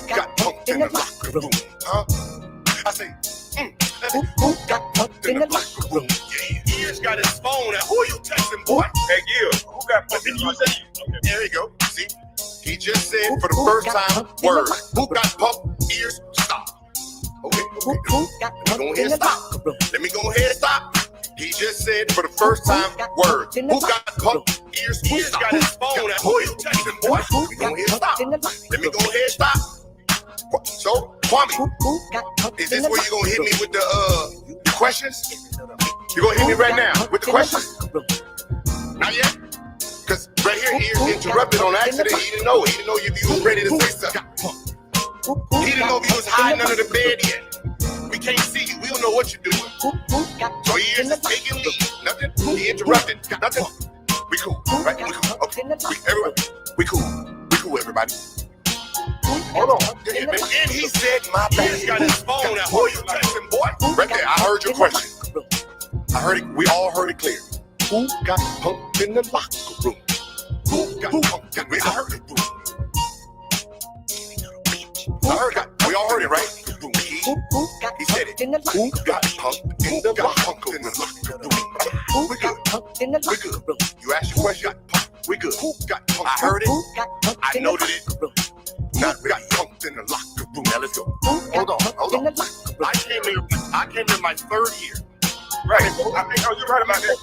got punked in the locker room? Huh? I say, who got punked in the locker room? Yeah, Ears got his phone out. Who you texting, boy? Hey, Gil, who got punked in the locker room? There you go. See, he just said for the first time, word. Who got punked? Ears, stop. Okay. Let me go ahead and stop. Let me go ahead and stop. He just said for the first time, word. Who got punked? Ears got his phone out. Who you texting, boy? Let me go ahead and stop. Let me go ahead and stop. So, Kwame, is this where you gonna hit me with the questions? You gonna hit me right now with the questions? Not yet? Cause right here, Ears interrupted on accident. He didn't know. He didn't know if you was ready to say something. He didn't know if you was hiding under the bed yet. We can't see you. We don't know what you're doing. So Ears is taking lead. Nothing. He interrupted. Nothing. We cool, right? We cool. Okay. We cool. We cool, everybody. Hold on. And he said, my bad. He got his phone out. Who you texting, boy? Right there. I heard your question. I heard it. We all heard it clear. Who got punked in the locker room? Who got punked? I heard it. I heard it. We all heard it, right? He said it. Who got punked in the locker room? We good. We good. You asked your question. We good. Who got punked? I heard it. I noted it. Now we got punked in the locker room. Now let's go. Hold on. I came in my third year. Right. I think you're right about that.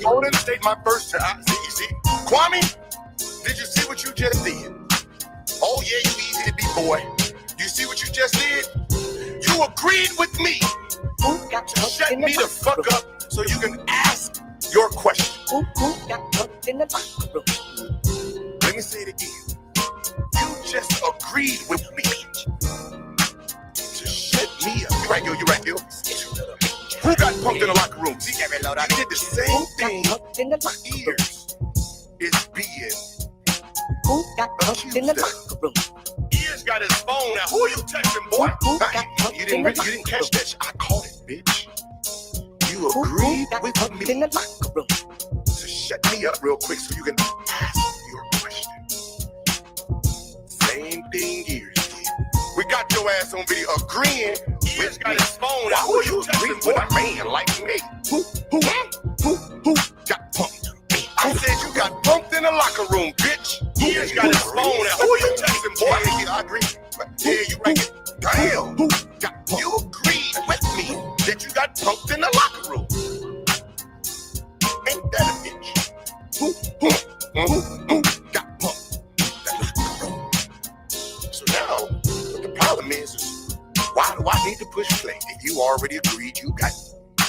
Hold in state my first time. See. Kwame, did you see what you just did? Oh yeah, you easy to be, boy. You see what you just did? You agreed with me to shut me the fuck up so you can ask your question. Let me say it again. You just agreed with me to shut me up. You right, Gil. Who got punked in the locker room? See, you did the same thing. Ears is being accused of. Ears got his phone out. Who you texting, boy? You didn't catch that. I caught it, bitch. You agreed with me to shut me up real quick so you can ask your question. Same thing Ears did. We got your ass on video agreeing. Ears got his phone out. Who you texting with a man like me? Who got punked? got bumped in the locker room, bitch. Ears got his phone out. Who are you texting, boy? Yeah, I agree. Yeah, you right. Damn. You agreed with me that you got bumped in the locker room. Ain't that a bitch? Who got bumped in the locker room? So now, what the problem is why do I need to push play if you already agreed you got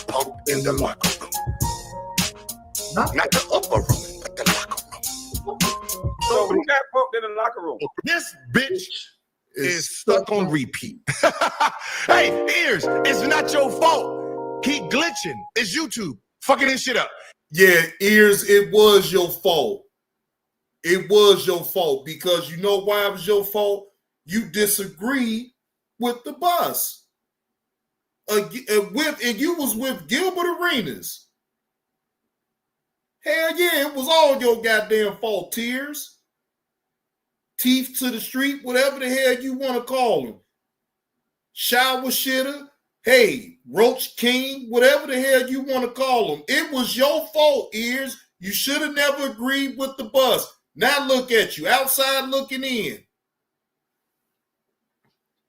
bumped in the locker room? Not the upper room, but the locker room. So who got bumped in the locker room? This bitch is stuck on repeat. Hey, Ears, it's not your fault. Keep glitching. It's YouTube. Fucking this shit up. Yeah, Ears, it was your fault. It was your fault because you know why it was your fault? You disagreed with the bus. And you was with Gilbert Arenas. Hell yeah, it was all your goddamn fault, Tears. Teeth to the street, whatever the hell you want to call him. Shower shitter, hey, Roach King, whatever the hell you want to call him. It was your fault, Ears. You should have never agreed with the bus. Now look at you, outside looking in.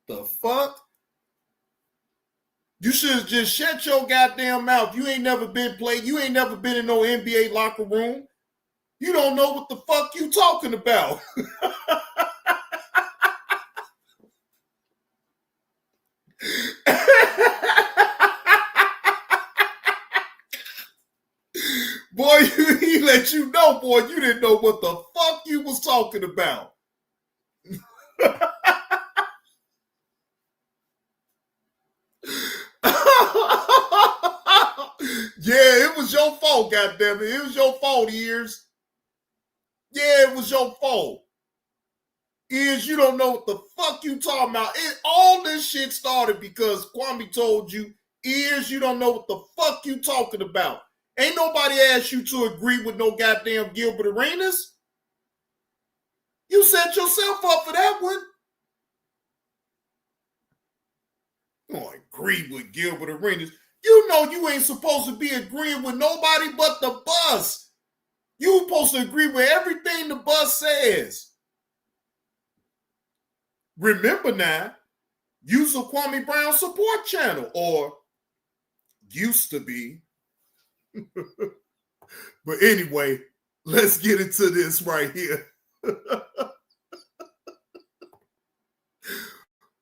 The fuck? You should have just shut your goddamn mouth. You ain't never been played. You ain't never been in no NBA locker room. You don't know what the fuck you talking about. Boy, he let you know, boy, you didn't know what the fuck you was talking about. Yeah, it was your fault, goddammit. It was your fault, Ears. Yeah, it was your fault. Ears, you don't know what the fuck you talking about. All this shit started because Kwame told you, Ears, you don't know what the fuck you talking about. Ain't nobody asked you to agree with no goddamn Gilbert Arenas. You set yourself up for that one. Oh, agree with Gilbert Arenas. You know you ain't supposed to be agreeing with nobody but the bus. You supposed to agree with everything the bus says. Remember now, use a Kwame Brown support channel, or used to be. But anyway, let's get into this right here.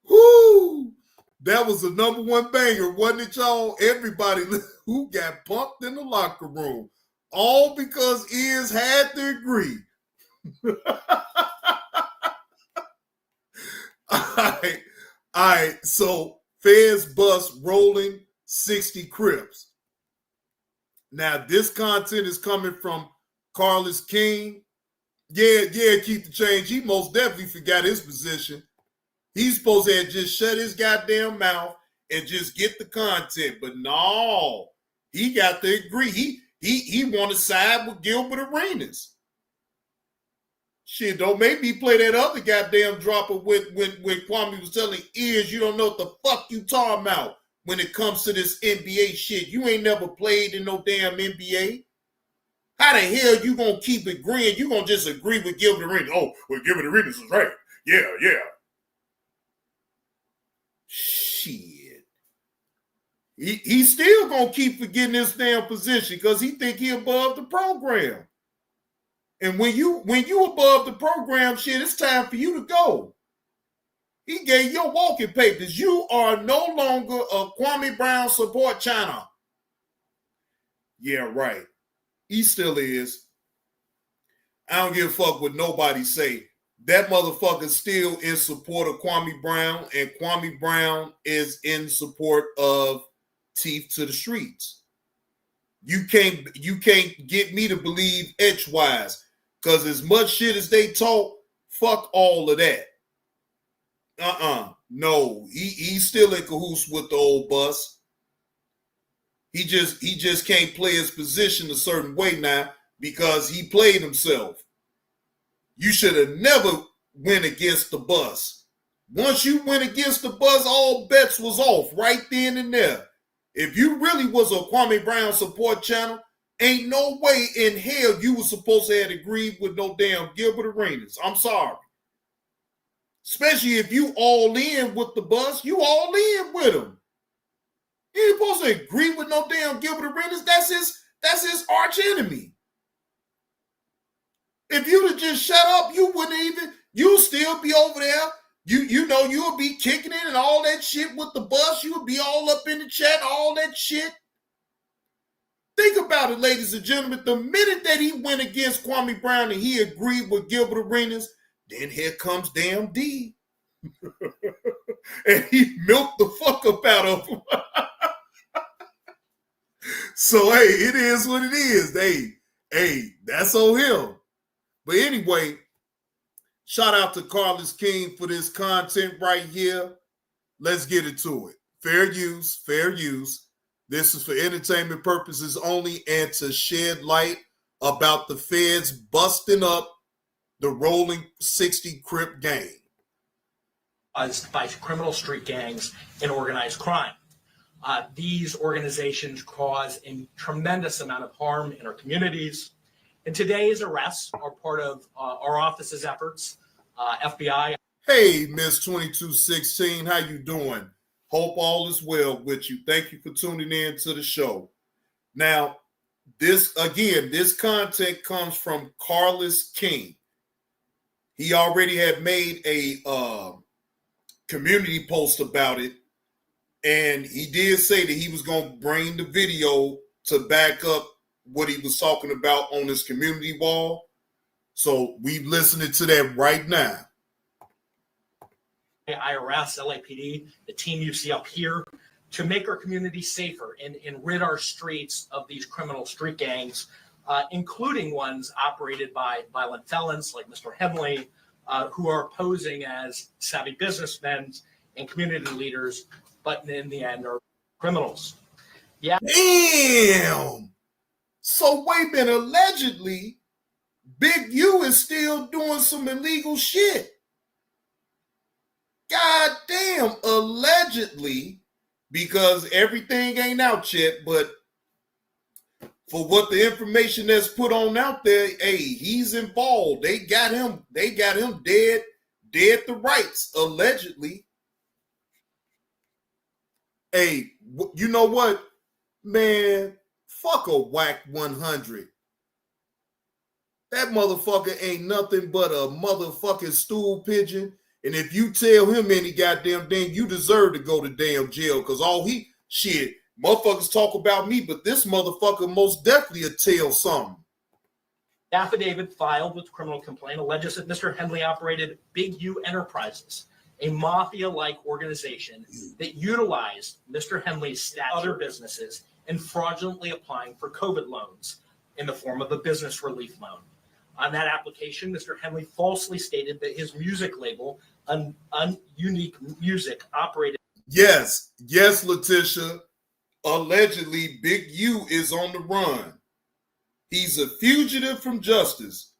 Woo! That was the number one banger, wasn't it, y'all? Everybody who got pumped in the locker room. All because Ears had to agree. All right. So Feds bus rolling 60 Crips. Now, this content is coming from Carlos King. Yeah, keep the change. He most definitely forgot his position. He's supposed to have just shut his goddamn mouth and just get the content. But no, he got to agree. He want to side with Gilbert Arenas. Shit, don't make me play that other goddamn dropper when Kwame was telling Ears, you don't know what the fuck you talking about when it comes to this NBA shit. You ain't never played in no damn NBA. How the hell you gonna keep agreeing? You gonna just agree with Gilbert Arenas? Oh, well, Gilbert Arenas is right. Yeah. Shit. He's still gonna keep forgetting this damn position because he think he above the program. And when you above the program, shit, it's time for you to go. He gave your walking papers. You are no longer a Kwame Brown support channel. Yeah, right. He still is. I don't give a fuck what nobody say. That motherfucker still in support of Kwame Brown, and Kwame Brown is in support of Teeth to the Streets. You can't get me to believe Etchwise, because as much shit as they talk, fuck all of that. No, he's still in cahoots with the old bus. He just can't play his position a certain way now because he played himself. You should have never went against the bus. Once you went against the bus, all bets was off right then and there. If you really was a Kwame Brown support channel, Ain't no way in hell you were supposed to have agreed with no damn Gilbert Arenas. I'm sorry. Especially if you all in with the bus, you all in with him. You ain't supposed to agree with no damn Gilbert Arenas. That's his arch enemy. If you'd have just shut up, you wouldn't even, you'd still be over there. You know, you would be kicking it and all that shit with the bus. You would be all up in the chat, all that shit. Think about it, ladies and gentlemen. The minute that he went against Kwame Brown and he agreed with Gilbert Arenas, then here comes damn D. And he milked the fuck up out of him. So, hey, it is what it is. Hey, that's on him. But anyway, shout out to Carlos King for this content right here. Let's get into it. Fair use, fair use. This is for entertainment purposes only and to shed light about the feds busting up the Rolling 60 Crip gang. By criminal street gangs and organized crime. These organizations cause a tremendous amount of harm in our communities. And today's arrests are part of our office's efforts. FBI. Hey, Miss 2216, how you doing? Hope all is well with you. Thank you for tuning in to the show. Now, this content comes from Carlos King. He already had made a community post about it, and he did say that he was going to bring the video to back up what he was talking about on his community wall. So we listening to that right now. IRS, LAPD, the team you see up here, to make our community safer and rid our streets of these criminal street gangs, including ones operated by violent felons like Mr. Henley, who are posing as savvy businessmen and community leaders, but in the end are criminals. Yeah. Damn. So wait a minute, allegedly, Big U is still doing some illegal shit. God damn, allegedly, because everything ain't out yet, but for what the information that's put on out there, hey, he's involved. They got him dead to rights, allegedly. Hey, you know what? Man, fuck a whack 100. That motherfucker ain't nothing but a motherfucking stool pigeon. And if you tell him any goddamn thing, you deserve to go to damn jail. Because motherfuckers talk about me, but this motherfucker most definitely will tell something. Affidavit filed with criminal complaint alleges that Mr. Henley operated Big U Enterprises, a mafia-like organization that utilized Mr. Henley's stature, other businesses, and fraudulently applying for COVID loans in the form of a business relief loan. On that application, Mr. Henley falsely stated that his music label, Unique Music, operated. Yes, Letitia. Allegedly, Big U is on the run. He's a fugitive from justice.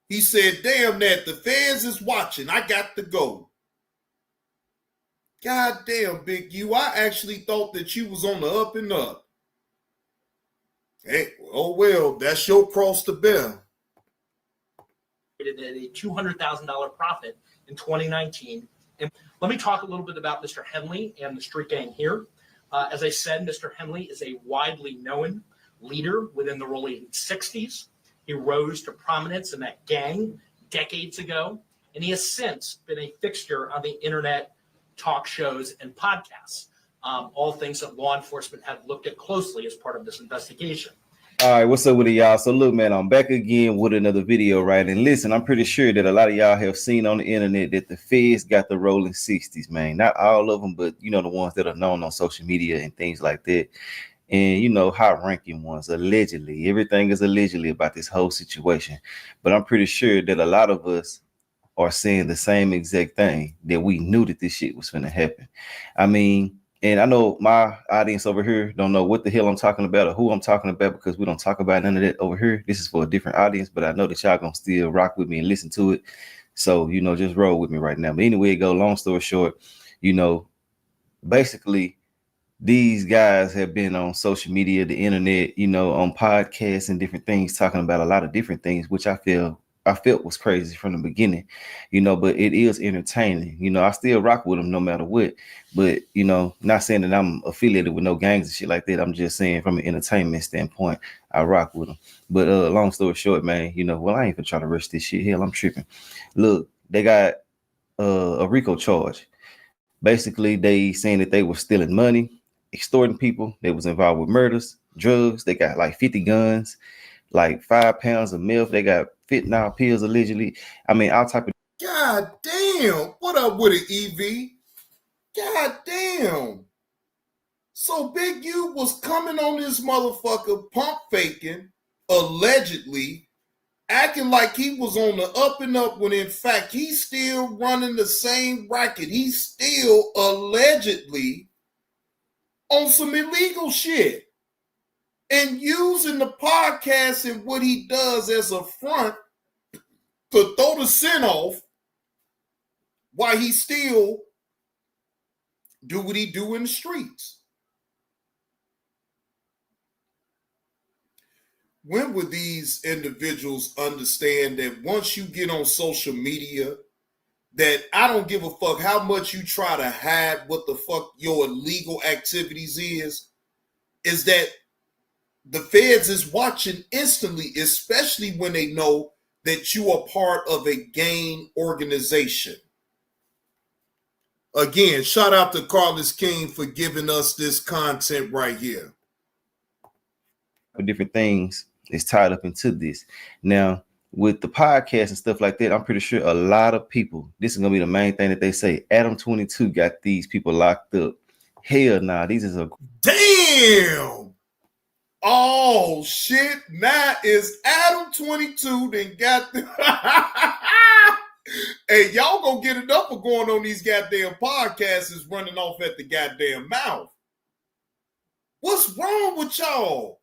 He said, damn that, the feds is watching. I got to go. God damn, Big U. I actually thought that you was on the up and up. Hey, oh well, that's your cross to bear. At a $200,000 profit in 2019. And let me talk a little bit about Mr. Henley and the street gang here. As I said, Mr. Henley is a widely known leader within the Rolling 60s. He rose to prominence in that gang decades ago, and he has since been a fixture on the internet, talk shows, and podcasts. All things that law enforcement have looked at closely as part of this investigation. All right, what's up with it, y'all? So look, man, I'm back again with another video, right? And listen, I'm pretty sure that a lot of y'all have seen on the internet that the feds got the Rolling 60s, man. Not all of them, but you know, the ones that are known on social media and things like that. And you know, high-ranking ones, allegedly. Everything is allegedly about this whole situation. But I'm pretty sure that a lot of us are saying the same exact thing, that we knew that this shit was going to happen. I mean, and I know my audience over here don't know what the hell I'm talking about or who I'm talking about, because we don't talk about none of that over here. This is for a different audience, but I know that y'all gonna still rock with me and listen to it. So, you know, just roll with me right now. But anyway, long story short, you know, basically these guys have been on social media, the internet, you know, on podcasts and different things, talking about a lot of different things, which I felt was crazy from the beginning, you know, but it is entertaining. You know, I still rock with them no matter what. But, you know, not saying that I'm affiliated with no gangs and shit like that. I'm just saying from an entertainment standpoint, I rock with them. But long story short, man, you know, well, I ain't gonna try to rush this shit. Hell, I'm tripping. Look, they got a RICO charge. Basically, they saying that they were stealing money, extorting people. They was involved with murders, drugs. They got like 50 guns, like 5 pounds of meth. They got fentanyl pills allegedly. I mean, all type of. God damn. What up with it, EV? God damn. So Big U was coming on this motherfucker pump faking, allegedly, acting like he was on the up and up when in fact he's still running the same racket. He's still allegedly on some illegal shit and using the podcast and what he does as a front to throw the scent off while he still do what he do in the streets. When would these individuals understand that once you get on social media, that I don't give a fuck how much you try to hide what the fuck your illegal activities is that the feds is watching instantly, especially when they know that you are part of a gang organization. Again, shout out to Carlos King for giving us this content right here. Different things is tied up into this. Now, with the podcast and stuff like that, I'm pretty sure a lot of people, this is gonna be the main thing that they say. Adam 22 got these people locked up. Hell nah, these is a damn. Oh shit! Now is Adam 22 then got the hey, y'all gonna get enough for going on these goddamn podcasts is running off at the goddamn mouth. What's wrong with y'all?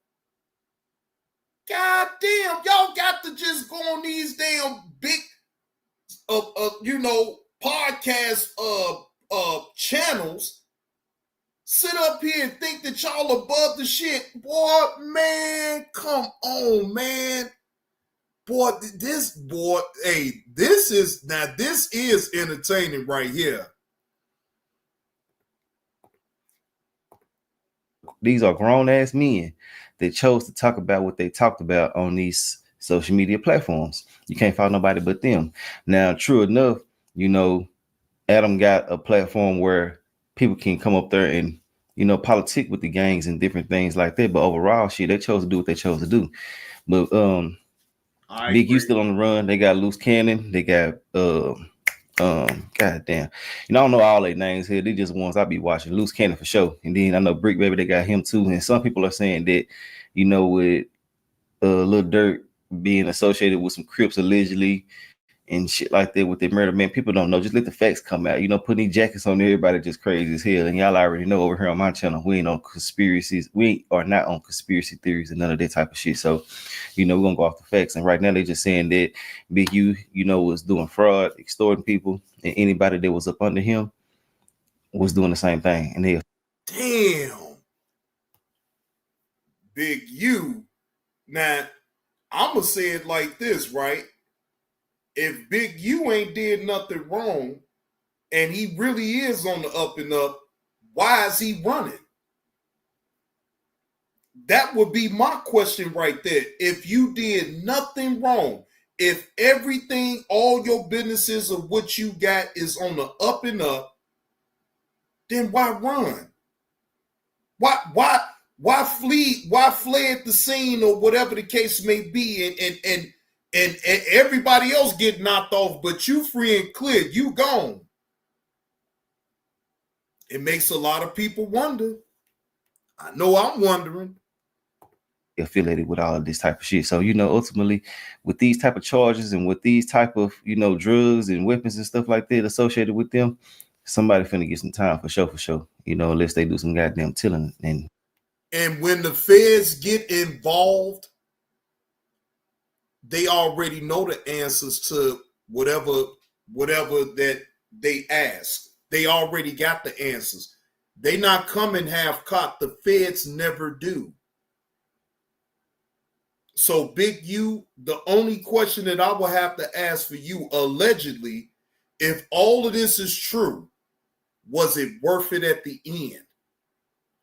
God damn, y'all got to just go on these damn big podcast channels, sit up here and think that y'all above the shit. Boy, man, come on, man. Boy, this is entertaining right here. These are grown-ass men that chose to talk about what they talked about on these social media platforms. You can't find nobody but them. Now, true enough, you know, Adam got a platform where people can come up there and, you know, politic with the gangs and different things like that. But overall, shit, they chose to do what they chose to do. But Big U still on the run. They got Loose Cannon. They got goddamn, you know, I don't know all their names here. They just ones I be watching. Loose Cannon for sure. And then I know Brick Baby, they got him too. And some people are saying that, you know, with Lil Durk being associated with some Crips allegedly and shit like that with their murder, man, people don't know. Just let the facts come out. You know, putting these jackets on everybody just crazy as hell. And y'all already know over here on my channel, we ain't on conspiracies. We are not on conspiracy theories and none of that type of shit. So, you know, we're gonna go off the facts. And right now they're just saying that Big U, you know, was doing fraud, extorting people, and anybody that was up under him was doing the same thing. And they damn. Big U. Now, I'ma say it like this, right? If Big U ain't did nothing wrong and he really is on the up and up, why is he running? That would be my question right there. If you did nothing wrong, if everything, all your businesses of what you got is on the up and up, then why run? Why flee? Why fled the scene or whatever the case may be and everybody else get knocked off, but you free and clear, you gone. It makes a lot of people wonder. I know I'm wondering. Affiliated with all of this type of shit. So, you know, ultimately with these type of charges and with these type of, you know, drugs and weapons and stuff like that associated with them, somebody finna get some time for sure. You know, unless they do some goddamn tilling. And when the feds get involved, they already know the answers to whatever that they ask. They already got the answers. They not coming half-cocked. The feds never do. So, Big U, the only question that I will have to ask for you, allegedly, if all of this is true, was it worth it at the end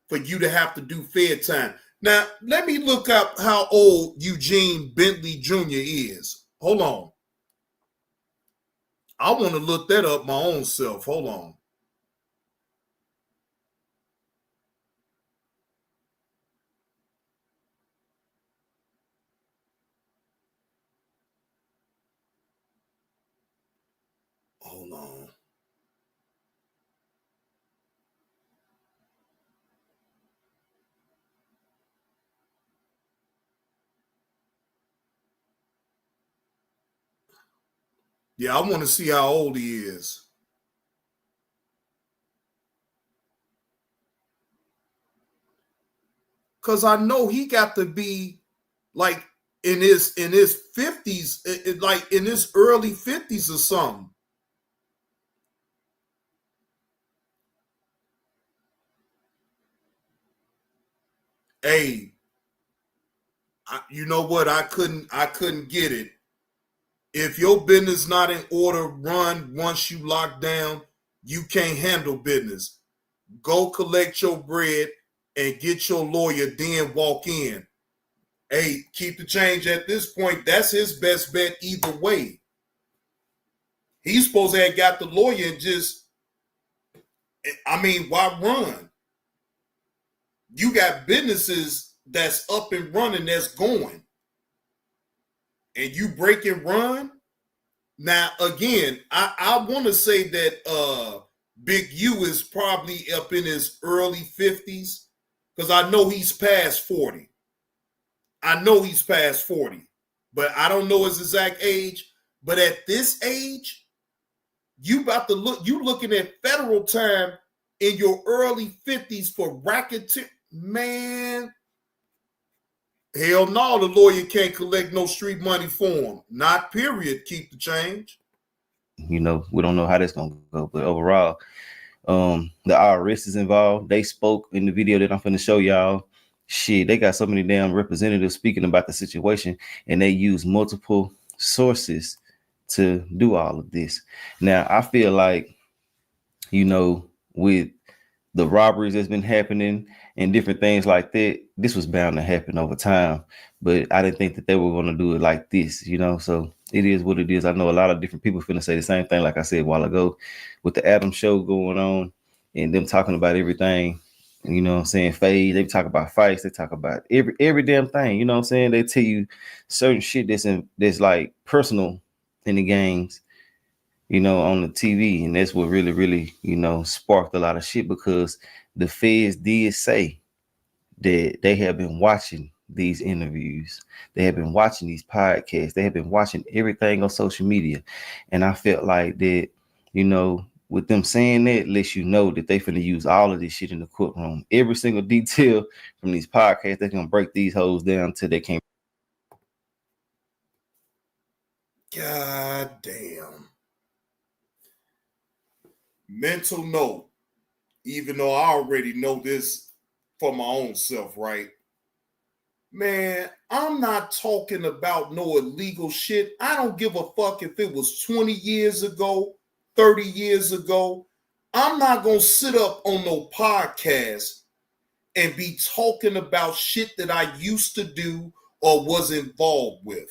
for you to have to do Fed time? Now, let me look up how old Eugene Bentley Jr. is. Hold on. I want to look that up my own self. Hold on. Hold on. Yeah, I want to see how old he is. Because I know he got to be like in his 50s, like in his early 50s or something. Hey, you know what? I couldn't get it. If your business not in order, run. Once you lock down, you can't handle business. Go collect your bread and get your lawyer, then walk in. Hey, keep the change at this point. That's his best bet either way. He's supposed to have got the lawyer and just, I mean, why run? You got businesses that's up and running, that's going. And you break and run? Now, again, I want to say that Big U is probably up in his early 50s because I know he's past 40. I know he's past 40, but I don't know his exact age. But at this age, you looking at federal time in your early 50s for racketeering. Man, hell no, the lawyer can't collect no street money for him. Not period. Keep the change. You know, we don't know how that's gonna go, but overall, the IRS is involved. They spoke in the video that I'm finna show y'all. Shit, they got so many damn representatives speaking about the situation, and they use multiple sources to do all of this. Now, I feel like, you know, with the robberies that's been happening and different things like that, this was bound to happen over time. But I didn't think that they were going to do it like this, you know. So it is what it is. I know a lot of different people finna say the same thing, like I said a while ago, with the Adam show going on and them talking about everything. You know what I'm saying? Fade. They talk about fights. They talk about every damn thing. You know what I'm saying? They tell you certain shit that's like personal in the games, you know, on the TV. And that's what really, you know, sparked a lot of shit, because the feds did say that they have been watching these interviews. They have been watching these podcasts. They have been watching everything on social media. And I felt like that, you know, with them saying that, lets you know that they finna use all of this shit in the courtroom. Every single detail from these podcasts, they're gonna break these hoes down till they can't. God damn. Mental note, even though I already know this for my own self, right? Man, I'm not talking about no illegal shit. I don't give a fuck if it was 20 years ago, 30 years ago. I'm not going to sit up on no podcast and be talking about shit that I used to do or was involved with.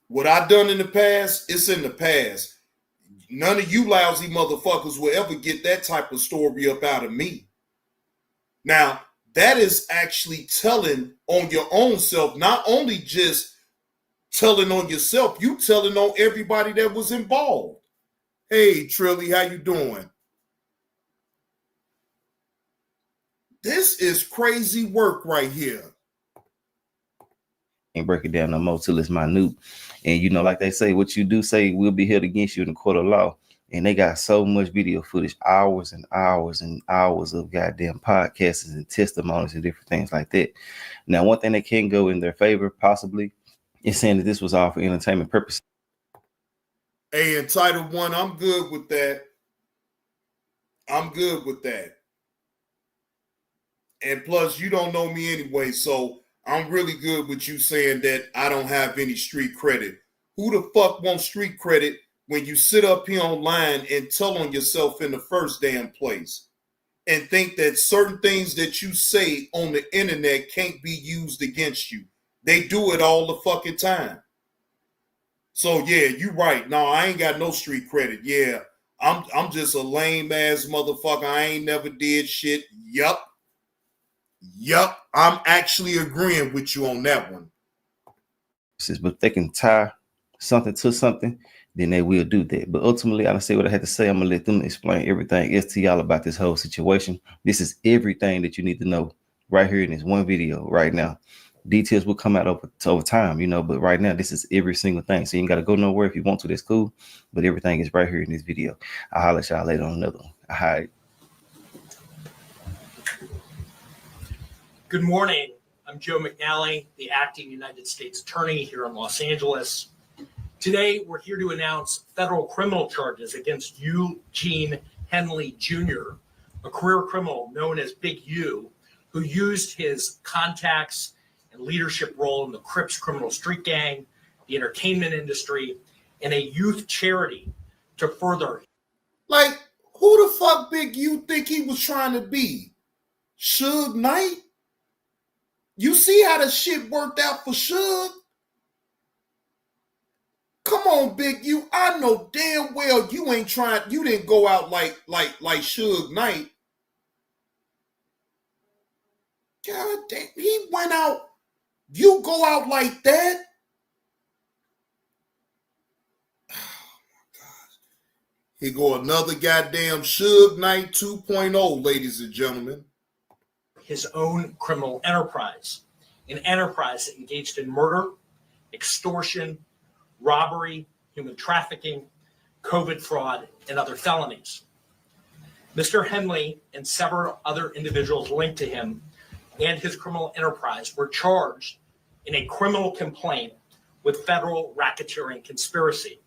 What I done in the past, it's in the past. None of you lousy motherfuckers will ever get that type of story up out of me. Now, that is actually telling on your own self, not only just telling on yourself, you telling on everybody that was involved. Hey, Trilly, how you doing? This is crazy work right here. And break it down no more till it's minute. And you know, like they say, what you do say will be held against you in the court of law. And they got so much video footage, hours and hours and hours of goddamn podcasts and testimonies and different things like that. Now, one thing that can go in their favor, possibly, is saying that this was all for entertainment purposes. Hey, in Title 1, I'm good with that. I'm good with that. And plus, you don't know me anyway, so I'm really good with you saying that I don't have any street credit. Who the fuck wants street credit when you sit up here online and tell on yourself in the first damn place and think that certain things that you say on the internet can't be used against you? They do it all the fucking time. So yeah, you're right. No, I ain't got no street credit. Yeah, I'm just a lame ass motherfucker. I ain't never did shit. Yup. I'm actually agreeing with you on that one. But they can tie something to something, then they will do that. But ultimately, I don't say what I had to say. I'm gonna let them explain everything else to y'all about this whole situation. This is everything that you need to know right here in this one video right now. Details will come out over time, you know, but right now this is every single thing. So you ain't got to go nowhere. If you want to, that's cool. But everything is right here in this video. I'll holler at y'all later on another one. All right. Good morning. I'm Joe McNally, the acting United States Attorney here in Los Angeles. Today, we're here to announce federal criminal charges against Eugene Henley Jr., a career criminal known as Big U, who used his contacts and leadership role in the Crips criminal street gang, the entertainment industry, and a youth charity to further. Like, who the fuck Big U think he was trying to be? Suge Knight? You see how the shit worked out for Suge? Come on, Big U. I know damn well you ain't trying. You didn't go out like Suge Knight. God damn, he went out. You go out like that? Oh my God. Here go another goddamn Suge Knight 2.0, ladies and gentlemen. His own criminal enterprise, an enterprise that engaged in murder, extortion, robbery, human trafficking, COVID fraud, and other felonies. Mr. Henley and several other individuals linked to him and his criminal enterprise were charged in a criminal complaint with federal racketeering conspiracy.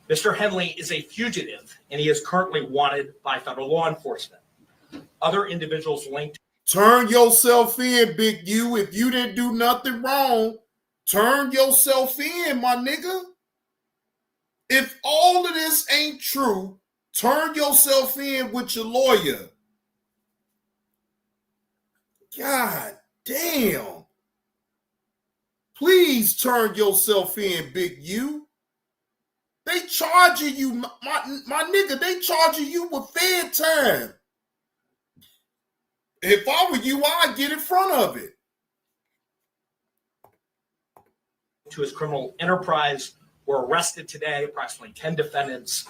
Mr. Henley is a fugitive, and he is currently wanted by federal law enforcement. Other individuals linked. Turn yourself in, Big U. If you didn't do nothing wrong, turn yourself in, my nigga. If all of this ain't true, turn yourself in with your lawyer. God damn. Please turn yourself in, Big U. They charging you, my nigga, they charging you with fair time. If I were you, I'd get in front of it. To his criminal enterprise were arrested today, approximately 10 defendants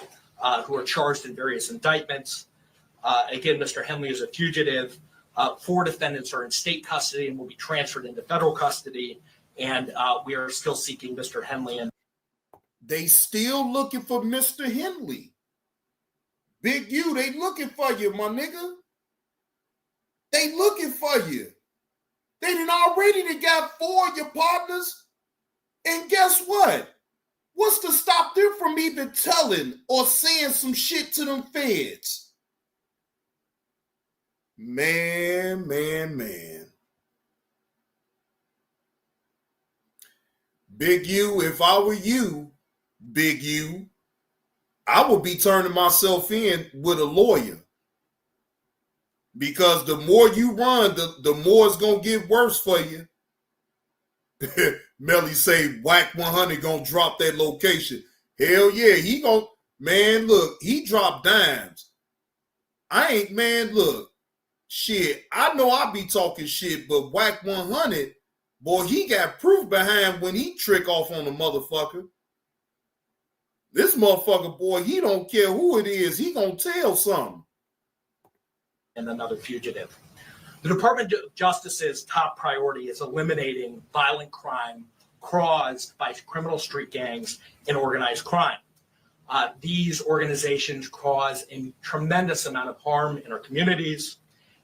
who are charged in various indictments. Again, Mr. Henley is a fugitive. 4 defendants are in state custody and will be transferred into federal custody. And we are still seeking Mr. Henley. And they still looking for Mr. Henley. Big U, they looking for you, my nigga. They looking for you. They done already got 4 of your partners. And guess what? What's to stop them from even telling or saying some shit to them feds? Man. Big U, if I were you, Big U, I would be turning myself in with a lawyer. Because the more you run, the more it's going to get worse for you. Melly say, Whack 100 going to drop that location. Hell yeah, he going to, man, look, he dropped dimes. Look, shit, I know I be talking shit, but Whack 100, boy, he got proof behind when he trick off on a motherfucker. This motherfucker, boy, he don't care who it is. He going to tell something. And another fugitive. The Department of Justice's top priority is eliminating violent crime caused by criminal street gangs and organized crime. These organizations cause a tremendous amount of harm in our communities.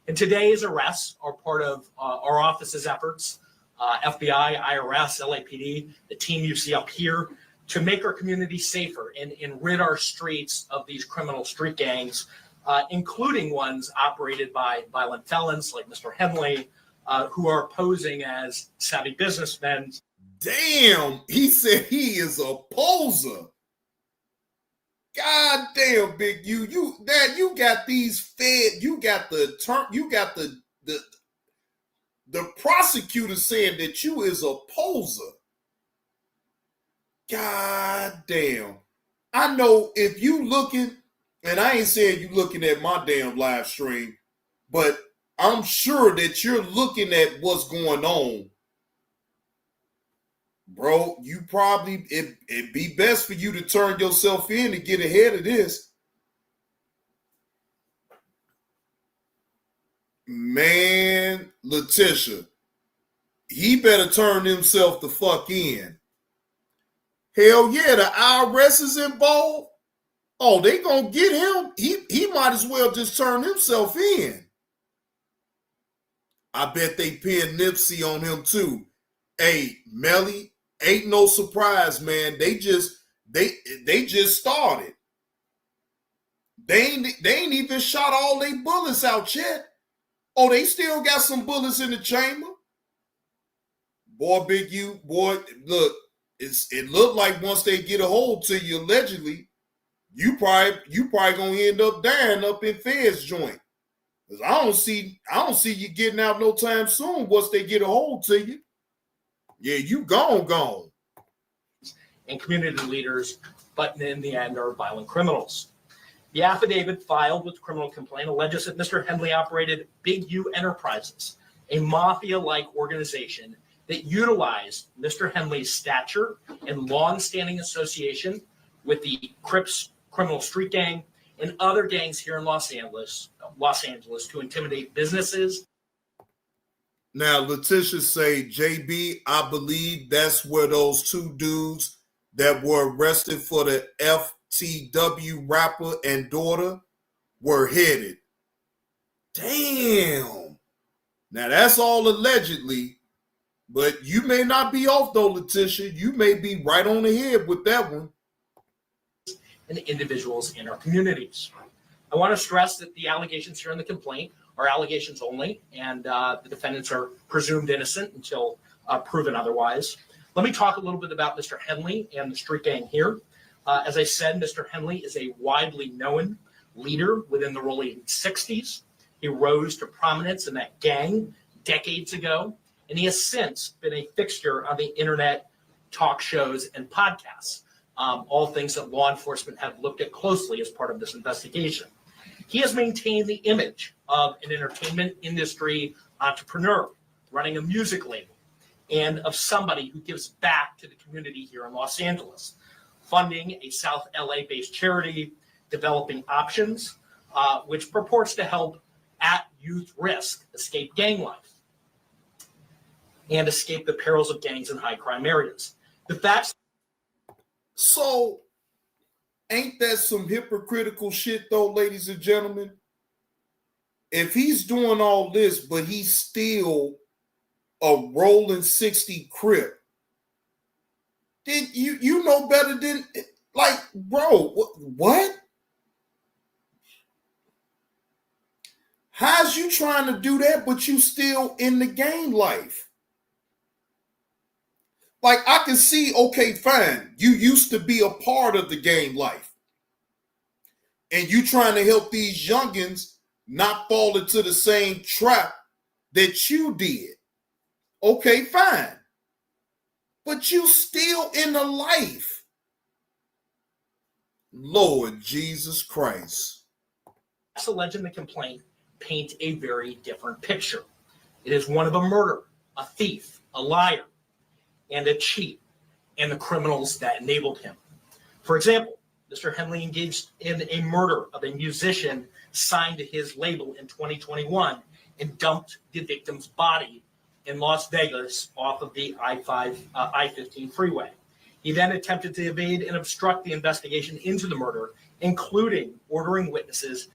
And today's arrests are part of our office's efforts, FBI, IRS, LAPD, the team you see up here, to make our community safer and rid our streets of these criminal street gangs including ones operated by violent felons like Mr. Henley, who are posing as savvy businessmen. Damn, he said he is a poser. God damn, Big U, you got these fed, you got the prosecutor saying that you is a poser. God damn. I know if you looking, and I ain't saying you looking at my damn live stream, but I'm sure that you're looking at what's going on. Bro, you probably, it'd be best for you to turn yourself in to get ahead of this. Man, Letitia, he better turn himself the fuck in. Hell yeah, the IRS is involved. Oh, they gonna get him. He might as well just turn himself in. I bet they pinned Nipsey on him too. Hey, Melly, ain't no surprise, man. They just started. They ain't even shot all they bullets out yet. Oh, they still got some bullets in the chamber. Boy, Big U, boy, look, it looked like once they get a hold to you, allegedly, you probably gonna end up dying up in Fed's joint. Cause I don't see you getting out no time soon once they get a hold to you. Yeah, you gone. And community leaders, but in the end are violent criminals. The affidavit filed with the criminal complaint alleges that Mr. Henley operated Big U Enterprises, a mafia-like organization that utilized Mr. Henley's stature and long-standing association with the Crips criminal street gang and other gangs here in Los Angeles to intimidate businesses. Now, Letitia say, JB, I believe that's where those two dudes that were arrested for the FTW rapper and daughter were headed. Damn. Now, that's all allegedly, but you may not be off though, Letitia. You may be right on the head with that one. And individuals in our communities. I want to stress that the allegations here in the complaint are allegations only, and the defendants are presumed innocent until proven otherwise. Let me talk a little bit about Mr. Henley and the street gang here. As I said, Mr. Henley is a widely known leader within the rolling 60s. He rose to prominence in that gang decades ago, and he has since been a fixture on the internet talk shows and podcasts, all things that law enforcement have looked at closely as part of this investigation. He has maintained the image of an entertainment industry entrepreneur running a music label and of somebody who gives back to the community here in Los Angeles, funding a South LA-based charity, Developing Options, which purports to help at-youth risk escape gang life and escape the perils of gangs in high-crime areas. The facts. So, ain't that some hypocritical shit though, ladies and gentlemen? If he's doing all this, but he's still a rolling 60 Crip, then you know better than, like, bro, what? How's you trying to do that, but you still in the gang life? Like, I can see, okay, fine. You used to be a part of the gang life. And you trying to help these youngins not fall into the same trap that you did. Okay, fine. But you still in the life. Lord Jesus Christ. Facts alleged in the complaint paint a very different picture. It is one of a murderer, a thief, a liar, and a cheat, and the criminals that enabled him. For example, Mr. Henley engaged in a murder of a musician signed to his label in 2021 and dumped the victim's body in Las Vegas off of the I-15 freeway. He then attempted to evade and obstruct the investigation into the murder, including ordering witnesses.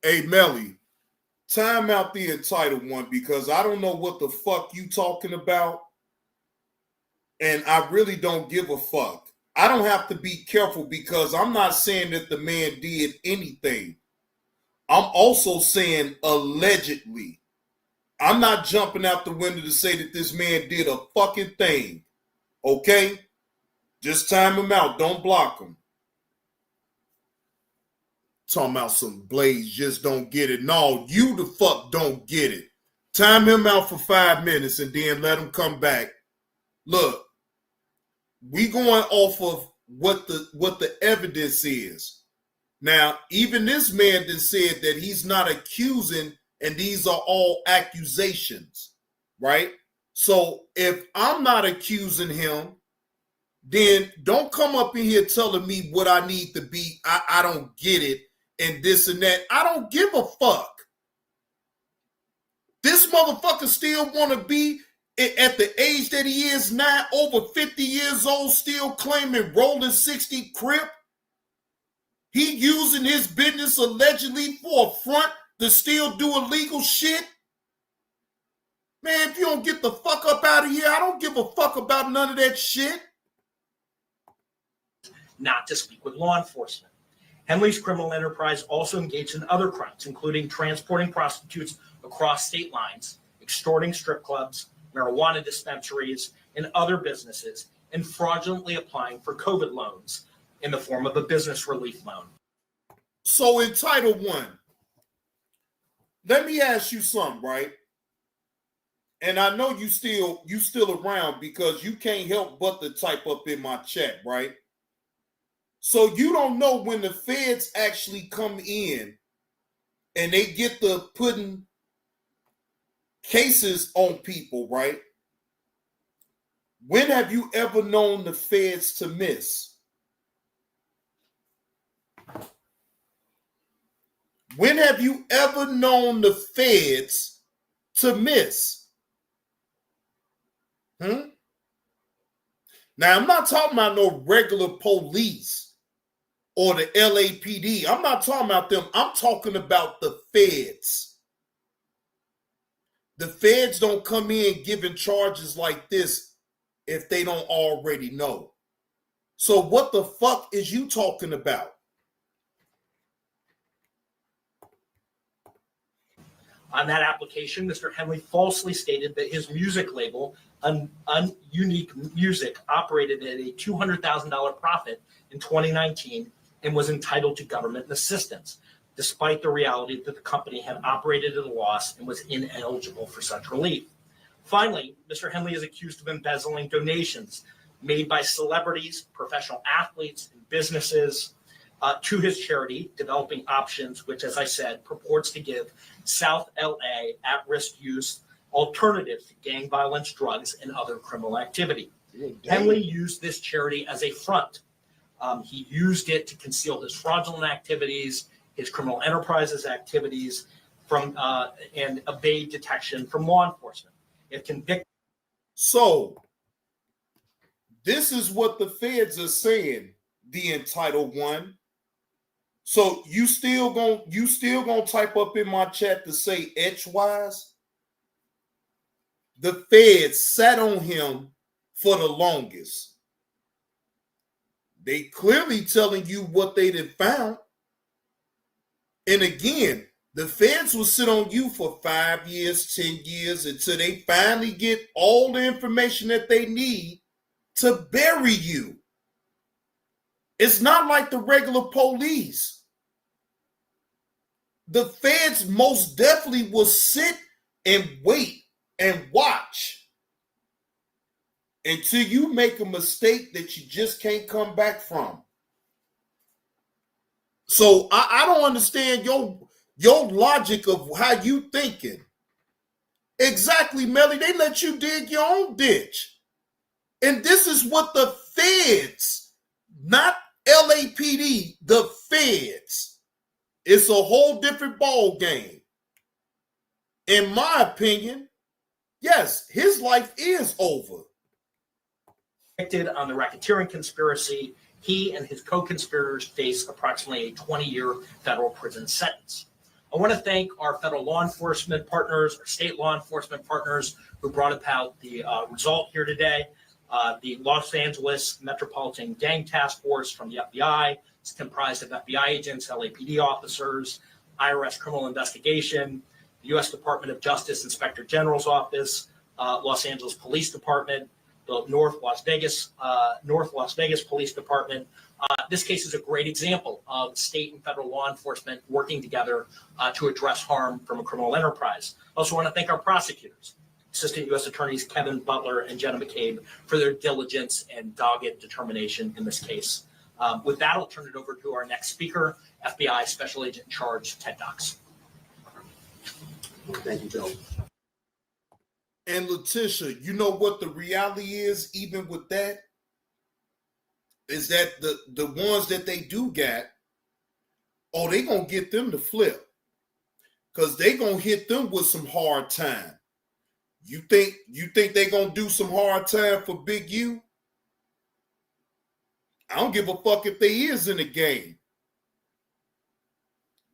Hey, Melly, time out the entitled one, because I don't know what the fuck you talking about, and I really don't give a fuck. I don't have to be careful because I'm not saying that the man did anything. I'm also saying allegedly. I'm not jumping out the window to say that this man did a fucking thing. Okay? Just time him out. Don't block him. Talking about some Blaze just don't get it. No, you the fuck don't get it. Time him out for 5 minutes and then let him come back. Look, we going off of what the evidence is. Now, even this man then said that he's not accusing, and these are all accusations, right? So if I'm not accusing him, then don't come up in here telling me what I need to be. I don't get it and this and that. I don't give a fuck. This motherfucker still want to be at the age that he is now, over 50 years old, still claiming rolling 60 crip. He using his business allegedly for a front to still do illegal shit. Man, if you don't get the fuck up out of here, I don't give a fuck about none of that shit. Not to speak with law enforcement. Henley's criminal enterprise also engaged in other crimes, including transporting prostitutes across state lines, extorting strip clubs, marijuana dispensaries, and other businesses, and fraudulently applying for COVID loans in the form of a business relief loan. So in Title I, let me ask you something, right? And I know you still around because you can't help but to type up in my chat, right? So you don't know when the feds actually come in and they get to putting cases on people, right? When have you ever known the feds to miss? When have you ever known the feds to miss? Now, I'm not talking about no regular police or the LAPD. I'm not talking about them. I'm talking about the feds. The feds don't come in giving charges like this if they don't already know. So what the fuck is you talking about? On that application, Mr. Henley falsely stated that his music label, Unique Music, operated at a $200,000 profit in 2019 and was entitled to government assistance, despite the reality that the company had operated at a loss and was ineligible for such relief. Finally, Mr. Henley is accused of embezzling donations made by celebrities, professional athletes, and businesses to his charity, Developing Options, which, as I said, purports to give South LA at-risk youth alternatives to gang violence, drugs, and other criminal activity. Henley used this charity as a front. He used it to conceal his fraudulent activities, his criminal enterprises activities, from and evade detection from law enforcement. If convicted. So this is what the feds are saying, the entitled one. So you still gonna type up in my chat to say Etchwise? The feds sat on him for the longest. They clearly telling you what they done found. And again, the feds will sit on you for 5 years, 10 years until they finally get all the information that they need to bury you. It's not like the regular police. The feds most definitely will sit and wait and watch until you make a mistake that you just can't come back from. So I don't understand your logic of how you thinking. Exactly, Melly. They let you dig your own ditch. And this is what the feds, not LAPD, the feds. It's a whole different ball game. In my opinion, yes, his life is over. Convicted on the racketeering conspiracy, he and his co-conspirators face approximately a 20-year federal prison sentence. I want to thank our federal law enforcement partners, our state law enforcement partners who brought about the result here today. The Los Angeles Metropolitan Gang Task Force from the FBI. It's comprised of FBI agents, LAPD officers, IRS criminal investigation, the U.S. Department of Justice Inspector General's Office, Los Angeles Police Department, the North Las Vegas Police Department. This case is a great example of state and federal law enforcement working together to address harm from a criminal enterprise. I also want to thank our prosecutors, Assistant U.S. Attorneys Kevin Butler and Jenna McCabe, for their diligence and dogged determination in this case. With that, I'll turn it over to our next speaker, FBI Special Agent in Charge, Ted Dox. Thank you, Joe. And Letitia, you know what the reality is, even with that, is that the ones that they do get, they gonna get them to flip. Because they gonna hit them with some hard time. You think they gonna do some hard time for Big U? I don't give a fuck if they is in the game.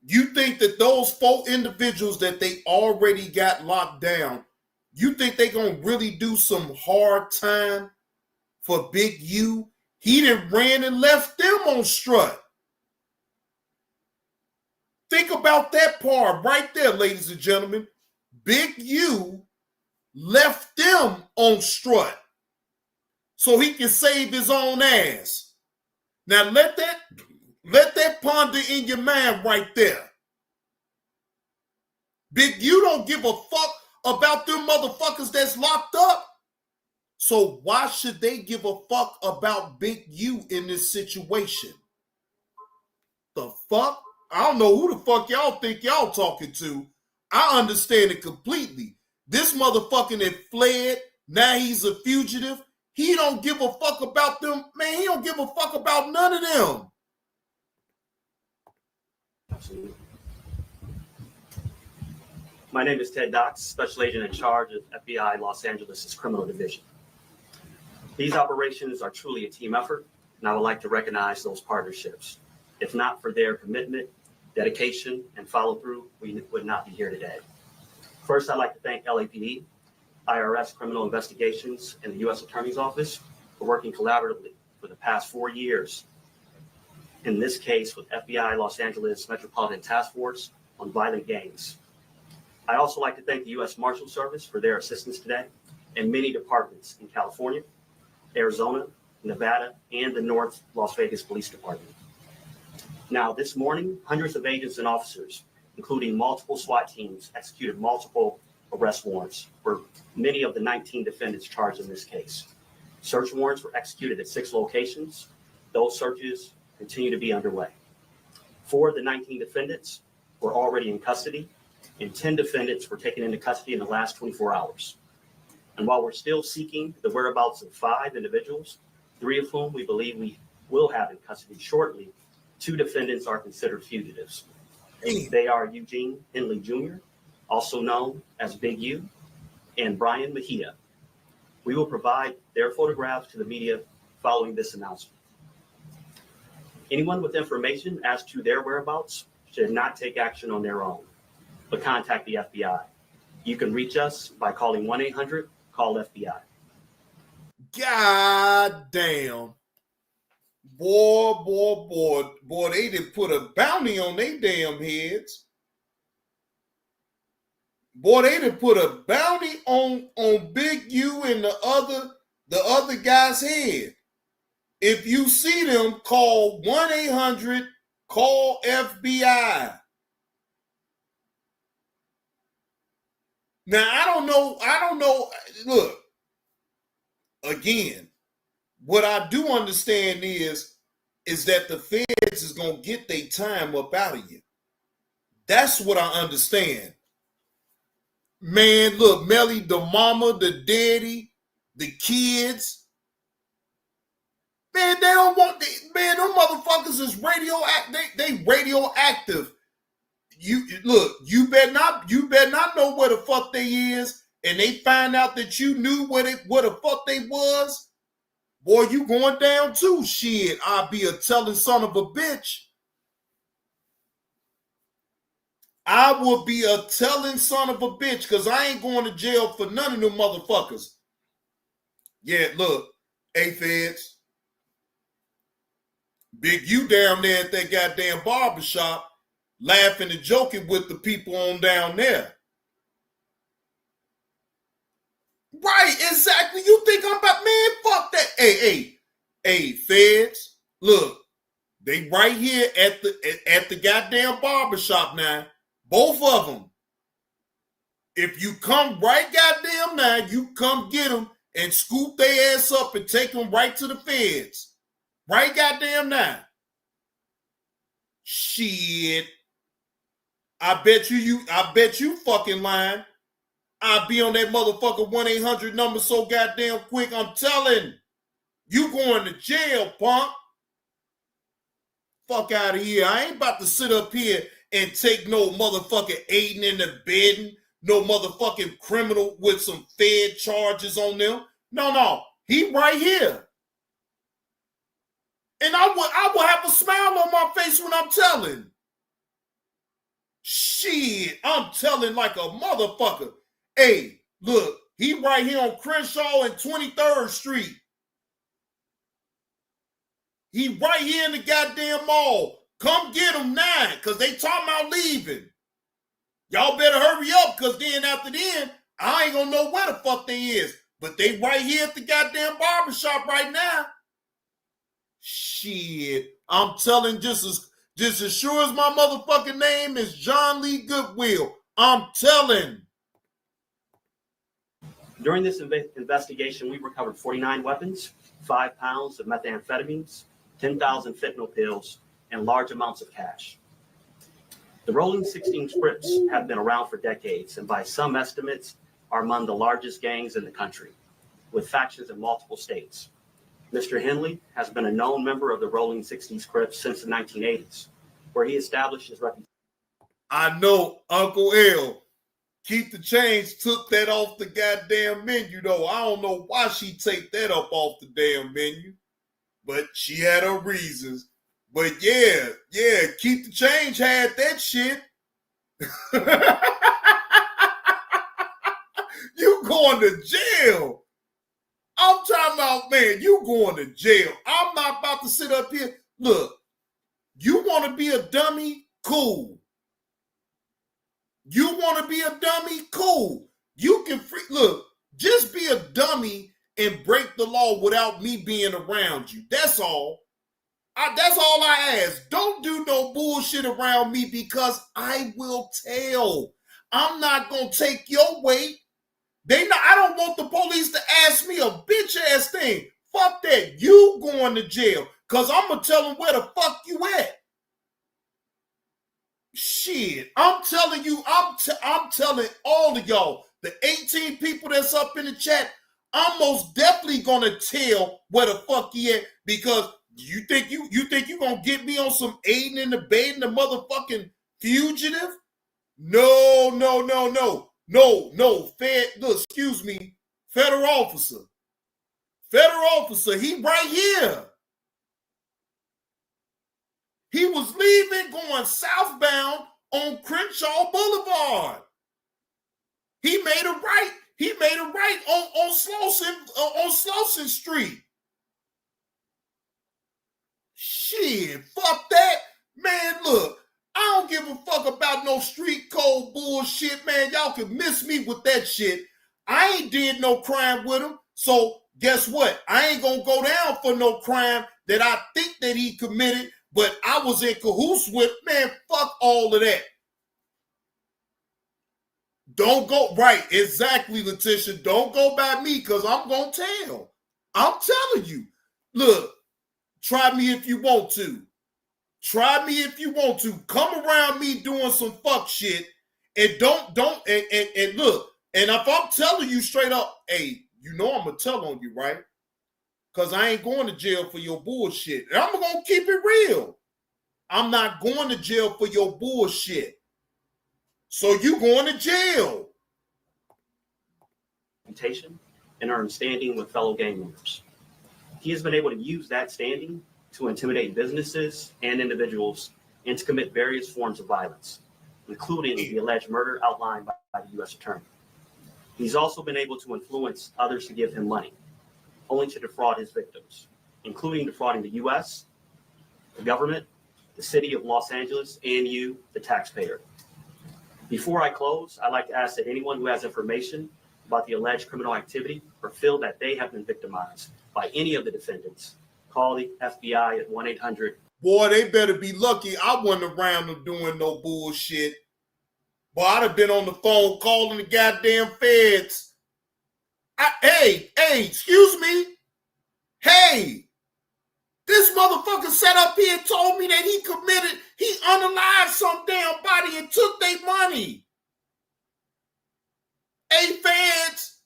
You think that those 4 individuals that they already got locked down, you think they gonna really do some hard time for Big U? He done ran and left them on strut. Think about that part right there, ladies and gentlemen. Big U left them on strut so he can save his own ass. Now let that ponder in your mind right there. Big U don't give a fuck about them motherfuckers that's locked up. So why should they give a fuck about Big U in this situation? The fuck? I don't know who the fuck y'all think y'all talking to. I understand it completely. This motherfucker that fled, now he's a fugitive. He don't give a fuck about them. Man, he don't give a fuck about none of them. Absolutely. My name is Ted Dox, Special Agent in Charge of FBI Los Angeles' Criminal Division. These operations are truly a team effort, and I would like to recognize those partnerships. If not for their commitment, dedication, and follow-through, we would not be here today. First, I'd like to thank LAPD, IRS Criminal Investigations, and the U.S. Attorney's Office for working collaboratively for the past 4 years. In this case, with FBI Los Angeles Metropolitan Task Force on violent gangs. I'd also like to thank the U.S. Marshal Service for their assistance today, and many departments in California, Arizona, Nevada, and the North Las Vegas Police Department. Now, this morning, hundreds of agents and officers, including multiple SWAT teams, executed multiple arrest warrants for many of the 19 defendants charged in this case. Search warrants were executed at 6 locations. Those searches continue to be underway. 4 of the 19 defendants were already in custody, and 10 defendants were taken into custody in the last 24 hours. And while we're still seeking the whereabouts of 5 individuals, 3 of whom we believe we will have in custody shortly, 2 defendants are considered fugitives. They are Eugene Henley Jr., also known as Big U, and Brian Mejia. We will provide their photographs to the media following this announcement. Anyone with information as to their whereabouts should not take action on their own, but contact the FBI. You can reach us by calling 1-800-CALL-FBI. God damn. Boy, they done put a bounty on their damn heads. Boy, they done put a bounty on Big U and the other guy's head. If you see them, call 1-800-CALL-FBI. Now, I don't know. Look, again, what I do understand is that the feds is going to get their time up out of you. That's what I understand. Man, look, Melly, the mama, the daddy, the kids. Man, they don't want, them motherfuckers is radioactive. They radioactive. You better not know where the fuck they is, and they find out that you knew where the fuck they was. Boy, you going down too. Shit, I'll be a telling son of a bitch. I will be a telling son of a bitch because I ain't going to jail for none of them motherfuckers. Yeah, look, Hey, feds. Big U down there at that goddamn barbershop laughing and joking with the people on down there. Right, exactly. You think I'm about, man, fuck that. Hey, feds, look, they right here at the goddamn barbershop now. Both of them. If you come right goddamn now, you come get them and scoop their ass up and take them right to the feds. Right goddamn now. Shit. I bet you fucking lying. I'll be on that motherfucker 1-800 number so goddamn quick. I'm telling you going to jail, punk. Fuck out of here. I ain't about to sit up here and take no motherfucking aiding and abetting, no motherfucking criminal with some Fed charges on them. No. He right here. And I will have a smile on my face when I'm telling. Shit, I'm telling like a motherfucker. Hey, look, he right here on Crenshaw and 23rd Street. He right here in the goddamn mall. Come get him now, because they talking about leaving. Y'all better hurry up, because then after then, I ain't gonna know where the fuck they is. But they right here at the goddamn barbershop right now. Shit, I'm telling just as sure as my motherfucking name is John Lee Goodwill. I'm telling. During this investigation, we recovered 49 weapons, 5 pounds of methamphetamines, 10,000 fentanyl pills, and large amounts of cash. The Rolling 16 Crips have been around for decades, and by some estimates, are among the largest gangs in the country, with factions in multiple states. Mr. Henley has been a known member of the Rolling 60s Crips since the 1980s, where he established his reputation. I know Uncle L. Keep the Change took that off the goddamn menu, though. I don't know why she take that up off the damn menu, but she had her reasons. But yeah, Keep the Change had that shit. You going to jail. I'm talking about, man, you going to jail. I'm not about to sit up here. Look, you want to be a dummy? Cool. You want to be a dummy? Cool. You can look, just be a dummy and break the law without me being around you. That's all. That's all I ask. Don't do no bullshit around me because I will tell. I'm not going to take your weight. I don't want the police to ask me a bitch ass thing. Fuck that. You going to jail because I'm going to tell them where the fuck you at. Shit, I'm telling you, I'm telling all of y'all, the 18 people that's up in the chat, I'm most definitely gonna tell where the fuck he at because you think you gonna get me on some aiding and abetting the motherfucking fugitive? No. Excuse me, federal officer, he right here. He was leaving, going southbound on Crenshaw Boulevard. He made a right on Slauson Street. Shit, fuck that. Man, look, I don't give a fuck about no street code bullshit, man. Y'all can miss me with that shit. I ain't did no crime with him. So guess what? I ain't gonna go down for no crime that I think that he committed, but I was in cahoots with. Man, fuck all of that. Don't go, right, exactly, Letitia. Don't go by me because I'm going to tell. I'm telling you. Look, try me if you want to. Try me if you want to. Come around me doing some fuck shit and don't, and look, and if I'm telling you straight up, hey, you know I'm going to tell on you, right? Because I ain't going to jail for your bullshit. And I'm going to keep it real. I'm not going to jail for your bullshit. So you going to jail. And earn standing with fellow gang members. He has been able to use that standing to intimidate businesses and individuals and to commit various forms of violence, including the alleged murder outlined by the U.S. Attorney. He's also been able to influence others to give him money, only to defraud his victims, including defrauding the U.S., the government, the city of Los Angeles, and you, the taxpayer. Before I close, I'd like to ask that anyone who has information about the alleged criminal activity or feel that they have been victimized by any of the defendants, call the FBI at 1-800. Boy, they better be lucky I wasn't around them doing no bullshit. Boy, I'd have been on the phone calling the goddamn feds. Hey, excuse me. Hey, this motherfucker sat up here and told me that he unalived some damn body and took their money. Hey, feds.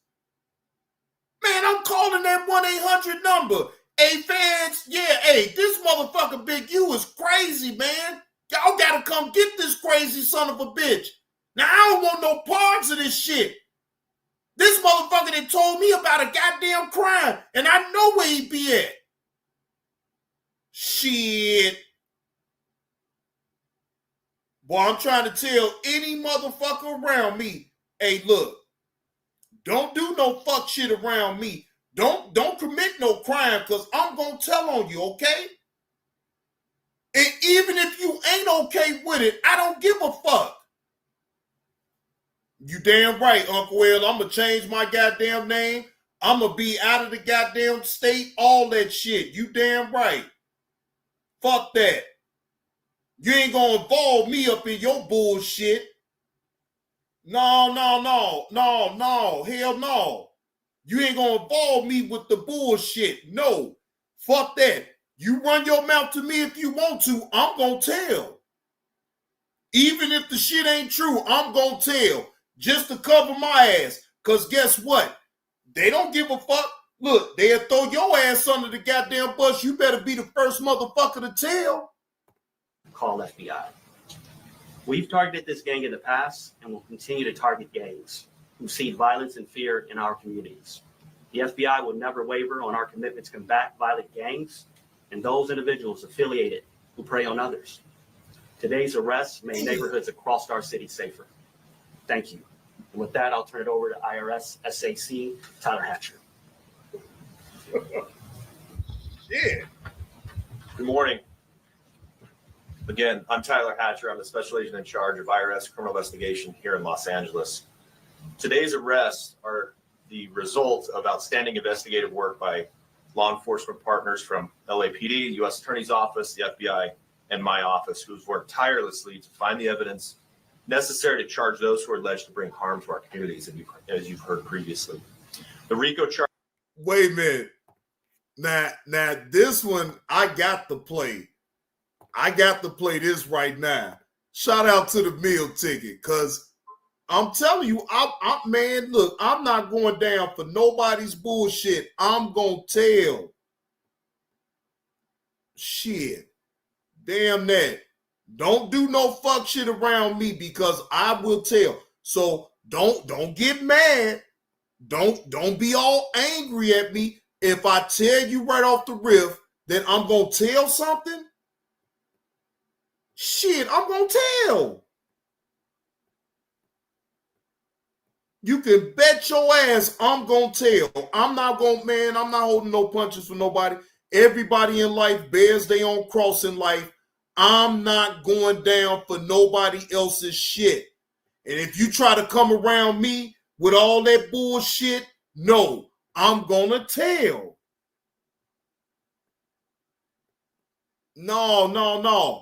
Man, I'm calling that 1-800 number. Hey, fans, yeah, hey, this motherfucker Big U is crazy, man. Y'all gotta come get this crazy son of a bitch. Now, I don't want no parts of this shit. This motherfucker that told me about a goddamn crime, and I know where he be at. Shit. Boy, I'm trying to tell any motherfucker around me, hey, look, don't do no fuck shit around me. Don't commit no crime, because I'm going to tell on you, okay? And even if you ain't okay with it, I don't give a fuck. You damn right, Uncle Will. I'm going to change my goddamn name. I'm going to be out of the goddamn state, all that shit. You damn right. Fuck that. You ain't going to involve me up in your bullshit. No. Hell no. You ain't gonna involve me with the bullshit. No. Fuck that. You run your mouth to me if you want to. I'm gonna tell. Even if the shit ain't true, I'm gonna tell. Just to cover my ass. Because guess what? They don't give a fuck. Look, they'll throw your ass under the goddamn bus. You better be the first motherfucker to tell. Call FBI. We've targeted this gang in the past and will continue to target gangs who seed violence and fear in our communities. The FBI will never waver on our commitment to combat violent gangs and those individuals affiliated who prey on others. Today's arrests made neighborhoods across our city safer. Thank you. And with that, I'll turn it over to IRS SAC Tyler Hatcher. Yeah. Good morning. Again, I'm Tyler Hatcher. I'm the special agent in charge of IRS criminal investigation here in Los Angeles. Today's arrests are the result of outstanding investigative work by law enforcement partners from LAPD, U.S. Attorney's Office, the FBI, and my office, who's worked tirelessly to find the evidence necessary to charge those who are alleged to bring harm to our communities, as you've heard previously. The RICO charge. Wait a minute. Now this one, I got to play. I got to play this right now. Shout out to the meal ticket, because I'm telling you, man, look, I'm not going down for nobody's bullshit. I'm going to tell. Shit. Damn that. Don't do no fuck shit around me, because I will tell. So don't get mad. Don't be all angry at me if I tell you right off the riff that I'm going to tell something. Shit, I'm going to tell. You can bet your ass I'm going to tell. I'm not holding no punches for nobody. Everybody in life bears their own cross in life. I'm not going down for nobody else's shit. And if you try to come around me with all that bullshit, no, I'm going to tell. No.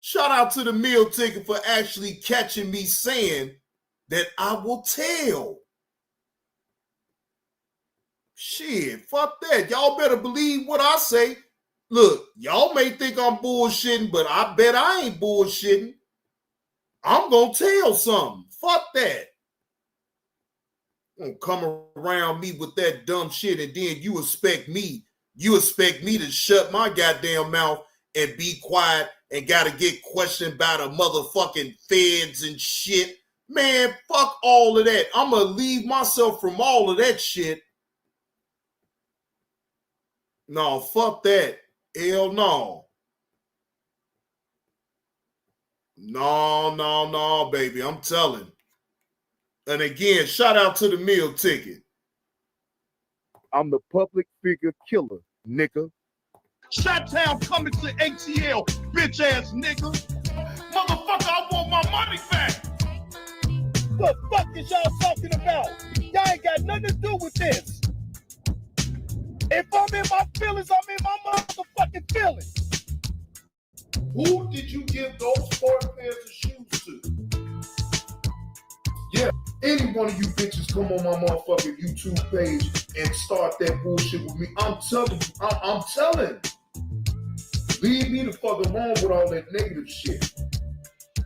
Shout out to the meal ticket for actually catching me saying that I will tell. Shit, fuck that. Y'all better believe what I say. Look, y'all may think I'm bullshitting, but I bet I ain't bullshitting. I'm going to tell something. Fuck that. Don't come around me with that dumb shit and then you expect me to shut my goddamn mouth and be quiet and got to get questioned by the motherfucking feds and shit. Man, fuck all of that. I'm going to leave myself from all of that shit. No, fuck that. Hell no. No, baby. I'm telling. And again, shout out to the meal ticket. I'm the public figure killer, nigga. Shot-town coming to ATL, bitch ass nigga. Motherfucker, I want my money back. The fuck is y'all talking about? Y'all ain't got nothing to do with this. If I'm in my feelings, I'm in my motherfucking feelings. Who did you give those 4 pairs of shoes to? Yeah, any one of you bitches come on my motherfucking YouTube page and start that bullshit with me. I'm telling you, I'm telling. Leave me the fuck alone with all that negative shit.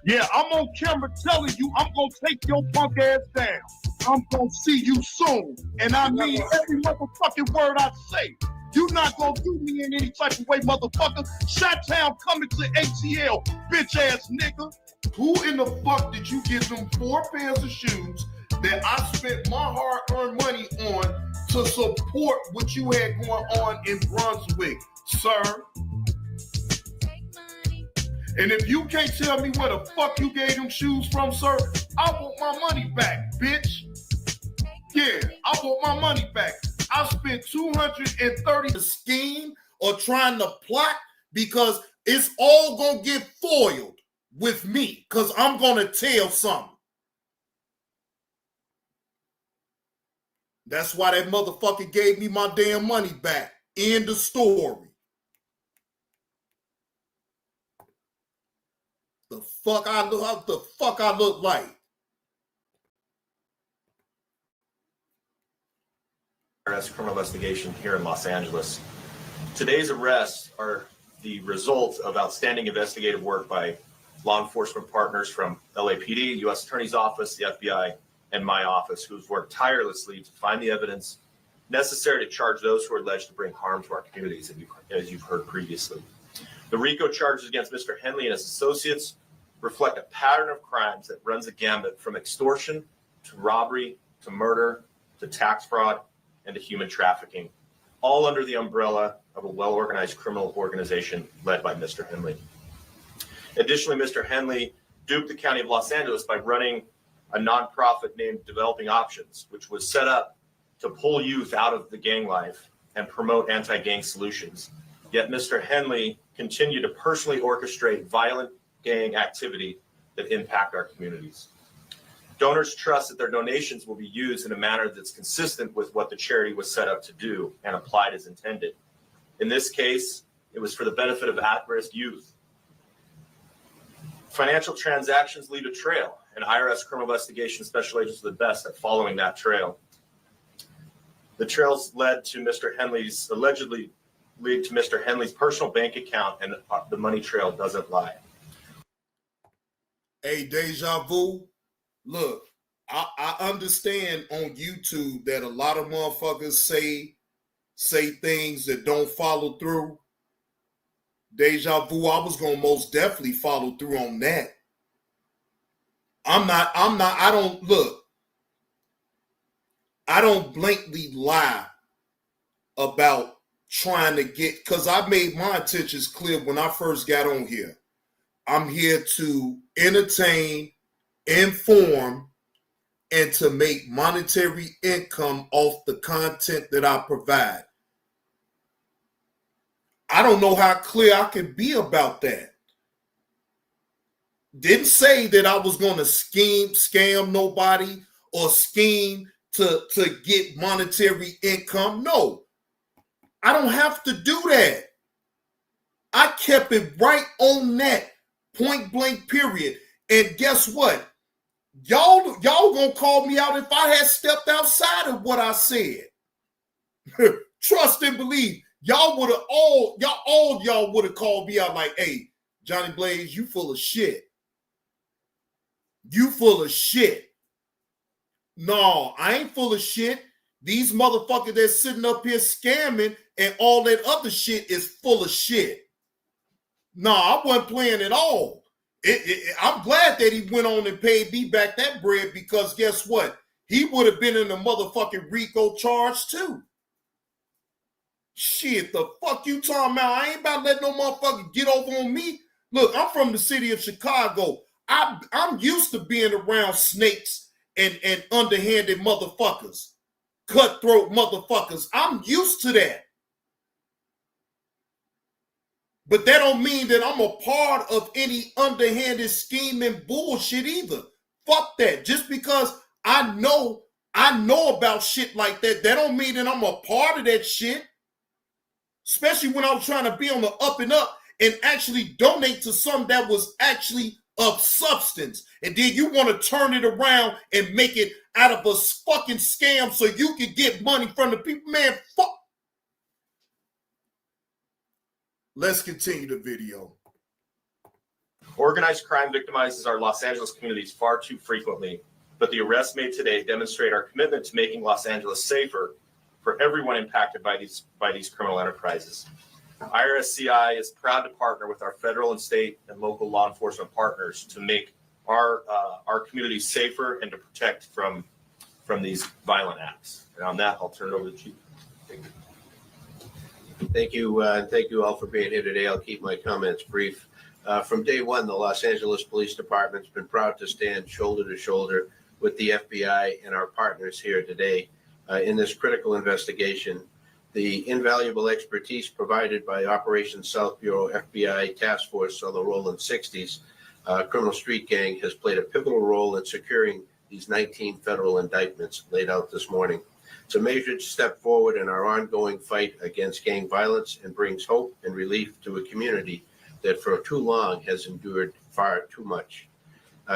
Yeah, I'm on camera telling you I'm gonna take your punk ass down. I'm gonna see you soon. And I mean every motherfucking word I say. You not gonna do me in any type of way, motherfucker. Shot-town coming to ATL, bitch ass nigga. Who in the fuck did you give them 4 pairs of shoes that I spent my hard-earned money on to support what you had going on in Brunswick, sir? And if you can't tell me where the fuck you gave them shoes from, sir, I want my money back, bitch. Yeah, I want my money back. I spent $230 to scheme or trying to plot because it's all gonna get foiled with me because I'm gonna tell something. That's why that motherfucker gave me my damn money back. End of story. The fuck I look like. IRS criminal investigation here in Los Angeles. Today's arrests are the result of outstanding investigative work by law enforcement partners from LAPD, U.S. Attorney's Office, the FBI, and my office, who's worked tirelessly to find the evidence necessary to charge those who are alleged to bring harm to our communities, as you've heard previously. The RICO charges against Mr. Henley and his associates reflect a pattern of crimes that runs a gambit from extortion to robbery to murder to tax fraud and to human trafficking, all under the umbrella of a well-organized criminal organization led by Mr. Henley. Additionally, Mr. Henley duped the County of Los Angeles by running a nonprofit named Developing Options, which was set up to pull youth out of the gang life and promote anti-gang solutions. Yet Mr. Henley continued to personally orchestrate violent gang activity that impact our communities. Donors trust that their donations will be used in a manner that's consistent with what the charity was set up to do and applied as intended. In this case, it was for the benefit of at-risk youth. Financial transactions leave a trail, and IRS criminal investigation special agents are the best at following that trail. The trails led to allegedly lead to Mr. Henley's personal bank account, and the money trail doesn't lie. Hey, Deja Vu, look, I understand on YouTube that a lot of motherfuckers say things that don't follow through. Deja Vu, I was gonna most definitely follow through on that. I don't blatantly lie about trying to get, because I made my intentions clear when I first got on here. I'm here to entertain, inform, and to make monetary income off the content that I provide. I don't know how clear I can be about that. Didn't say that I was going to scam nobody or scheme to get monetary income. No, I don't have to do that. I kept it right on that, point blank period. And guess what? Y'all gonna call me out if I had stepped outside of what I said. Trust and believe. Y'all would have called me out like, hey, Johnny Blaze, you full of shit. You full of shit. No, I ain't full of shit. These motherfuckers that's sitting up here scamming and all that other shit is full of shit. No, I wasn't playing at all. I'm glad that he went on and paid me back that bread, because guess what? He would have been in the motherfucking RICO charge too. Shit, the fuck you talking about? I ain't about to let no motherfucker get over on me. Look, I'm from the city of Chicago. I'm used to being around snakes and underhanded motherfuckers. cutthroat motherfuckers. I'm used to that. But that don't mean that I'm a part of any underhanded scheming bullshit either. Fuck that. Just because I know about shit like that, that don't mean that I'm a part of that shit. Especially when I was trying to be on the up and up and actually donate to something that was actually of substance. And then you want to turn it around and make it out of a fucking scam so you can get money from the people. Man, fuck. Let's continue the video. Organized crime victimizes our Los Angeles communities far too frequently, but the arrests made today demonstrate our commitment to making Los Angeles safer for everyone impacted by these criminal enterprises. IRSCI is proud to partner with our federal and state and local law enforcement partners to make our communities safer and to protect from these violent acts. And on that, I'll turn it over to the Chief. Thank you. Thank you, and thank you all for being here today. I'll keep my comments brief. From day one, the Los Angeles Police Department's been proud to stand shoulder to shoulder with the FBI and our partners here today in this critical investigation. The invaluable expertise provided by Operation South Bureau FBI Task Force on the Rolling 60s criminal street gang has played a pivotal role in securing these 19 federal indictments laid out this morning. It's a measured step forward in our ongoing fight against gang violence and brings hope and relief to a community that for too long has endured far too much.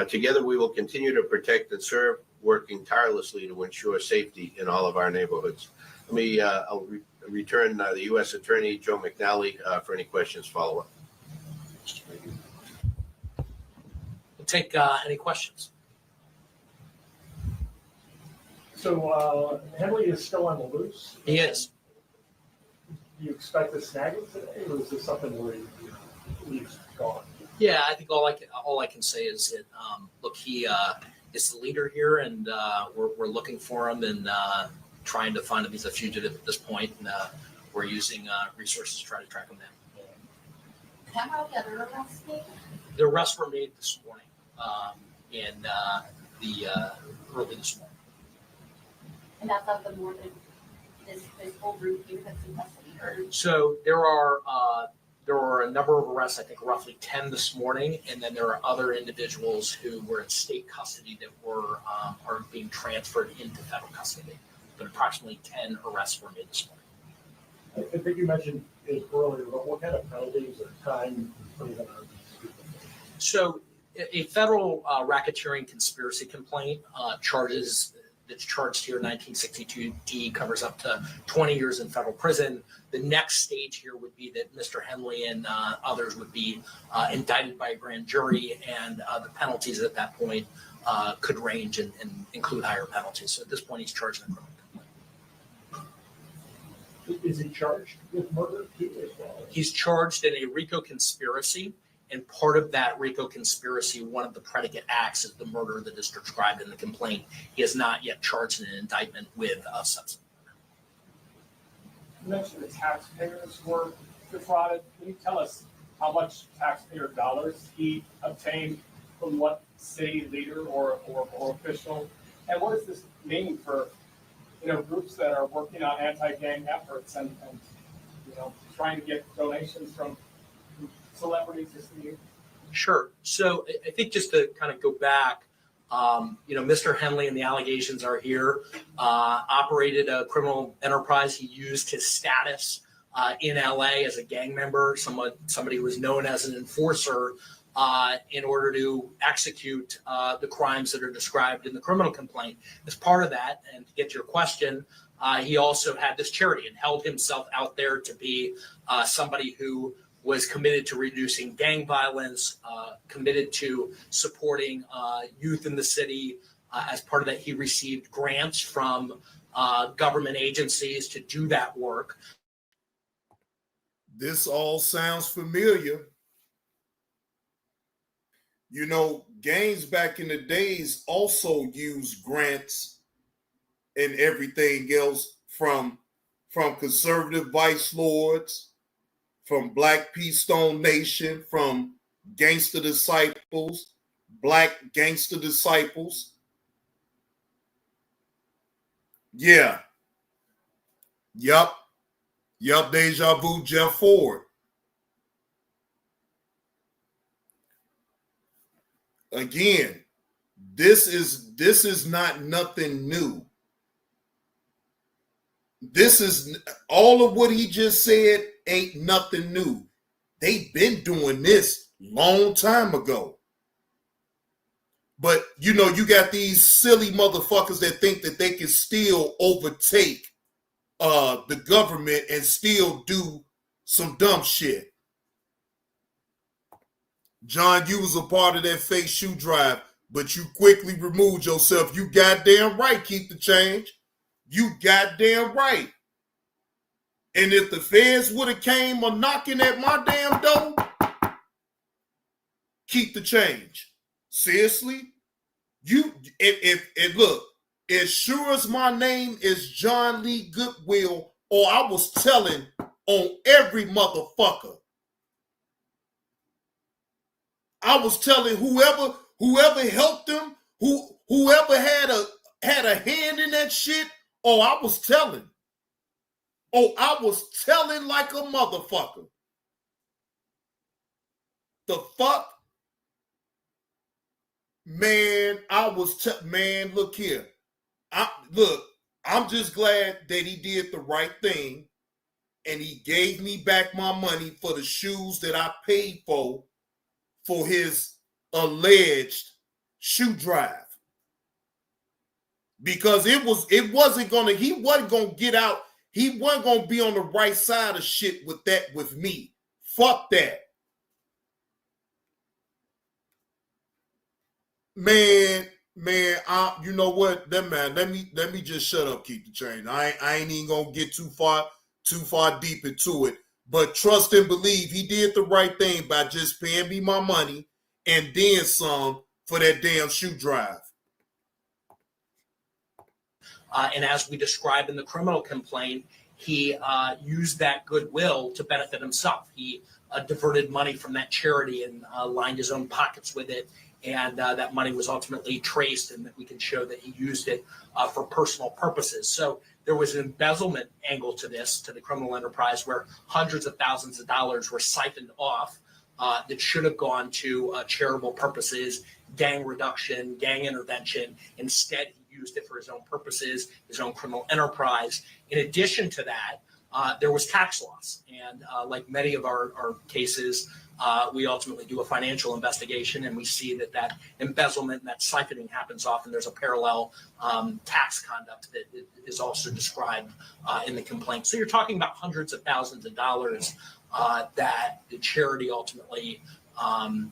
Together, we will continue to protect and serve, working tirelessly to ensure safety in all of our neighborhoods. I'll return the U.S. Attorney, Joe McNally, for any questions follow-up. We'll take any questions. So Henley is still on the loose? He is. Do you expect to snag it today, or is this something where he's gone? Yeah, I think all I can say is that look, he is the leader here, and we're looking for him and trying to find him. He's a fugitive at this point, and we're using resources to try to track him down. How about the other arrests made? The arrests were made this morning, early this morning. And that's of the more than this whole group here that's in custody, or? So there are a number of arrests, I think roughly 10 this morning, and then there are other individuals who were in state custody that are being transferred into federal custody. But approximately 10 arrests were made this morning. I think you mentioned it earlier, but what kind of penalties or time are you going to? So a federal racketeering conspiracy complaint that's charged here, 1962D, covers up to 20 years in federal prison. The next stage here would be that Mr. Henley and others would be indicted by a grand jury, and the penalties at that point could range and include higher penalties. So at this point, he's charged in a criminal complaint. Is he charged with murder too as well? He's charged in a RICO conspiracy. And part of that RICO conspiracy, one of the predicate acts is the murder that is described in the complaint. He has not yet charged in an indictment with a subsequent murder. You mentioned the taxpayers were defrauded. Can you tell us how much taxpayer dollars he obtained from what city leader or official? And what does this mean for groups that are working on anti-gang efforts and trying to get donations from celebrities this year? Sure. So I think just to kind of go back, Mr. Henley and the allegations are here, operated a criminal enterprise. He used his status in LA as a gang member, somebody who was known as an enforcer, in order to execute the crimes that are described in the criminal complaint. As part of that, and to get to your question, he also had this charity and held himself out there to be somebody who was committed to reducing gang violence, committed to supporting youth in the city. As part of that, he received grants from government agencies to do that work. This all sounds familiar. Gangs back in the days also used grants and everything else from conservative vice lords, from Black Peace Stone Nation, from Gangster Disciples, Black Gangster Disciples. Yeah, Yup. Deja vu, Jeff Ford. Again, this is not nothing new. This is all of what he just said ain't nothing new. They've been doing this long time ago. But you know, you got these silly motherfuckers that think that they can still overtake the government and still do some dumb shit. John, you was a part of that fake shoe drive, but you quickly removed yourself. You goddamn right, keep the change. You goddamn right. And if the feds would have came or knocking at my damn door, keep the change. Seriously? If look, as sure as my name is John Lee Goodwill, or I was telling on every motherfucker, I was telling whoever helped them, whoever had a hand in that shit, oh, I was telling. Oh, I was telling like a motherfucker. The fuck? Man, man, look here. I'm just glad that he did the right thing and he gave me back my money for the shoes that I paid for his alleged shoe drive. Because he wasn't gonna get out. He wasn't gonna be on the right side of shit with me. Fuck that. Man, you know what? Let me just shut up, keep the chain. I ain't even gonna get too far deep into it. But trust and believe he did the right thing by just paying me my money and then some for that damn shoe drive. And as we described in the criminal complaint, he used that goodwill to benefit himself. He diverted money from that charity and lined his own pockets with it. And that money was ultimately traced, and that we can show that he used it for personal purposes. So there was an embezzlement angle to this, to the criminal enterprise, where hundreds of thousands of dollars were siphoned off that should have gone to charitable purposes, gang reduction, gang intervention. Instead, he used it for his own purposes, his own criminal enterprise. In addition to that, there was tax loss. And like many of our cases, we ultimately do a financial investigation, and we see that embezzlement and that siphoning happens often. There's a parallel tax conduct that is also described in the complaint. So you're talking about hundreds of thousands of dollars that the charity ultimately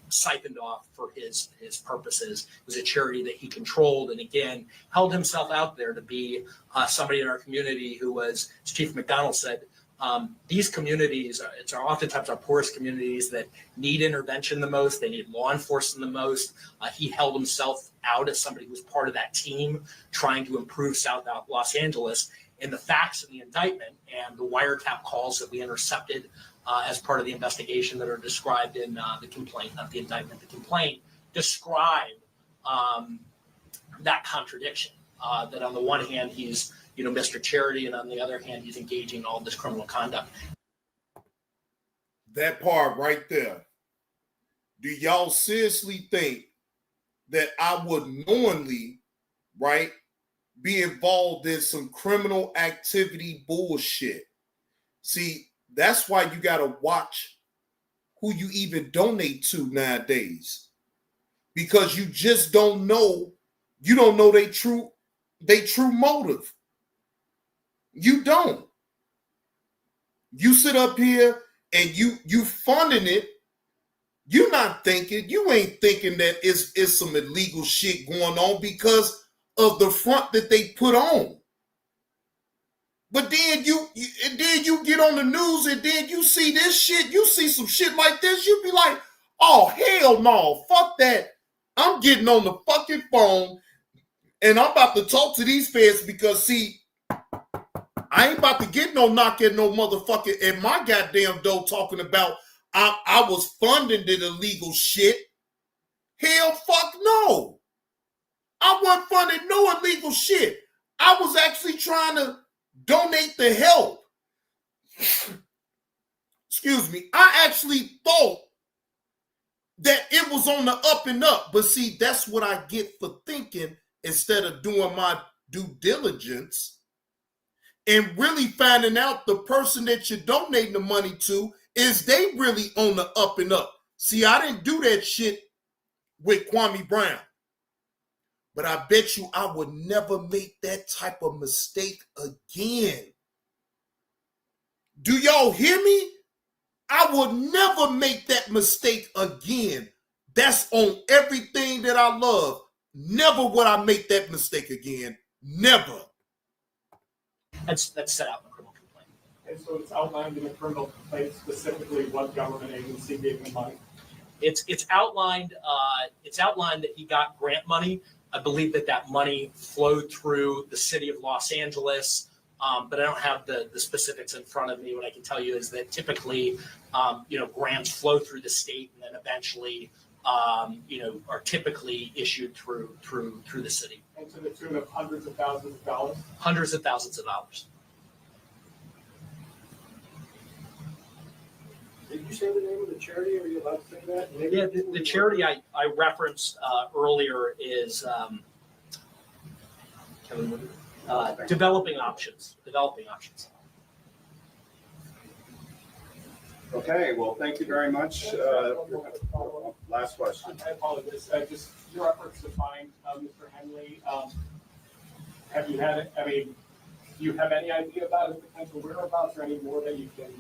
siphoned off for his purposes. It was a charity that he controlled, and again, held himself out there to be somebody in our community who was, as Chief McDonald said, these communities, it's oftentimes our poorest communities that need intervention the most. They need law enforcement the most. He held himself out as somebody who was part of that team trying to improve South Los Angeles. And the facts in the indictment and the wiretap calls that we intercepted as part of the investigation that are described in the complaint, not the indictment, the complaint, describe that contradiction. That on the one hand, he's Mr. Charity, and on the other hand, he's engaging in all this criminal conduct. That part right there. Do y'all seriously think that I would knowingly, right, be involved in some criminal activity bullshit? See, that's why you got to watch who you even donate to nowadays. Because you just don't know, you don't know their true motive. You don't. You sit up here and you funding it. You ain't thinking that it's some illegal shit going on because of the front that they put on. But then you get on the news and then you see this shit, you see some shit like this, you be like, oh, hell no, fuck that. I'm getting on the fucking phone and I'm about to talk to these feds because, see, I ain't about to get no knock at no motherfucker at my goddamn door talking about I was funding the illegal shit. Hell fuck no. I wasn't funding no illegal shit. I was actually trying to donate the help. Excuse me. I actually thought that it was on the up and up. But see, that's what I get for thinking instead of doing my due diligence and really finding out the person that you're donating the money to, is they really on the up and up. See, I didn't do that shit with Kwame Brown. But I bet you I would never make that type of mistake again. Do y'all hear me? I would never make that mistake again. That's on everything that I love. Never would I make that mistake again. Never. That's set out in the criminal complaint. And so it's outlined in the criminal complaint specifically what government agency gave him money. It's outlined. It's outlined that he got grant money. I believe that money flowed through the city of Los Angeles, but I don't have the specifics in front of me. What I can tell you is that typically, grants flow through the state and then eventually, are typically issued through the city. And to the tune of hundreds of thousands of dollars? Hundreds of thousands of dollars. Did you say the name of the charity? Are you allowed to say that? Maybe Yeah, the charity I referenced earlier is developing options. Okay, well, thank you very much. Last question. I apologize. Just your efforts to find Mr. Henley. Have you had, do you have any idea about his potential whereabouts or any more that you can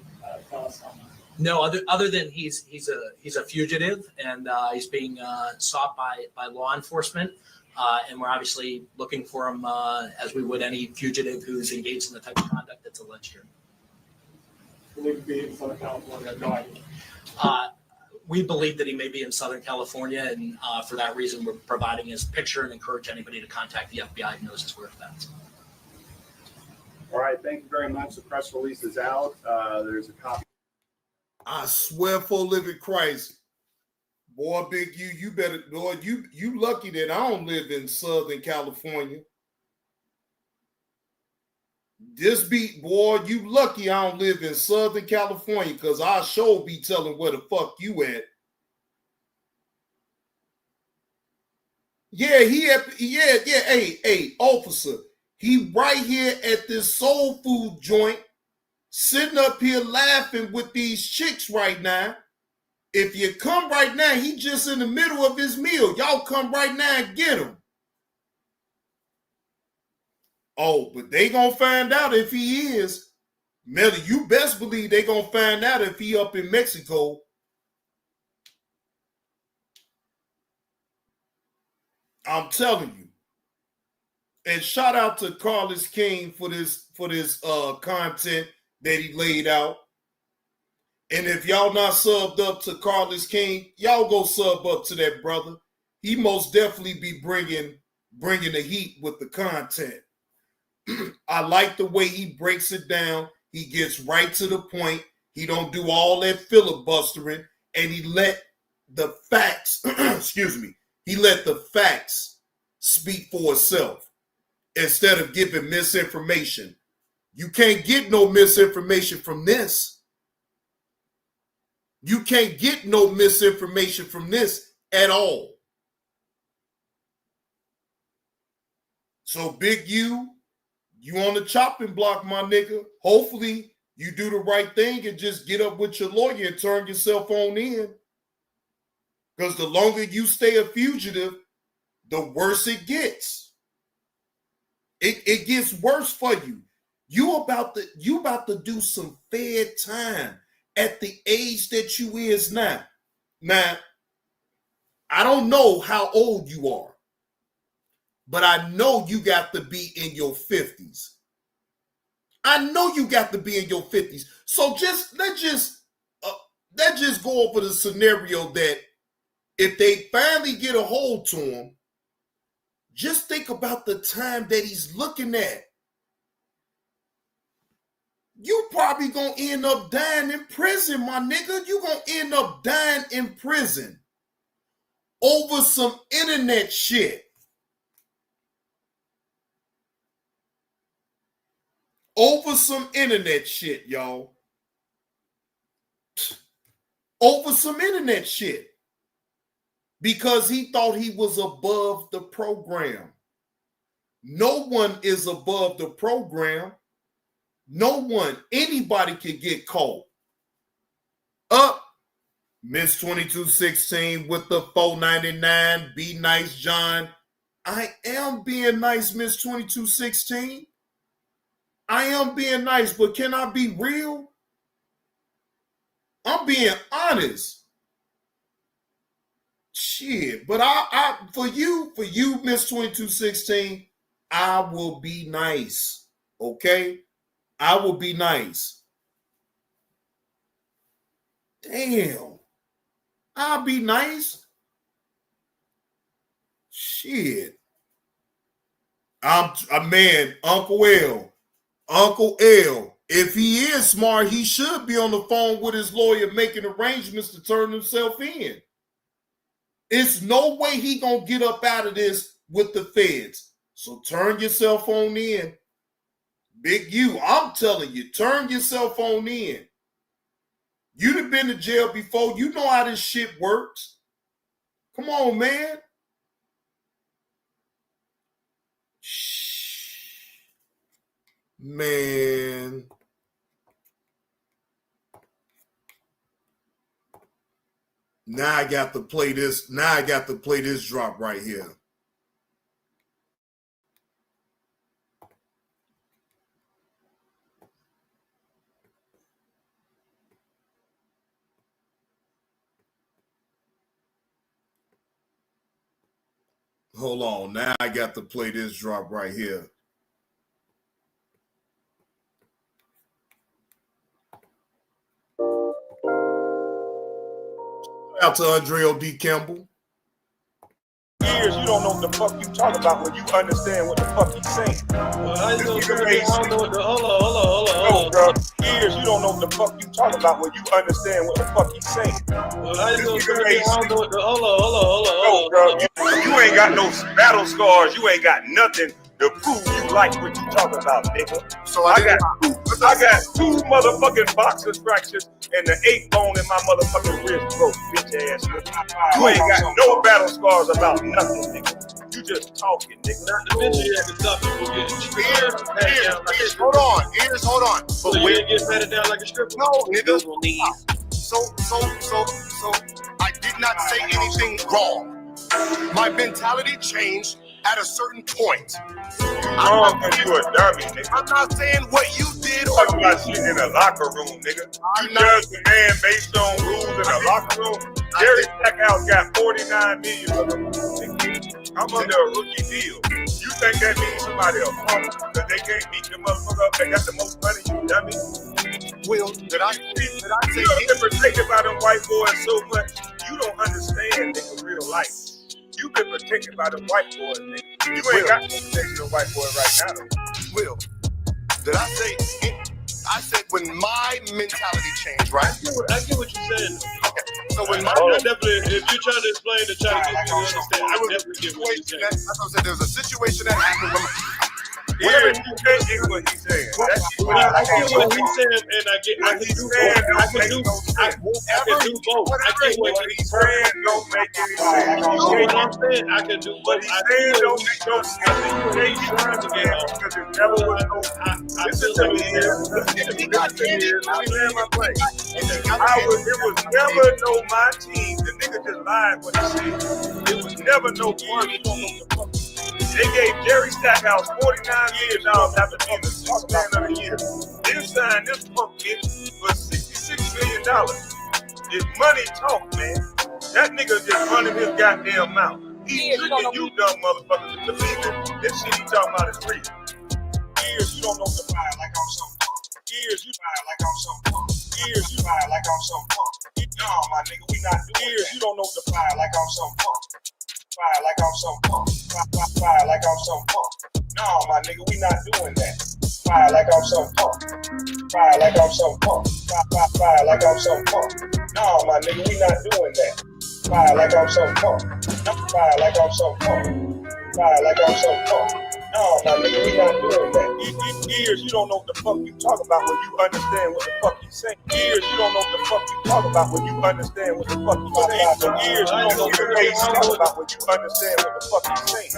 tell us on that? No, other than he's a fugitive and he's being sought by law enforcement, and we're obviously looking for him as we would any fugitive who's engaged in the type of conduct that's alleged here. Believe to be in Southern California. No idea. We believe that he may be in Southern California, and for that reason, we're providing his picture and encourage anybody to contact the FBI who knows his whereabouts. All right, thank you very much. The press release is out. There's a copy. I swear for living Christ, boy, Big you better, boy, you lucky that I don't live in Southern California. This beat, boy, you lucky I don't live in Southern California, because I sure be telling where the fuck you at. Yeah, hey, officer, he right here at this soul food joint, sitting up here laughing with these chicks right now. If you come right now, he just in the middle of his meal. Y'all come right now and get him. Oh, but they gonna find out if he is. Melly, you best believe they gonna find out if he up in Mexico. I'm telling you. And shout out to Carlos King for this content that he laid out. And if y'all not subbed up to Carlos King, y'all go sub up to that brother. He most definitely be bringing the heat with the content. I like the way he breaks it down. He gets right to the point. He don't do all that filibustering, and he let the facts, he let the facts speak for itself instead of giving misinformation. You can't get no misinformation from this. You can't get no misinformation from this at all. So Big you on the chopping block, my nigga. Hopefully you do the right thing and just get up with your lawyer and turn yourself on in. Because the longer you stay a fugitive, the worse it gets. It gets worse for you. You about to do some fair time at the age that you is now. Now, I don't know how old you are, but I know you got to be in your 50s. I know you got to be in your 50s. So let's just go over the scenario that if they finally get a hold to him, just think about the time that he's looking at. You probably gonna end up dying in prison, my nigga. You gonna end up dying in prison over some internet shit. over some internet shit, y'all. Over some internet shit. Because he thought he was above the program. No one is above the program. No one. Anybody can get caught. Up. Miss 2216 with the 499. Be nice, John. I am being nice, Miss 2216. I am being nice, but can I be real? I'm being honest. Shit, but I for you, Miss 2216, I will be nice. Okay? I will be nice. Damn. I'll be nice. Shit. Man, Uncle L, if he is smart, he should be on the phone with his lawyer making arrangements to turn himself in. It's no way he gonna get up out of this with the feds. So turn your cell phone in. Big U, I'm telling you, turn your cell phone in. You'd have been to jail before. You know how this shit works. Come on, man. Man. Now I got to play this. Now I got to play this drop right here. Hold on. Now I got to play this drop right here. Shout out to Andreo D. Campbell. Years, you don't know what the fuck you talk about when you understand what the fuck he's saying. Hold on. Years, you don't know what the fuck you talk about when you understand what the fuck he's saying. You ain't got no battle scars. You ain't got nothing to prove you like what you talking about, nigga. So I got two motherfucking boxer fractures and the 8 bone in my motherfucking wrist broke, bitch ass nigga. You ain't got no battle scars about nothing, nigga. You just talking, nigga. Hold on. So you didn't get patted down like a stripper? No, nigga. So I did not say anything wrong. My mentality changed at a certain point. I'm not saying what you did or you about shit in a locker room, nigga. You judge the man based on rules in a locker room. Jerry Stackhouse got 49 million of them. I'm under a rookie deal. You think that means somebody else because they can't beat the motherfucker up? They got the most money, you dummy. Will, did I say you've been protected by them white boys so much you don't understand nigga real life. You've been protected by the white boys, nigga. You ain't got no protection of white boy right now, though. Will, did I say it? I said when my mentality changed, right? I get what you're saying. Okay. So when my definitely, if you're trying to explain to try to get you to understand, I definitely get what you're saying. That's what I said. There's a situation that happened when yeah, you can't get what he's saying. I get what he's saying, and I can do both. I get what he's saying. Don't make any sense. What I'm saying, I can do both. He's saying don't make no sense. You can't trying to get out because it never was no. Listen to me here. Let me land my plane. It was never no my team. The nigga just lied when he said it was never no one. They gave Jerry Stackhouse 49 years after being the 6th man of the year. Then signed this pumpkin for $66 million. It's money talk, man. That nigga just running his goddamn mouth. He's tricking you dumb motherfuckers to believe it. That shit he talking about is real. Years you don't know the fire like I'm some punk. Years you fire like I'm some punk. Years you fire like I'm some punk. No, my nigga, we not doing years you don't know the fire like I'm some punk. Fire like I'm some punk. Fire like I'm some punk. No, my nigga, we not doing that. Fire like I'm some punk. Fire like I'm some punk. Fire like I'm some punk. No, my nigga, we not doing that. Fire like I'm some punk. Fire like I'm some punk. Fire like I'm some punk. No, nigga, we're not doing that. Years, you don't know what the fuck you talk about when you understand what the fuck you say. Years, you don't know what the fuck you talk about when you understand what the fuck you say. For years, you don't know what the way you talk about when you understand what the fuck you say.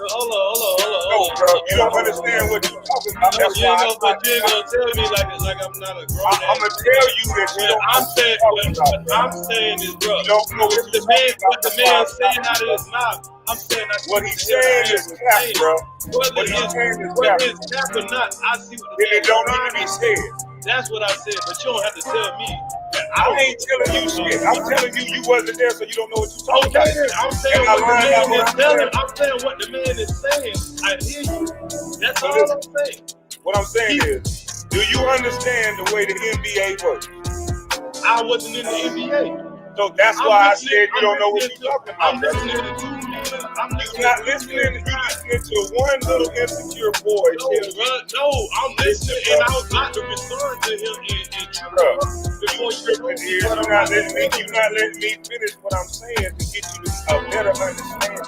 Hold on. No, bro, you don't understand what you're talking about. That's You ain't why gonna tell me like I'm not a grown man. I'm gonna tell you that you don't I'm saying, what I'm saying is, bro, what the man saying out of his mouth, I'm saying what he's saying is cap, bro. Whether it's cap or not, I see what the it don't need to be said. That's what I said, but you don't have to tell me. I ain't telling you shit. I'm telling you you wasn't there, so you don't know what you're talking about. I'm saying what the man is telling. I'm saying what the man is saying. I hear you. That's all I'm saying. What I'm saying is, do you understand the way the NBA works? I wasn't in the NBA. So that's why I said you don't know what you're talking about. I'm listening to two men. You're not listening. You're listening to one little insecure boy. No, I'm listening, and I was about to respond to him. You're not letting me finish what I'm saying to get you a better understanding.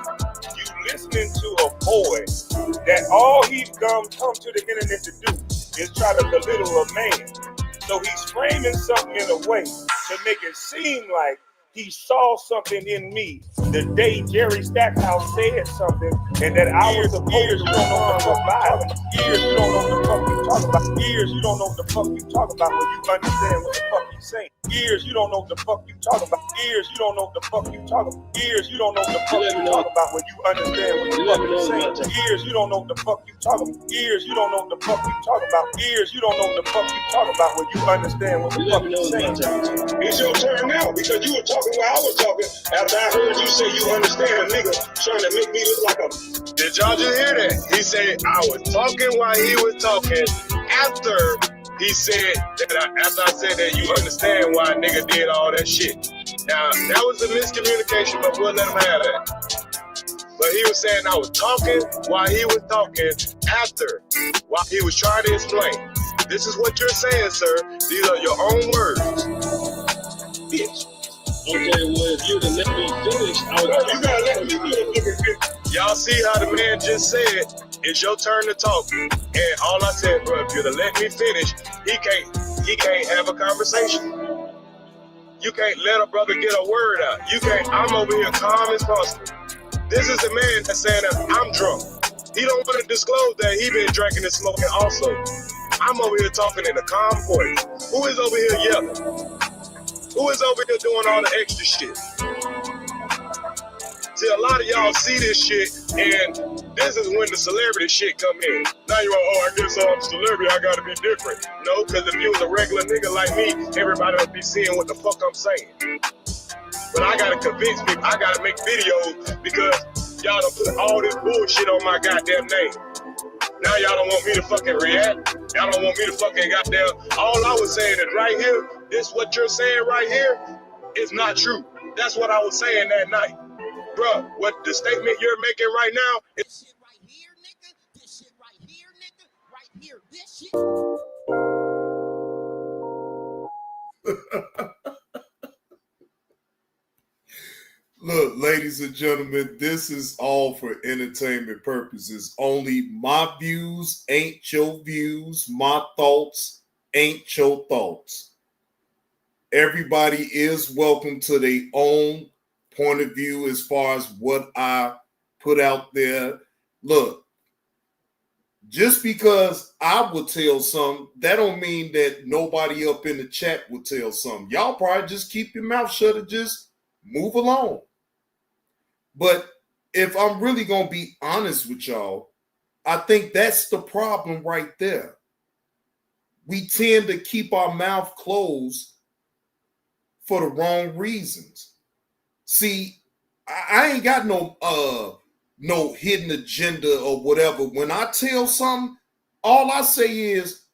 You listening to a boy that all he's come to the internet to do is try to belittle a man. So he's framing something in a way to make it seem like he saw something in me the day Jerry Stackhouse said something, and that I was supposed to respond with violence. Years you don't know what the fuck you talk about. Years you don't know what the fuck you talk about when you understand what the fuck you saying. Years you don't know what the fuck you talk about. Years you don't know what the fuck you talk about. Years you don't know what the fuck you talk about when you understand what the fuck you saying. Years you don't know what the fuck you talk about. Years you don't know what the fuck you talk about. Years you don't know what the fuck you talk about when you understand what the fuck you saying. It's your turn now because you were talking while I was talking. After I heard you say you understand a nigga trying to make me look like a. Did y'all just hear that? He said I was talking while he was talking. After he said that, after I said that, you understand why a nigga did all that shit. Now that was a miscommunication, but we'll let him have that. But he was saying I was talking while he was talking. After, while he was trying to explain. This is what you're saying, sir. These are your own words. Bitch. Okay, well, if you'd have let me finish, you gotta let me finish. Y'all see how the man just said, it's your turn to talk. And all I said, bro, if you'd have let me finish, he can't have a conversation. You can't let a brother get a word out. You can't, I'm over here calm as possible. This is the man that's saying that I'm drunk. He don't want to disclose that he been drinking and smoking also. I'm over here talking in a calm voice. Who is over here yelling? Who is over here doing all the extra shit? See, a lot of y'all see this shit, and this is when the celebrity shit come in. Now you're like, oh, I guess I'm a celebrity, I gotta be different. No, because if you was a regular nigga like me, everybody would be seeing what the fuck I'm saying. But I gotta convince people, I gotta make videos because y'all done put all this bullshit on my goddamn name. Now y'all don't want me to fucking react. Y'all don't want me to fucking goddamn. All I was saying is right here, this what you're saying right here is not true. That's what I was saying that night. Bruh, what the statement you're making right now is this shit right here, nigga. This shit right here, nigga. Right here, this shit. Look, ladies and gentlemen, this is all for entertainment purposes. Only my views ain't your views. My thoughts ain't your thoughts. Everybody is welcome to their own point of view as far as what I put out there. Look, just because I would tell some, that don't mean that nobody up in the chat would tell some. Y'all probably just keep your mouth shut and just move along. But if I'm really going to be honest with y'all, I think that's the problem right there. We tend to keep our mouth closed for the wrong reasons. See, I ain't got no hidden agenda or whatever. When I tell something, all I say is,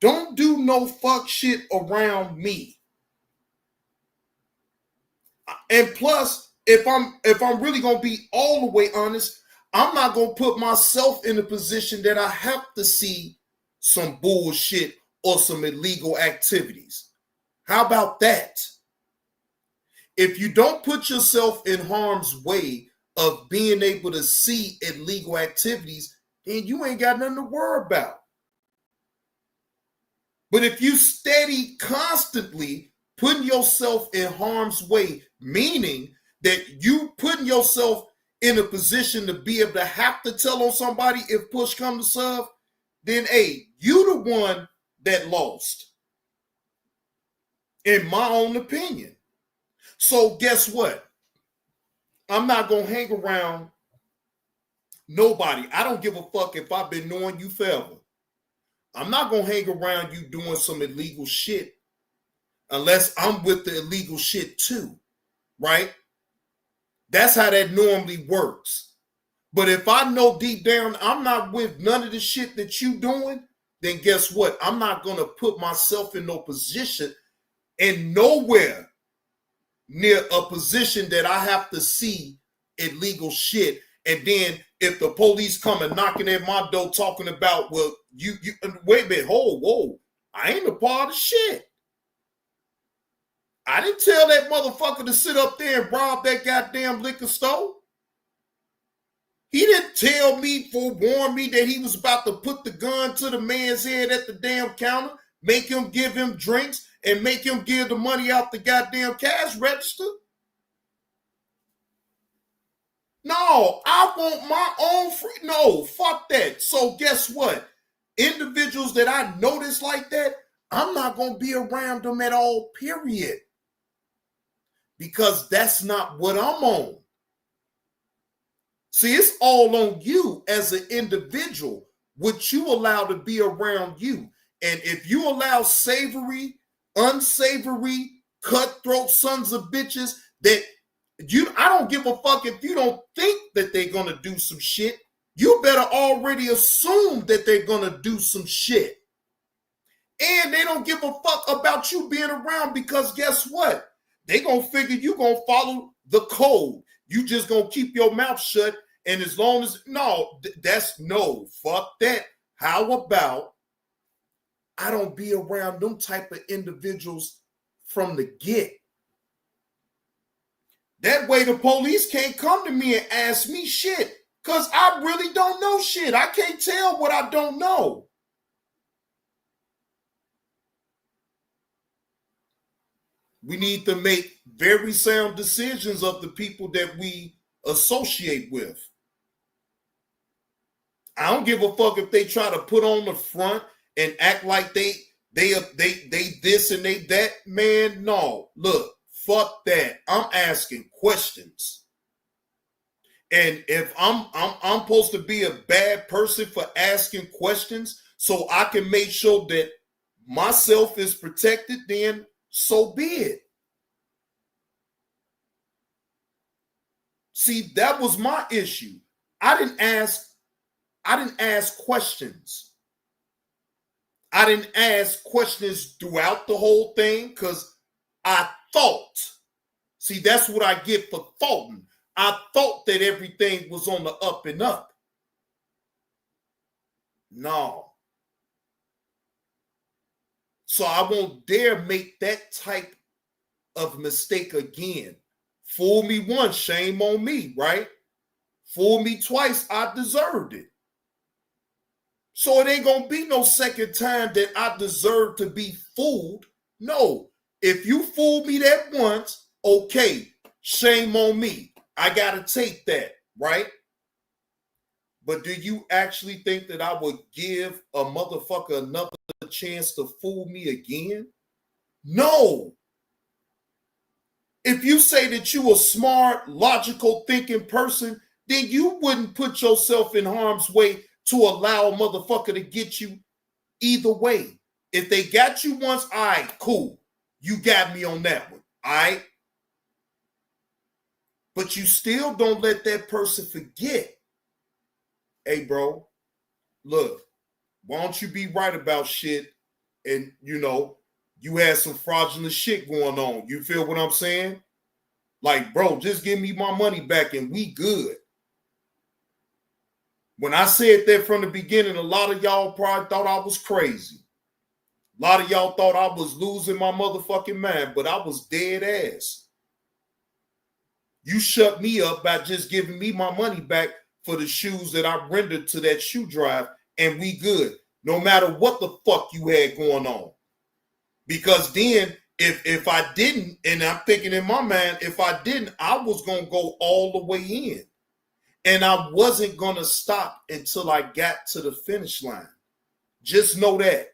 don't do no fuck shit around me. And plus, if I'm really gonna be all the way honest, I'm not gonna put myself in a position that I have to see some bullshit or some illegal activities. How about that? If you don't put yourself in harm's way of being able to see illegal activities, then you ain't got nothing to worry about. But if you steady constantly putting yourself in harm's way, meaning that you putting yourself in a position to be able to have to tell on somebody if push comes to shove, then hey, you the one that lost, in my own opinion. So guess what? I'm not gonna hang around nobody. I don't give a fuck if I've been knowing you forever. I'm not gonna hang around you doing some illegal shit unless I'm with the illegal shit too, right? That's how that normally works. But if I know deep down I'm not with none of the shit that you doing, then guess what? I'm not gonna put myself in no position and nowhere near a position that I have to see illegal shit. And then if the police come and knocking at my door talking about, well, you wait a minute, whoa, I ain't a part of shit. I didn't tell that motherfucker to sit up there and rob that goddamn liquor store. He didn't tell me, forewarn me that he was about to put the gun to the man's head at the damn counter, make him give him drinks, and make him give the money out the goddamn cash register. No, I want my own free. No, fuck that. So guess what? Individuals that I notice like that, I'm not going to be around them at all, period. Because that's not what I'm on. See, it's all on you as an individual, what you allow to be around you. And if you allow savory, unsavory, cutthroat sons of bitches that I don't give a fuck if you don't think that they're going to do some shit. You better already assume that they're going to do some shit. And they don't give a fuck about you being around because guess what? They going to figure you going to follow the code. You just going to keep your mouth shut. And as long as, fuck that. How about I don't be around them type of individuals from the get? That way the police can't come to me and ask me shit because I really don't know shit. I can't tell what I don't know. We need to make very sound decisions of the people that we associate with. I don't give a fuck if they try to put on the front and act like they this and they that. Man, no. Look, fuck that. I'm asking questions. And if I'm supposed to be a bad person for asking questions so I can make sure that myself is protected, then so be it. See, that was my issue. I didn't ask questions. I didn't ask questions throughout the whole thing because I thought. See, that's what I get for thoughting. I thought that everything was on the up and up. No. So I won't dare make that type of mistake again. Fool me once, shame on me, right? Fool me twice, I deserved it. So it ain't gonna be no second time that I deserve to be fooled. No, if you fool me that once, okay, shame on me. I gotta take that, right? But do you actually think that I would give a motherfucker another chance to fool me again? No. If you say that you a smart, logical thinking person, then you wouldn't put yourself in harm's way to allow a motherfucker to get you either way. If they got you once, all right, cool. You got me on that one, all right? But you still don't let that person forget. Hey, bro, look, why don't you be right about shit and, you had some fraudulent shit going on. You feel what I'm saying? Like, bro, just give me my money back and we good. When I said that from the beginning, a lot of y'all probably thought I was crazy. A lot of y'all thought I was losing my motherfucking mind, but I was dead ass. You shut me up by just giving me my money back for the shoes that I rendered to that shoe drive, and we good. No matter what the fuck you had going on. Because then if I didn't, and I'm thinking in my mind, if I didn't, I was going to go all the way in. And I wasn't going to stop until I got to the finish line. Just know that.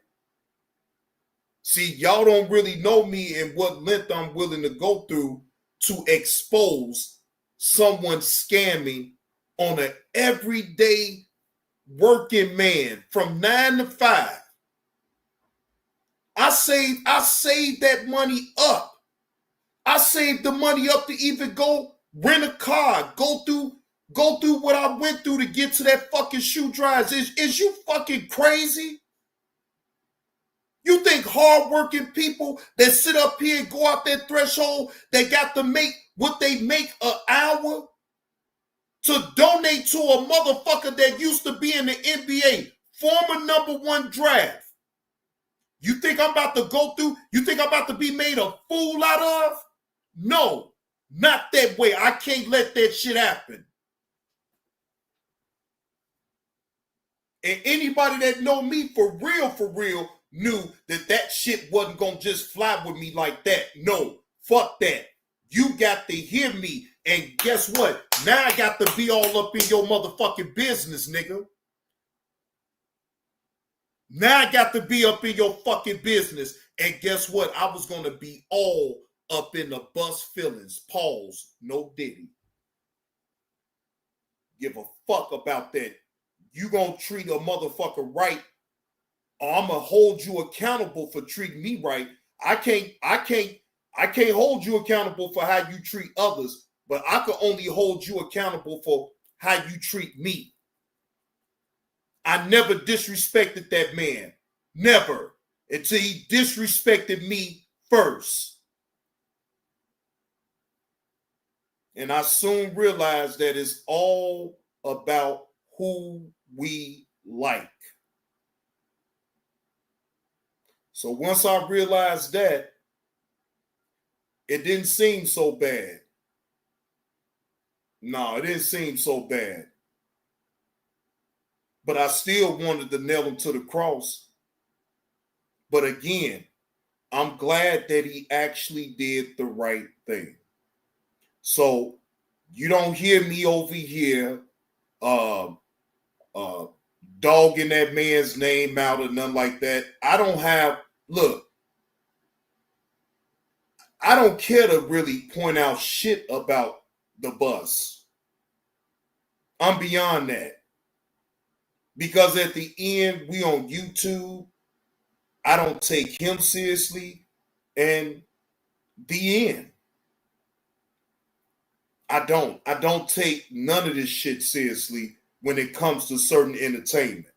See, y'all don't really know me and what length I'm willing to go through to expose someone scamming on an everyday working man from 9 to 5. I saved that money up. I saved the money up to even go rent a car, go through what I went through to get to that fucking shoe drive. Is you fucking crazy? You think hardworking people that sit up here and go out that threshold, they got to make what they make an hour to donate to a motherfucker that used to be in the NBA, former #1 draft? You think I'm about to go through? You think I'm about to be made a fool out of? No, not that way. I can't let that shit happen. And anybody that know me for real, knew that shit wasn't going to just fly with me like that. No, fuck that. You got to hear me. And guess what? Now I got to be all up in your motherfucking business, nigga. Now I got to be up in your fucking business. And guess what? I was going to be all up in the bus feelings. Pause. No Diddy. Give a fuck about that. You gonna treat a motherfucker right, or I'm gonna hold you accountable for treating me right. I can't hold you accountable for how you treat others, but I can only hold you accountable for how you treat me. I never disrespected that man. Never. Until he disrespected me first. And I soon realized that it's all about who we like. So once I realized that, it didn't seem so bad. No, it didn't seem so bad. But I still wanted to nail him to the cross. But again, I'm glad that he actually did the right thing. So you don't hear me over here dogging that man's name out or nothing like that. I don't care to really point out shit about the bus. I'm beyond that. Because at the end, we on YouTube. I don't take him seriously. And the end. I don't take none of this shit seriously when it comes to certain entertainment.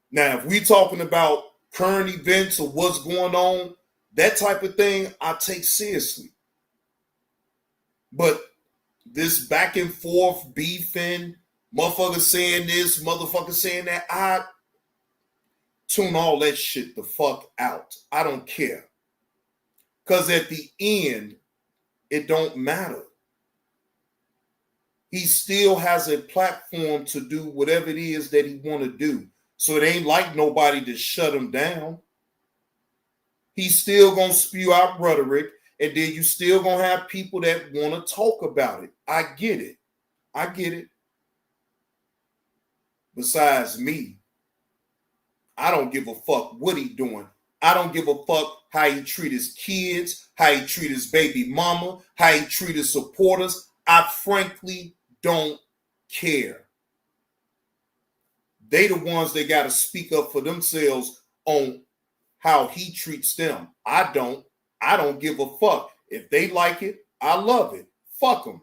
Now, if we talking about current events or what's going on, that type of thing, I take seriously. But this back and forth beefing, motherfucker saying this, motherfucker saying that, I tune all that shit the fuck out. I don't care. Because at the end, it don't matter. He still has a platform to do whatever it is that he want to do. So it ain't like nobody to shut him down. He's still going to spew out rhetoric, and then you still going to have people that want to talk about it. I get it. I get it. Besides me, I don't give a fuck what he doing. I don't give a fuck how he treat his kids, how he treat his baby mama, how he treat his supporters. I frankly don't care. They the ones that got to speak up for themselves on how he treats them. I don't give a fuck. If they like it, I love it. Fuck them.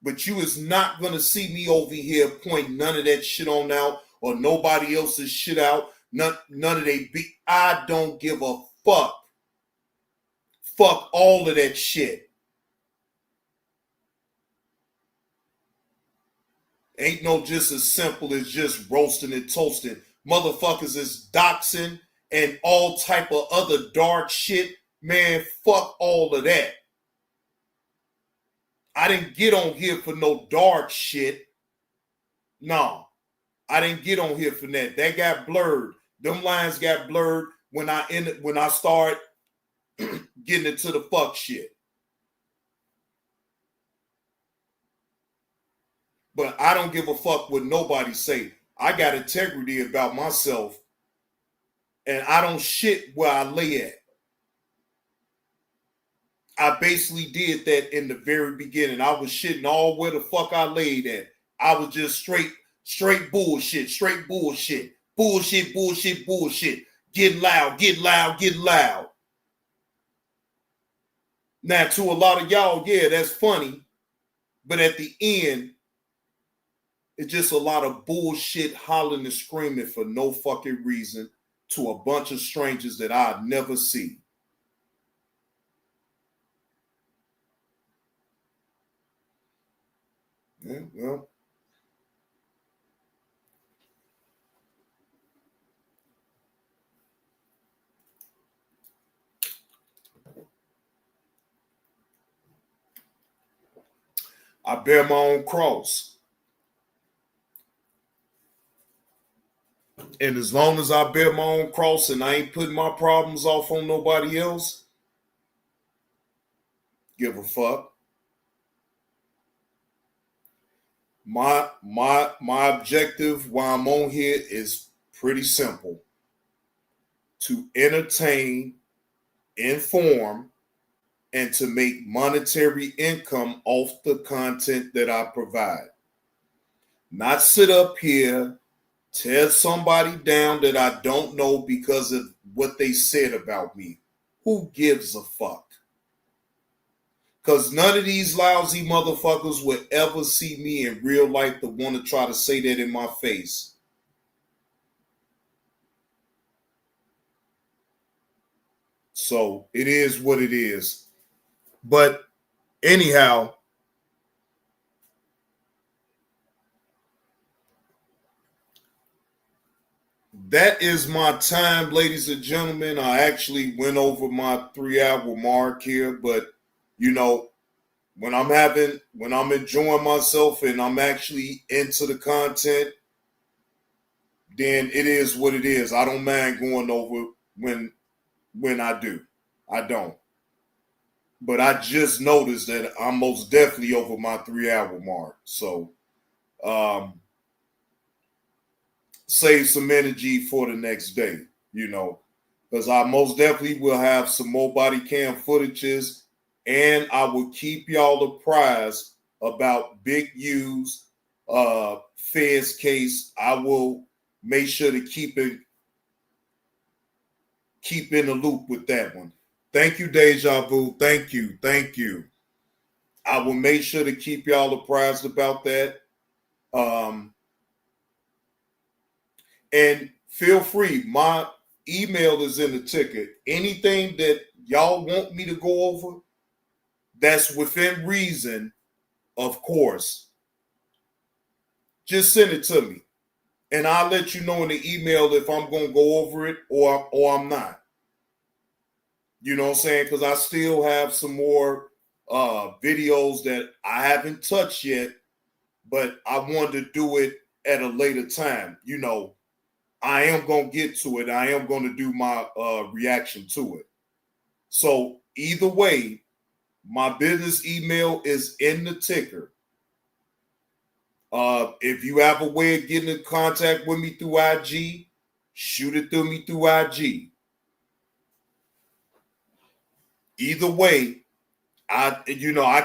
But you is not going to see me over here pointing none of that shit on out or nobody else's shit out. None of they be. I don't give a fuck. Fuck all of that shit. Ain't no just as simple as just roasting and toasting. Motherfuckers is doxing and all type of other dark shit, man, fuck all of that. I didn't get on here for no dark shit. No, I didn't get on here for that. That got blurred. Them lines got blurred when I start getting into the fuck shit. But I don't give a fuck what nobody say. I got integrity about myself, and I don't shit where I lay at. I basically did that in the very beginning. I was shitting all where the fuck I laid at. I was just straight bullshit, bullshit. Getting loud. Now, to a lot of y'all, yeah, that's funny. But at the end, it's just a lot of bullshit hollering and screaming for no fucking reason to a bunch of strangers that I'd never see. Yeah, well. I bear my own cross. And as long as I bear my own cross and I ain't putting my problems off on nobody else, give a fuck. My objective while I'm on here is pretty simple. To entertain, inform, and to make monetary income off the content that I provide. Not sit up here, tear somebody down that I don't know because of what they said about me. Who gives a fuck? Because none of these lousy motherfuckers would ever see me in real life to want to try to say that in my face. So it is what it is. But anyhow, that is my time, ladies and gentlemen. I actually went over my 3-hour mark here, but you know, when I'm enjoying myself and I'm actually into the content, then it is what it is. I don't mind going over when I do. I don't. But I just noticed that I'm most definitely over my 3-hour mark. So save some energy for the next day, you know, because I most definitely will have some more body cam footages, and I will keep y'all apprised about Big U's Feds case. I will make sure to keep in the loop with that one. Thank you, Deja Vu. Thank you. I will make sure to keep y'all apprised about that. And feel free. My email is in the ticket. Anything that y'all want me to go over, that's within reason, of course, just send it to me. And I'll let you know in the email if I'm going to go over it or I'm not. You know what I'm saying? Because I still have some more videos that I haven't touched yet, but I wanted to do it at a later time. You know, I am going to get to it. I am going to do my reaction to it. So either way, my business email is in the ticker. If you have a way of getting in contact with me through IG, shoot it through me through IG. Either way, I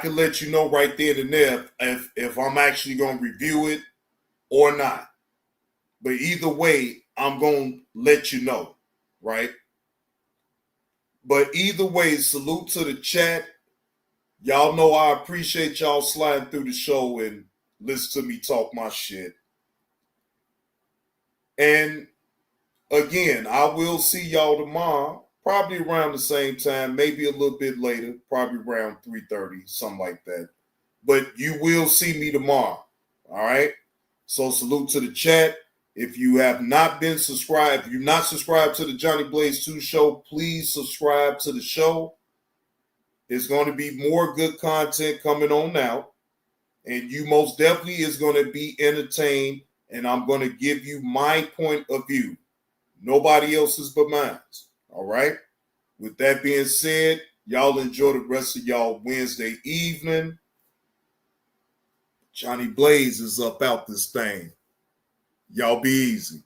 can let you know right then and there if I'm actually going to review it or not. But either way, I'm going to let you know, right? But either way, salute to the chat. Y'all know I appreciate y'all sliding through the show and listen to me talk my shit. And again, I will see y'all tomorrow, probably around the same time, maybe a little bit later, probably around 3:30, something like that. But you will see me tomorrow, all right? So salute to the chat. If you have not been subscribed, if you're not subscribed to the Johnny Blaze 2 show, please subscribe to the show. There's going to be more good content coming on now. And you most definitely is going to be entertained. And I'm going to give you my point of view. Nobody else's but mine. All right? With that being said, y'all enjoy the rest of y'all Wednesday evening. Johnny Blaze is up out this thing. Y'all be easy.